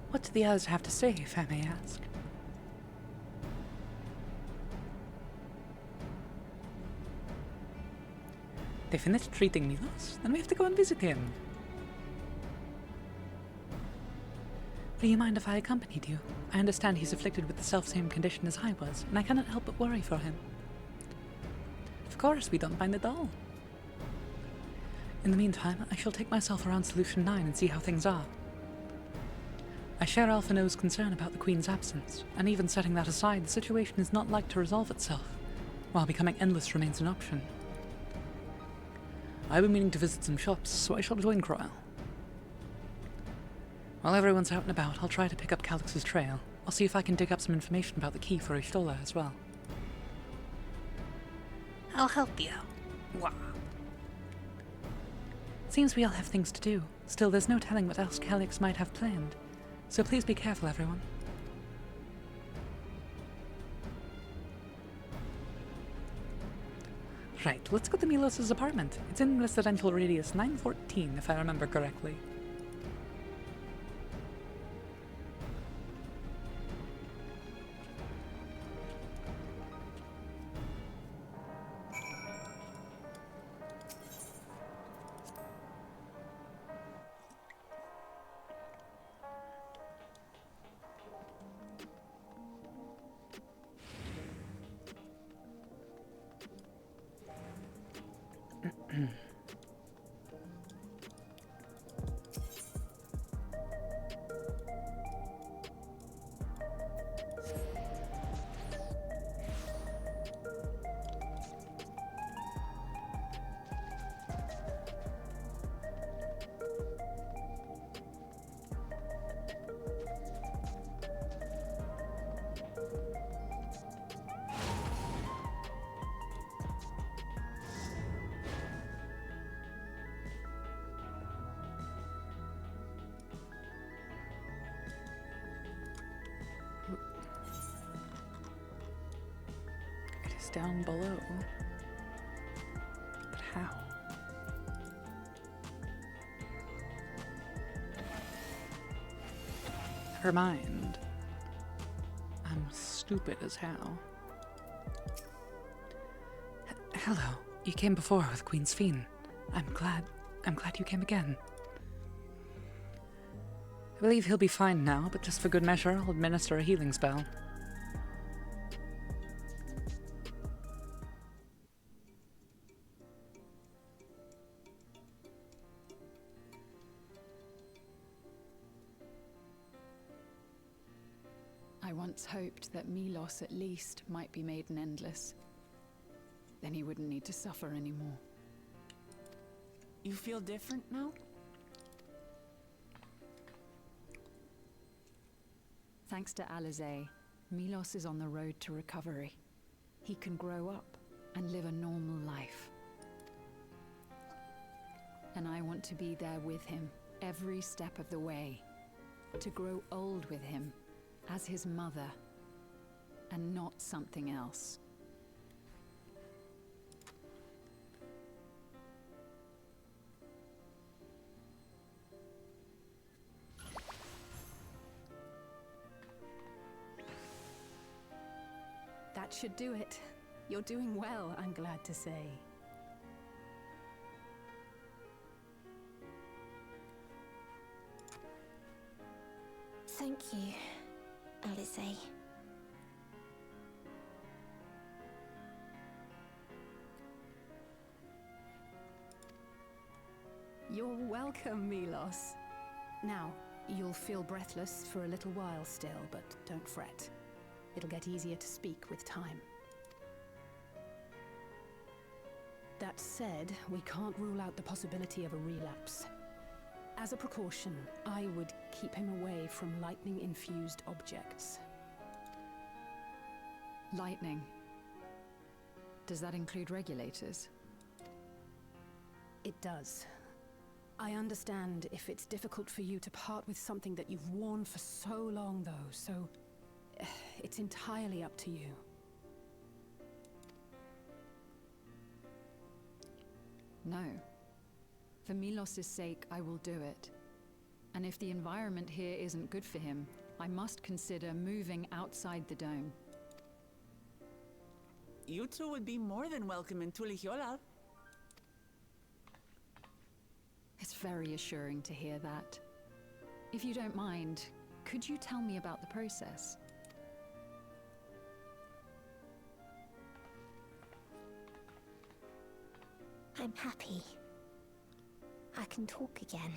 What do the others have to say, if I may ask? They finished treating Milos? Then we have to go and visit him. Do you mind if I accompanied you? I understand he's afflicted with the self-same condition as I was, and I cannot help but worry for him. Of course, we don't mind at all. In the meantime, I shall take myself around Solution 9 and see how things are. I share Alpha No's concern about the Queen's absence, and even setting that aside, the situation is not like to resolve itself, while becoming endless remains an option. I've been meaning to visit some shops, so I shall join Croyle. While everyone's out and about, I'll try to pick up Calix's trail. I'll see if I can dig up some information about the key for Ishtola as well. I'll help you. Wah. Seems we all have things to do. Still, there's no telling what else Calix might have planned. So please be careful, everyone. Right, let's go to Milos' apartment. It's in residential radius 914, if I remember correctly. It is down below. But how? Never mind. I'm stupid as how. Hello. You came before with Queen's Fiend. I'm glad you came again. I believe he'll be fine now, but just for good measure, I'll administer a healing spell. I once hoped that Milos at least might be made an endless. Then he wouldn't need to suffer anymore. You feel different now? Thanks to Alizé, Milos is on the road to recovery. He can grow up and live a normal life. And I want to be there with him, every step of the way. To grow old with him, as his mother, and not something else. That should do it. You're doing well, I'm glad to say. Thank you, Alizé. You're welcome, Milos. Now, you'll feel breathless for a little while still, but don't fret. It'll get easier to speak with time. That said, we can't rule out the possibility of a relapse. As a precaution, I would keep him away from lightning-infused objects. Lightning? Does that include regulators? It does. I understand if it's difficult for you to part with something that you've worn for so long, though, so it's entirely up to you. No. For Milos' sake, I will do it. And if the environment here isn't good for him, I must consider moving outside the dome. You two would be more than welcome in Tulihyolal. It's very assuring to hear that. If you don't mind, Could you tell me about the process? I'm happy. I can talk again.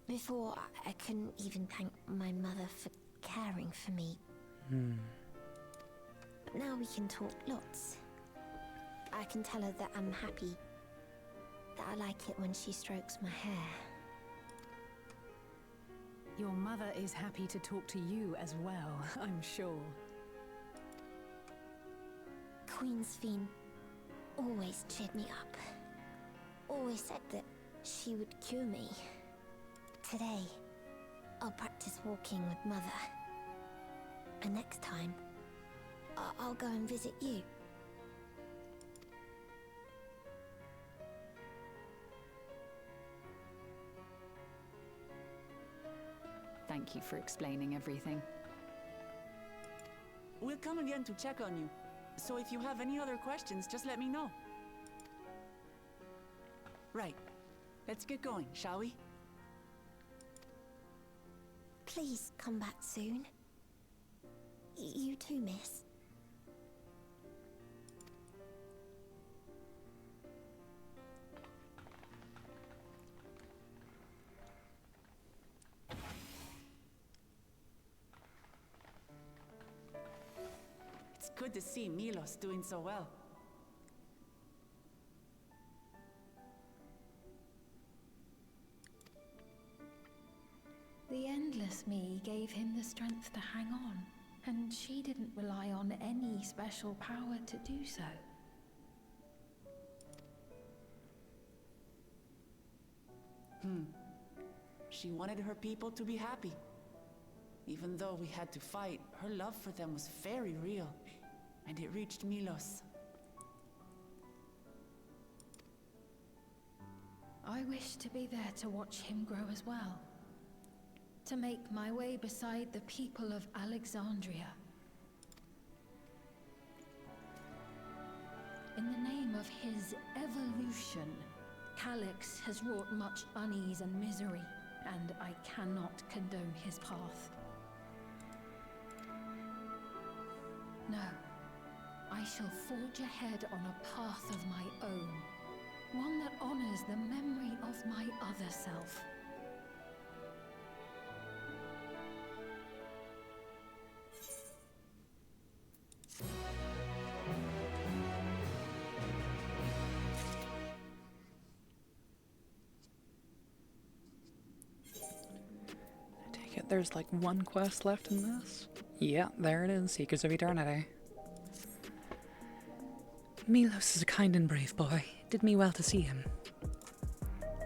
Before, I couldn't even thank my mother for caring for me. But now we can talk lots. I can tell her that I'm happy, that I like it when she strokes my hair. Your mother is happy to talk to you as well, I'm sure. Queen Sphene always cheered me up. Always said that she would cure me. Today, I'll practice walking with Mother. And next time, I'll go and visit you. Thank you for explaining everything. We'll come again to check on you. So if you have any other questions, just let me know. Right. Let's get going, shall we? Please come back soon. You too, miss. It's good to see Milos doing so well. The Endless Me gave him the strength to hang on, and she didn't rely on any special power to do so. She wanted her people to be happy. Even though we had to fight, her love for them was very real, and it reached Milos. I wish to be there to watch him grow as well. To make my way beside the people of Alexandria. In the name of his evolution, Calyx has wrought much unease and misery, and I cannot condone his path. No, I shall forge ahead on a path of my own, one that honors the memory of my other self. There's like one quest left in this. Yeah, there it is, Seekers of Eternity. Milos is a kind and brave boy. It did me well to see him.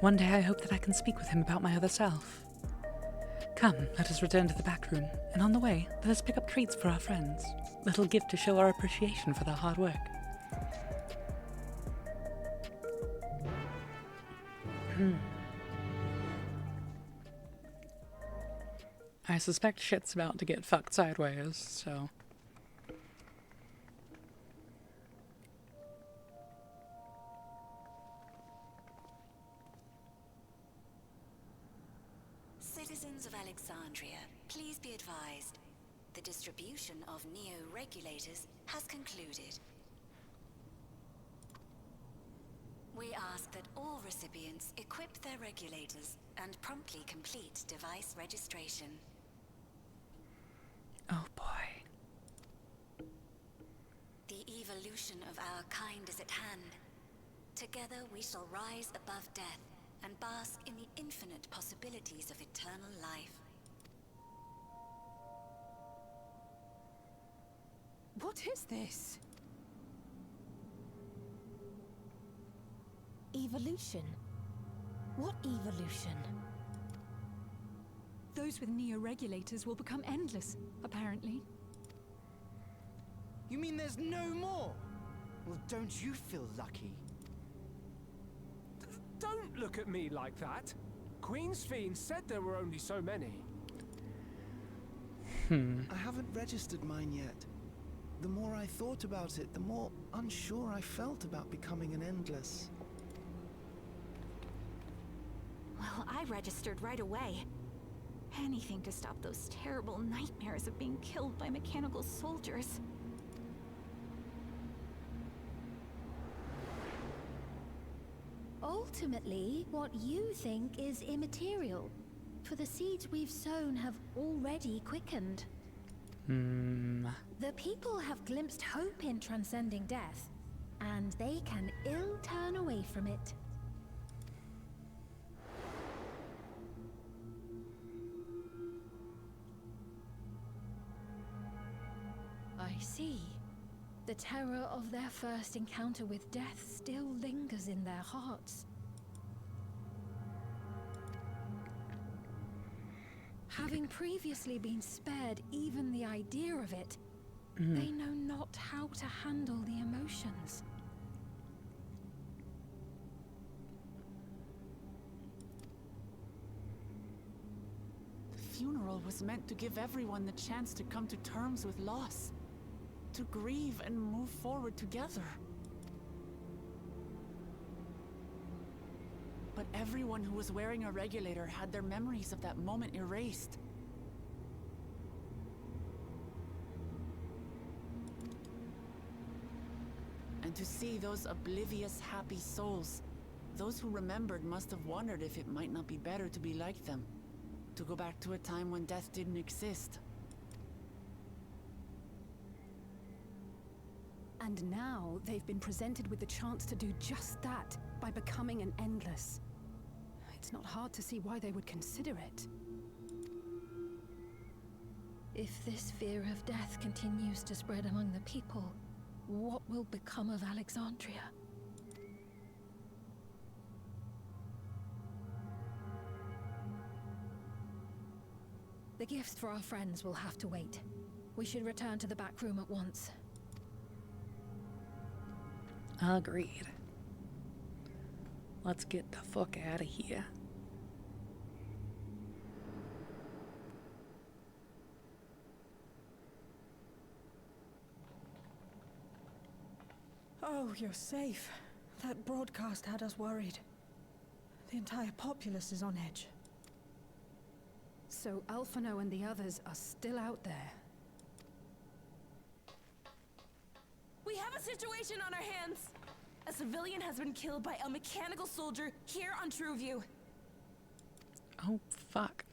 One day I hope that I can speak with him about my other self. Come, let us return to the back room, and on the way, let us pick up treats for our friends. Little gift to show our appreciation for their hard work. I suspect shit's about to get fucked sideways, so... Citizens of Alexandria, please be advised. The distribution of neo-regulators has concluded. We ask that all recipients equip their regulators and promptly complete device registration. Oh boy. The evolution of our kind is at hand. Together we shall rise above death and bask in the infinite possibilities of eternal life. What is this? Evolution? What evolution? Those with neo-regulators will become endless, apparently. You mean there's no more? Well, don't you feel lucky? Don't look at me like that. Queen Sphene said there were only so many. I haven't registered mine yet. The more I thought about it, the more unsure I felt about becoming an Endless. Well, I I registered right away. Anything to stop those terrible nightmares of being killed by mechanical soldiers. Ultimately, what you think is immaterial, for the seeds we've sown have already quickened. The people have glimpsed hope in transcending death, and they can ill turn away from it. I see. The terror of their first encounter with death still lingers in their hearts. Having previously been spared even the idea of it, they know not how to handle the emotions. The funeral was meant to give everyone the chance to come to terms with loss, to grieve and move forward together. But everyone who was wearing a regulator had their memories of that moment erased. And to see those oblivious, happy souls, those who remembered must have wondered if it might not be better to be like them, to go back to a time when death didn't exist. And now they've been presented with the chance to do just that by becoming an Endless. It's not hard to see why they would consider it. If this fear of death continues to spread among the people, what will become of Alexandria? The gifts for our friends will have to wait. We should return to the back room at once. Agreed. Let's get the fuck out of here. Oh, you're safe. That broadcast had us worried. The entire populace is on edge. So Alphino and the others are still out there. We have a situation on our hands! A civilian has been killed by a mechanical soldier here on Trueview. Oh, fuck.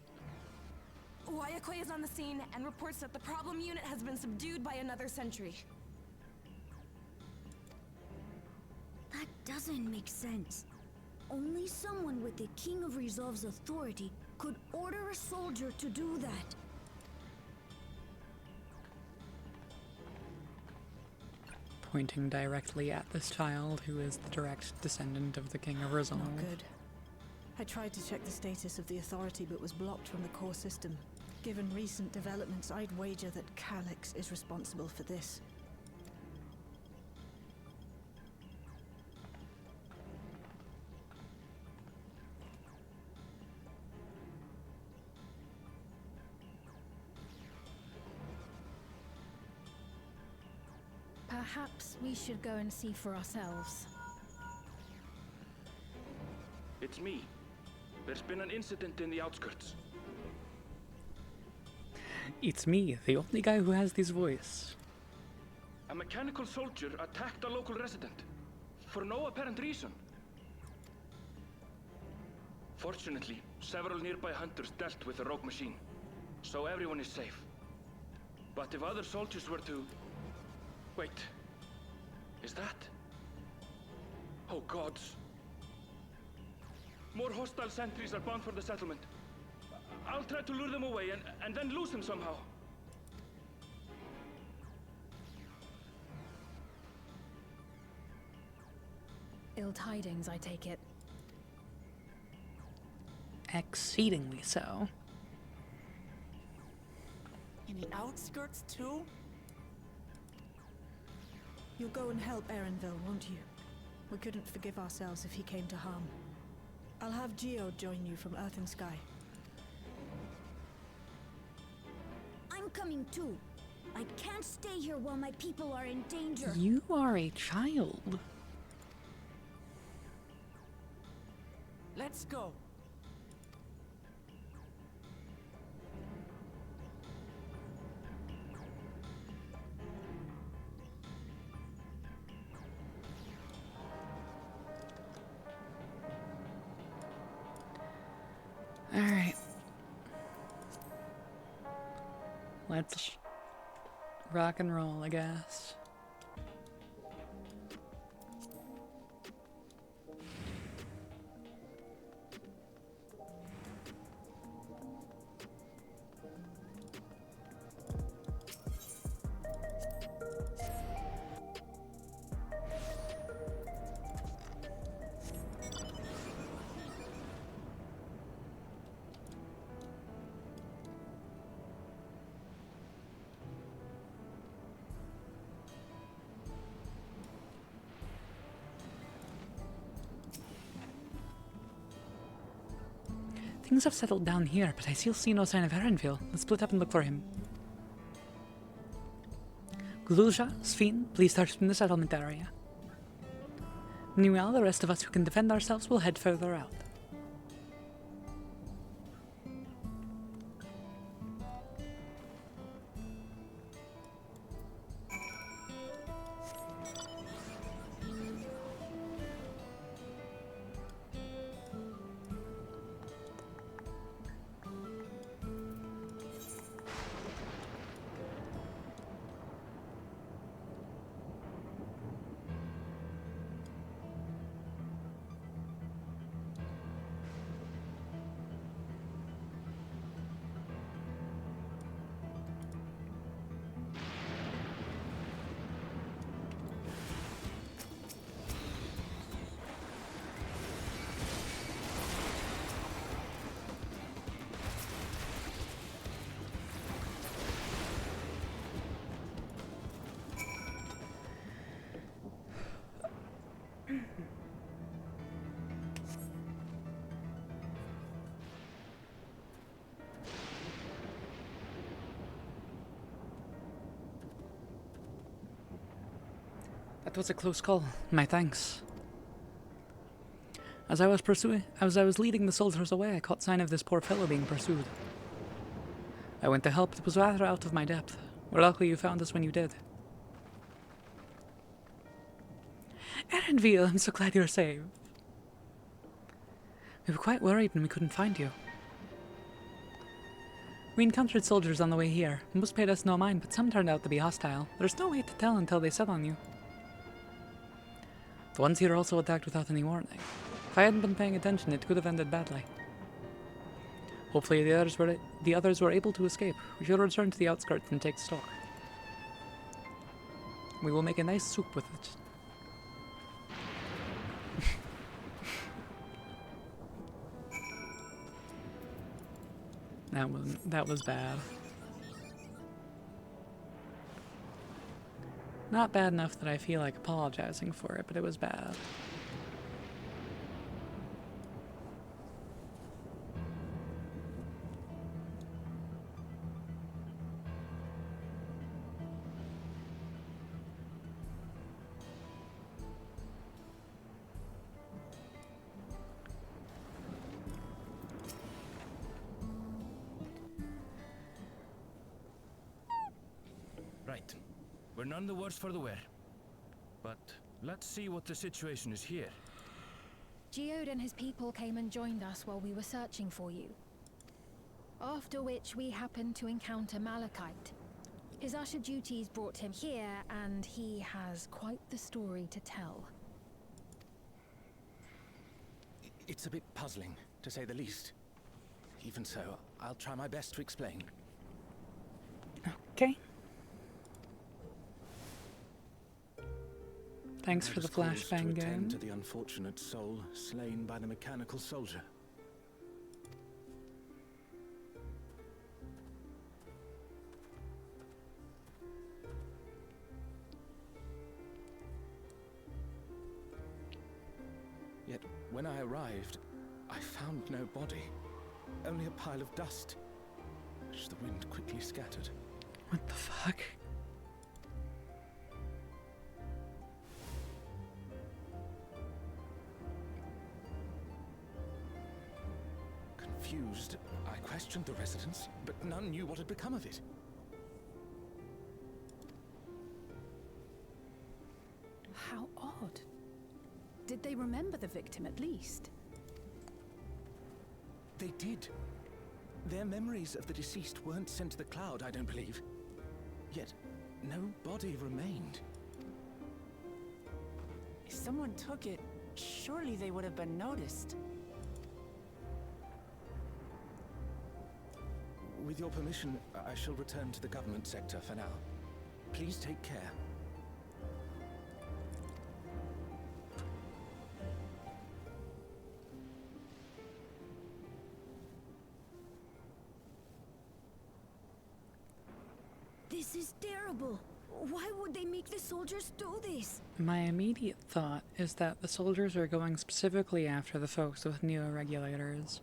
Wayakoi is on the scene and reports that the problem unit has been subdued by another sentry. That doesn't make sense. Only someone with the King of Resolve's authority could order a soldier to do that. Pointing directly at this child who is the direct descendant of the King of Resolve. Not good. I tried to check the status of the authority but was blocked from the core system. Given recent developments, I'd wager that Calyx is responsible for this. Perhaps we should go and see for ourselves. It's me. There's been an incident in the outskirts. It's me, the only guy who has this voice. A mechanical soldier attacked a local resident. For no apparent reason. Fortunately, several nearby hunters dealt with the rogue machine. So everyone is safe. But if other soldiers were to... Wait. Is that... Oh gods. More hostile sentries are bound for the settlement. I'll try to lure them away and then lose them somehow. Ill tidings, I take it. Exceedingly so. In the outskirts too? You'll go and help Erenville, won't you? We couldn't forgive ourselves if he came to harm. I'll have Geo join you from Earth and Sky. I'm coming too. I can't stay here while my people are in danger. You are a child. Let's go. Alright. Let's rock and roll, I guess. Things have settled down here, but I still see no sign of Erenville. Let's split up and look for him. Gluzha, Sphene, please start from the settlement area. Meanwhile, the rest of us who can defend ourselves will head further out. That was a close call. My thanks. As I was leading the soldiers away, I caught sign of this poor fellow being pursued. I went to help, but it was rather out of my depth. We're lucky you found us when you did. Erenville, I'm so glad you're safe. We were quite worried when we couldn't find you. We encountered soldiers on the way here. Most paid us no mind, but some turned out to be hostile. There's no way to tell until they set on you. The ones here also attacked without any warning. If I hadn't been paying attention, it could have ended badly. Hopefully the others were able to escape. We should return to the outskirts and take stock. We will make a nice soup with it. That was bad. Not bad enough that I feel like apologizing for it, but it was bad. Right. We're none the worse for the wear. But let's see what the situation is here. Geode and his people came and joined us while we were searching for you. After which we happened to encounter Malachite. His usher duties brought him here, and he has quite the story to tell. It's a bit puzzling, to say the least. Even so, I'll try my best to explain. Okay. Thanks for the flashbang to attend game. to the unfortunate soul slain by the mechanical soldier. Yet, when I arrived, I found no body. Only a pile of dust, which the wind quickly scattered. What the fuck? Confused, I questioned the residents, but none knew what had become of it. How odd. Did they remember the victim at least? They did. Their memories of the deceased weren't sent to the cloud, I don't believe. Yet, no body remained. If someone took it, surely they would have been noticed. With your permission, I shall return to the government sector for now. Please take care. This is terrible. Why would they make the soldiers do this? My immediate thought is that the soldiers are going specifically after the folks with neo-regulators.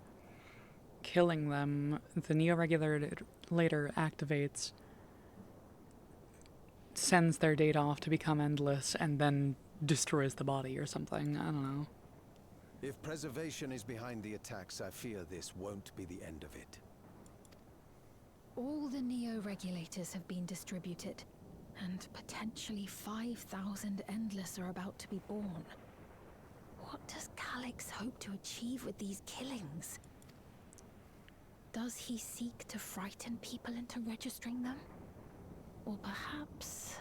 Killing them, the neo-regulator activates, sends their data off to become endless, and then destroys the body or something. I don't know. If preservation is behind the attacks, I fear this won't be the end of it. All the neo-regulators have been distributed, and potentially 5,000 Endless are about to be born. What does Calyx hope to achieve with these killings? Does he seek to frighten people into registering them? Or perhaps...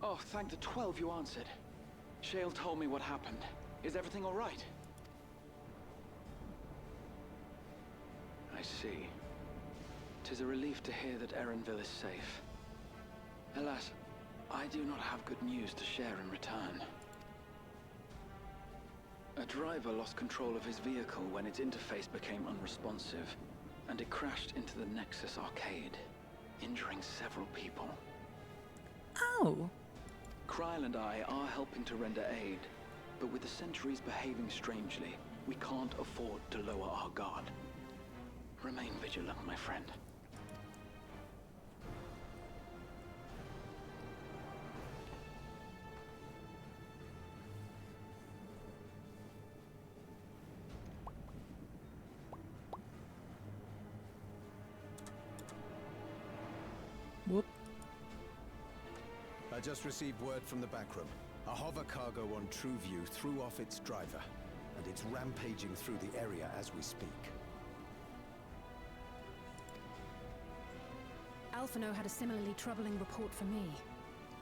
Oh, thank the 12 you answered. Shale told me what happened. Is everything all right? I see. 'Tis a relief to hear that Erenville is safe. Alas, I do not have good news to share in return. A driver lost control of his vehicle when its interface became unresponsive, and it crashed into the Nexus arcade, injuring several people. Oh! Kryl and I are helping to render aid, but with the sentries behaving strangely, we can't afford to lower our guard. Remain vigilant, my friend. Whoop. I just received word from the backroom. A hover cargo on TrueView threw off its driver, and it's rampaging through the area as we speak. Alphino had a similarly troubling report for me.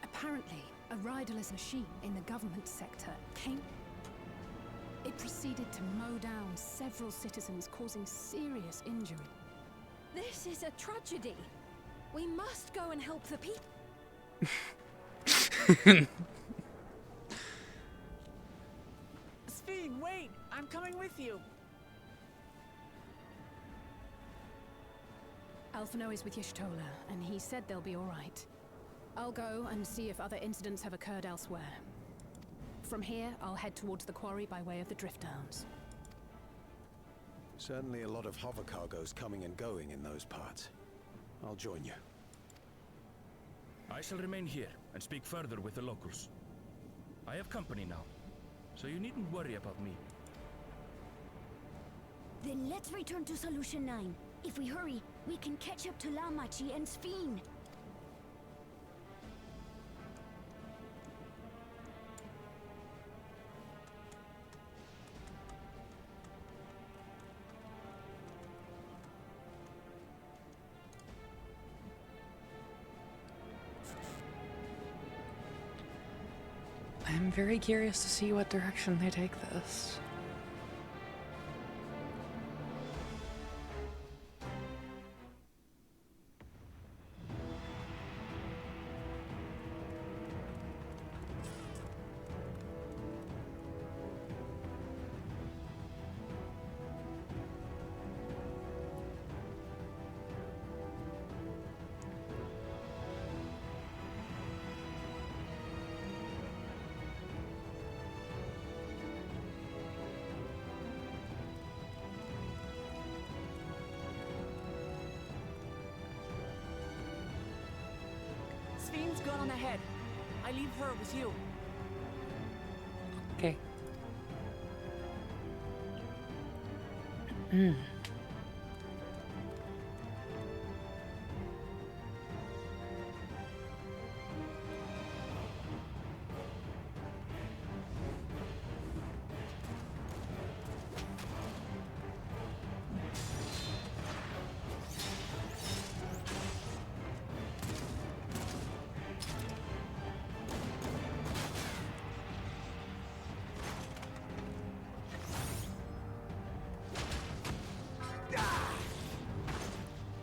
Apparently, a riderless machine in the government sector came... It proceeded to mow down several citizens, causing serious injury. This is a tragedy. We must go and help the people. Sphene, wait! I'm coming with you. Alphino is with Y'shtola, and he said they'll be all right. I'll go and see if other incidents have occurred elsewhere. From here, I'll head towards the quarry by way of the Drift Downs. Certainly a lot of hover cargoes coming and going in those parts. I'll join you. I shall remain here and speak further with the locals. I have company now, so you needn't worry about me. Then let's return to Solution 9. If we hurry, we can catch up to Lamachi and Sphene. I'm very curious to see what direction they take this. Sphene's gone on ahead. I leave her with you. Okay.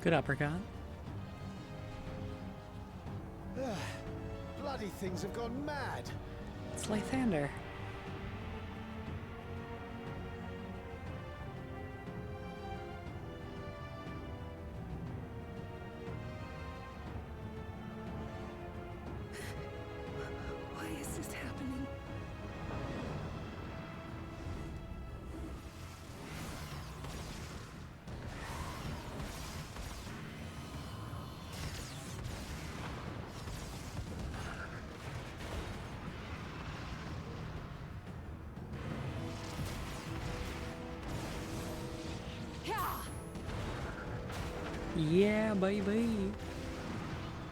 Good uppercut. Bloody things have gone mad. It's Lythander. Why is this happening? Yeah, baby.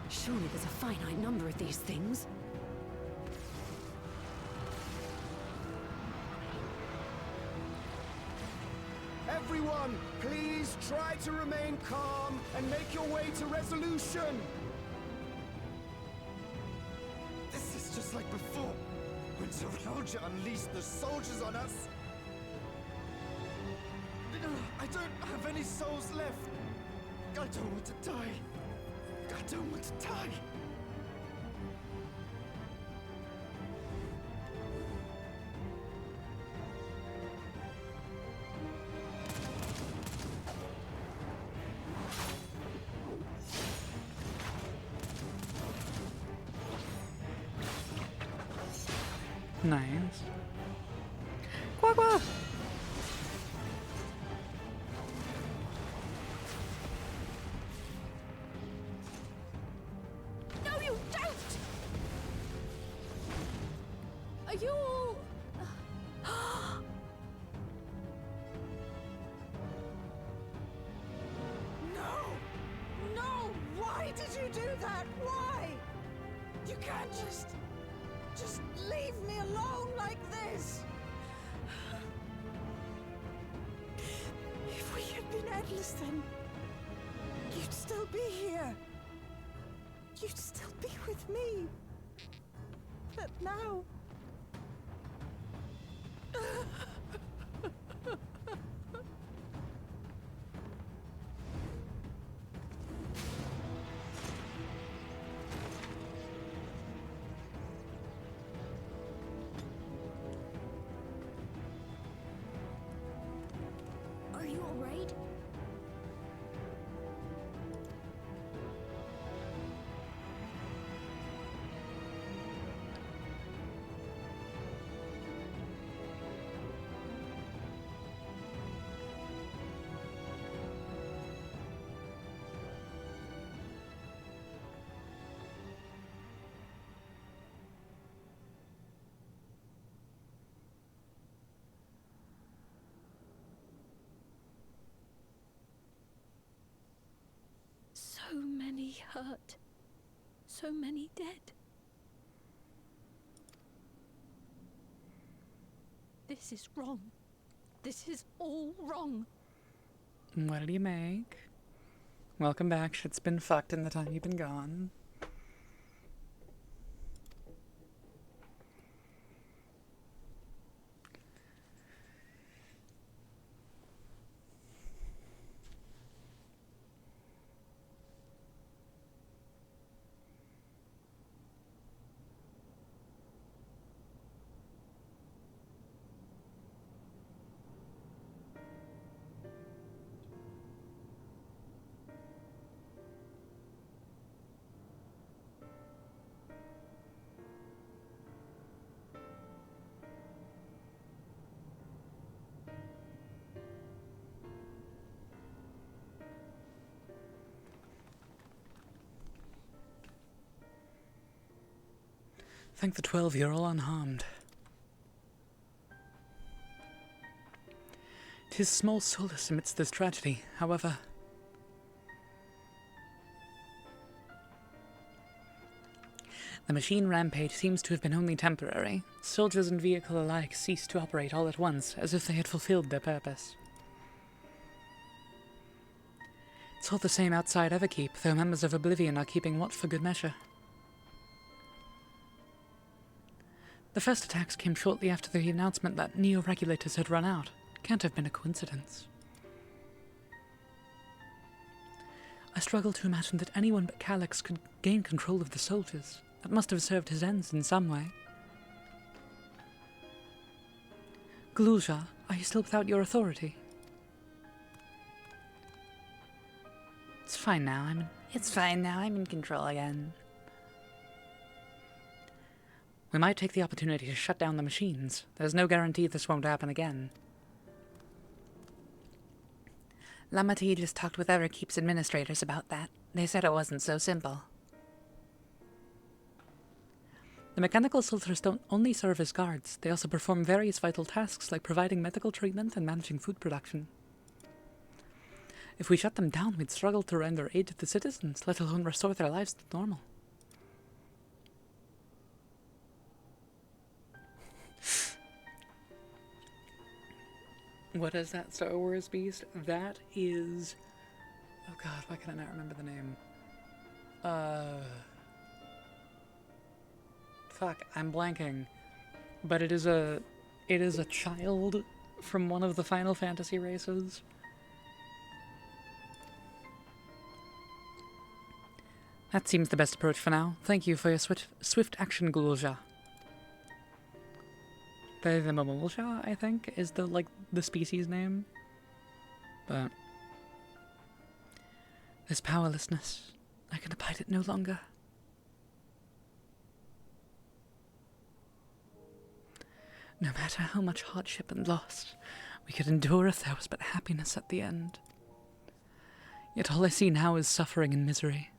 Surely there's a finite number of these things. Everyone, please try to remain calm and make your way to resolution. This is just like before, when Zeralja unleashed the soldiers on us. I don't have any souls left. I don't want to die. I don't want to die. Nice. Quack quack! No, you don't! Are you all... No! No! Why did you do that? Why? You can't just leave me alone like this! If we had been endless then, you'd still be here. You'd still be with me. But now... Are you alright? So many hurt. So many dead. This is wrong. This is all wrong. What did you make? Welcome back. Shit's been fucked in the time you've been gone. Thank the 12 you're all unharmed. 'Tis small solace amidst this tragedy, however. The machine rampage seems to have been only temporary. Soldiers and vehicle alike ceased to operate all at once, as if they had fulfilled their purpose. It's all the same outside Everkeep, though members of Oblivion are keeping watch for good measure. The first attacks came shortly after the announcement that Neo-regulators had run out. Can't have been a coincidence. I struggle to imagine that anyone but Calyx could gain control of the soldiers. That must have served his ends in some way. Glulja, are you still without your authority? It's fine now, I'm in control again. We might take the opportunity to shut down the machines. There's no guarantee this won't happen again. Lamati just talked with Everkeep's administrators about that. They said it wasn't so simple. The mechanical soldiers don't only serve as guards, they also perform various vital tasks like providing medical treatment and managing food production. If we shut them down, we'd struggle to render aid to the citizens, let alone restore their lives to normal. What is that Star Wars beast? That is... Oh god, why can I not remember the name? Fuck, I'm blanking. But it is a child from one of the Final Fantasy races. That seems the best approach for now. Thank you for your swift action, Glulja. The Mamulja, I think, is the species name. But this powerlessness, I can abide it no longer. No matter how much hardship and loss we could endure if there was but happiness at the end. Yet all I see now is suffering and misery.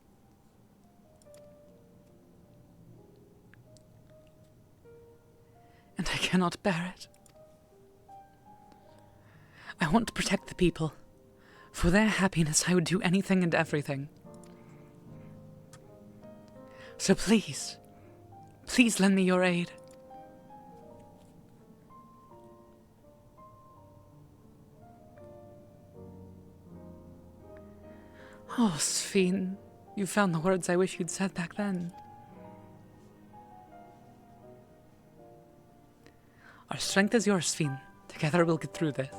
And I cannot bear it. I want to protect the people. For their happiness, I would do anything and everything. So please, please lend me your aid. Oh, Sphene, you found the words I wish you'd said back then. Our strength is yours, Sphene. Together we'll get through this.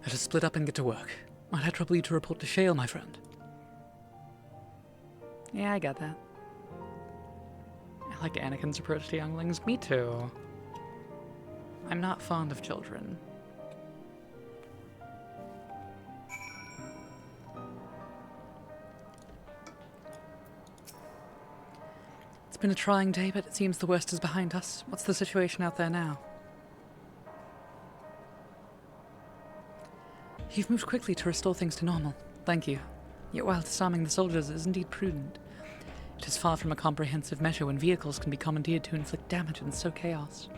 Let us split up and get to work. Might I trouble you to report to Shale, my friend? Yeah, I got that. I like Anakin's approach to younglings. Me too. I'm not fond of children. It's been a trying day, but it seems the worst is behind us. What's the situation out there now? You've moved quickly to restore things to normal. Thank you. Yet while disarming the soldiers is indeed prudent, it is far from a comprehensive measure when vehicles can be commandeered to inflict damage and sow chaos.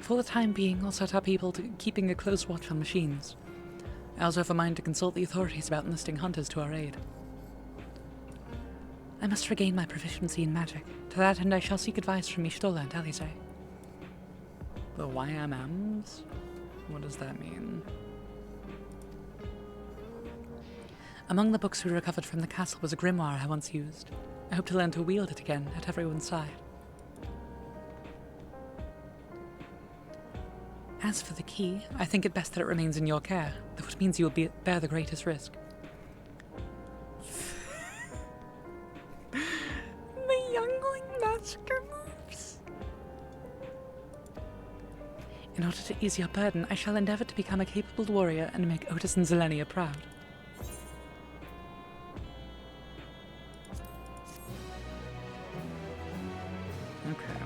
For the time being, I'll set our people to keeping a close watch on machines. I also have a mind to consult the authorities about enlisting hunters to our aid. I must regain my proficiency in magic. To that end, I shall seek advice from Ishtola and Alize. The YMMs? What does that mean? Among the books we recovered from the castle was a grimoire I once used. I hope to learn to wield it again at everyone's side. As for the key, I think it best that it remains in your care, though it means you will bear the greatest risk. The youngling massacre moves! In order to ease your burden, I shall endeavor to become a capable warrior and make Otis and Zelenia proud. Okay.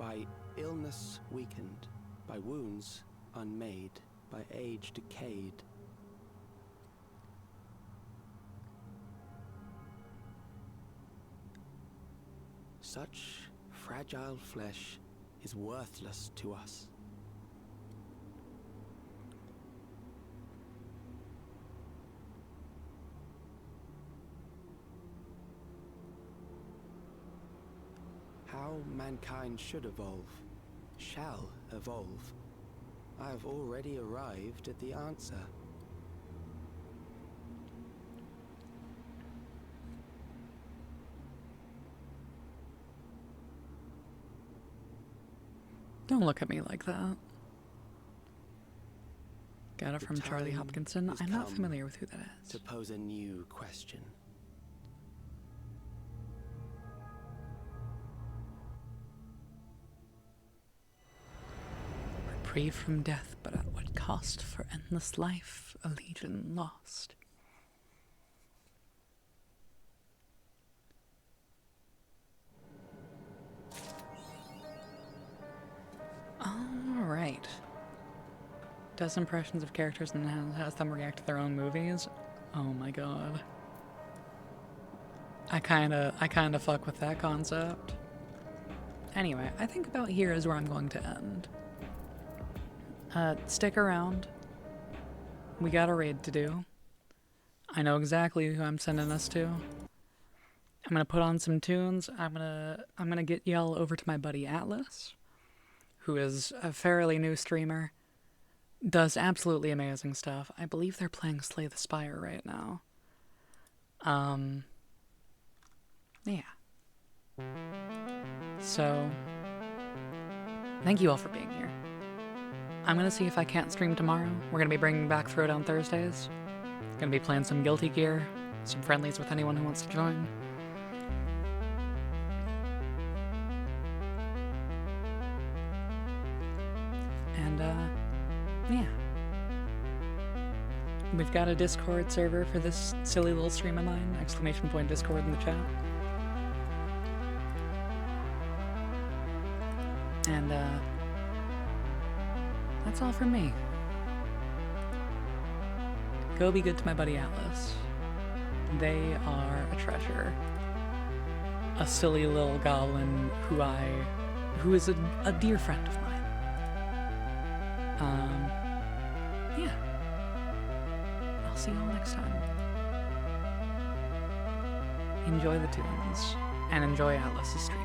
by illness weakened, by wounds unmade, by age decayed. Such fragile flesh is worthless to us. How mankind should evolve, shall evolve. I have already arrived at the answer. Don't look at me like that. Got it from Charlie time Hopkinson. has I'm not come familiar with who that is. to pose a new question. Reprieve from death, but at what cost? For endless life, a legion lost. Alright. Does impressions of characters and has them react to their own movies. Oh my god. I kinda fuck with that concept. Anyway, I think about here is where I'm going to end. Stick around. We got a raid to do. I know exactly who I'm sending us to. I'm gonna put on some tunes. I'm gonna get y'all over to my buddy Atlas, who is a fairly new streamer. Does absolutely amazing stuff. I believe they're playing Slay the Spire right now. Yeah. So, thank you all for being here. I'm gonna see if I can't stream tomorrow. We're gonna be bringing back Throwdown Thursdays. Gonna be playing some Guilty Gear, some friendlies with anyone who wants to join. And, yeah. We've got a Discord server for this silly little stream of mine. ! Discord in the chat. And, that's all from me. Go be good to my buddy Atlas. They are a treasure. A silly little goblin who is a dear friend of mine. Yeah. I'll see you all next time. Enjoy the tunes, and enjoy Atlas's stream.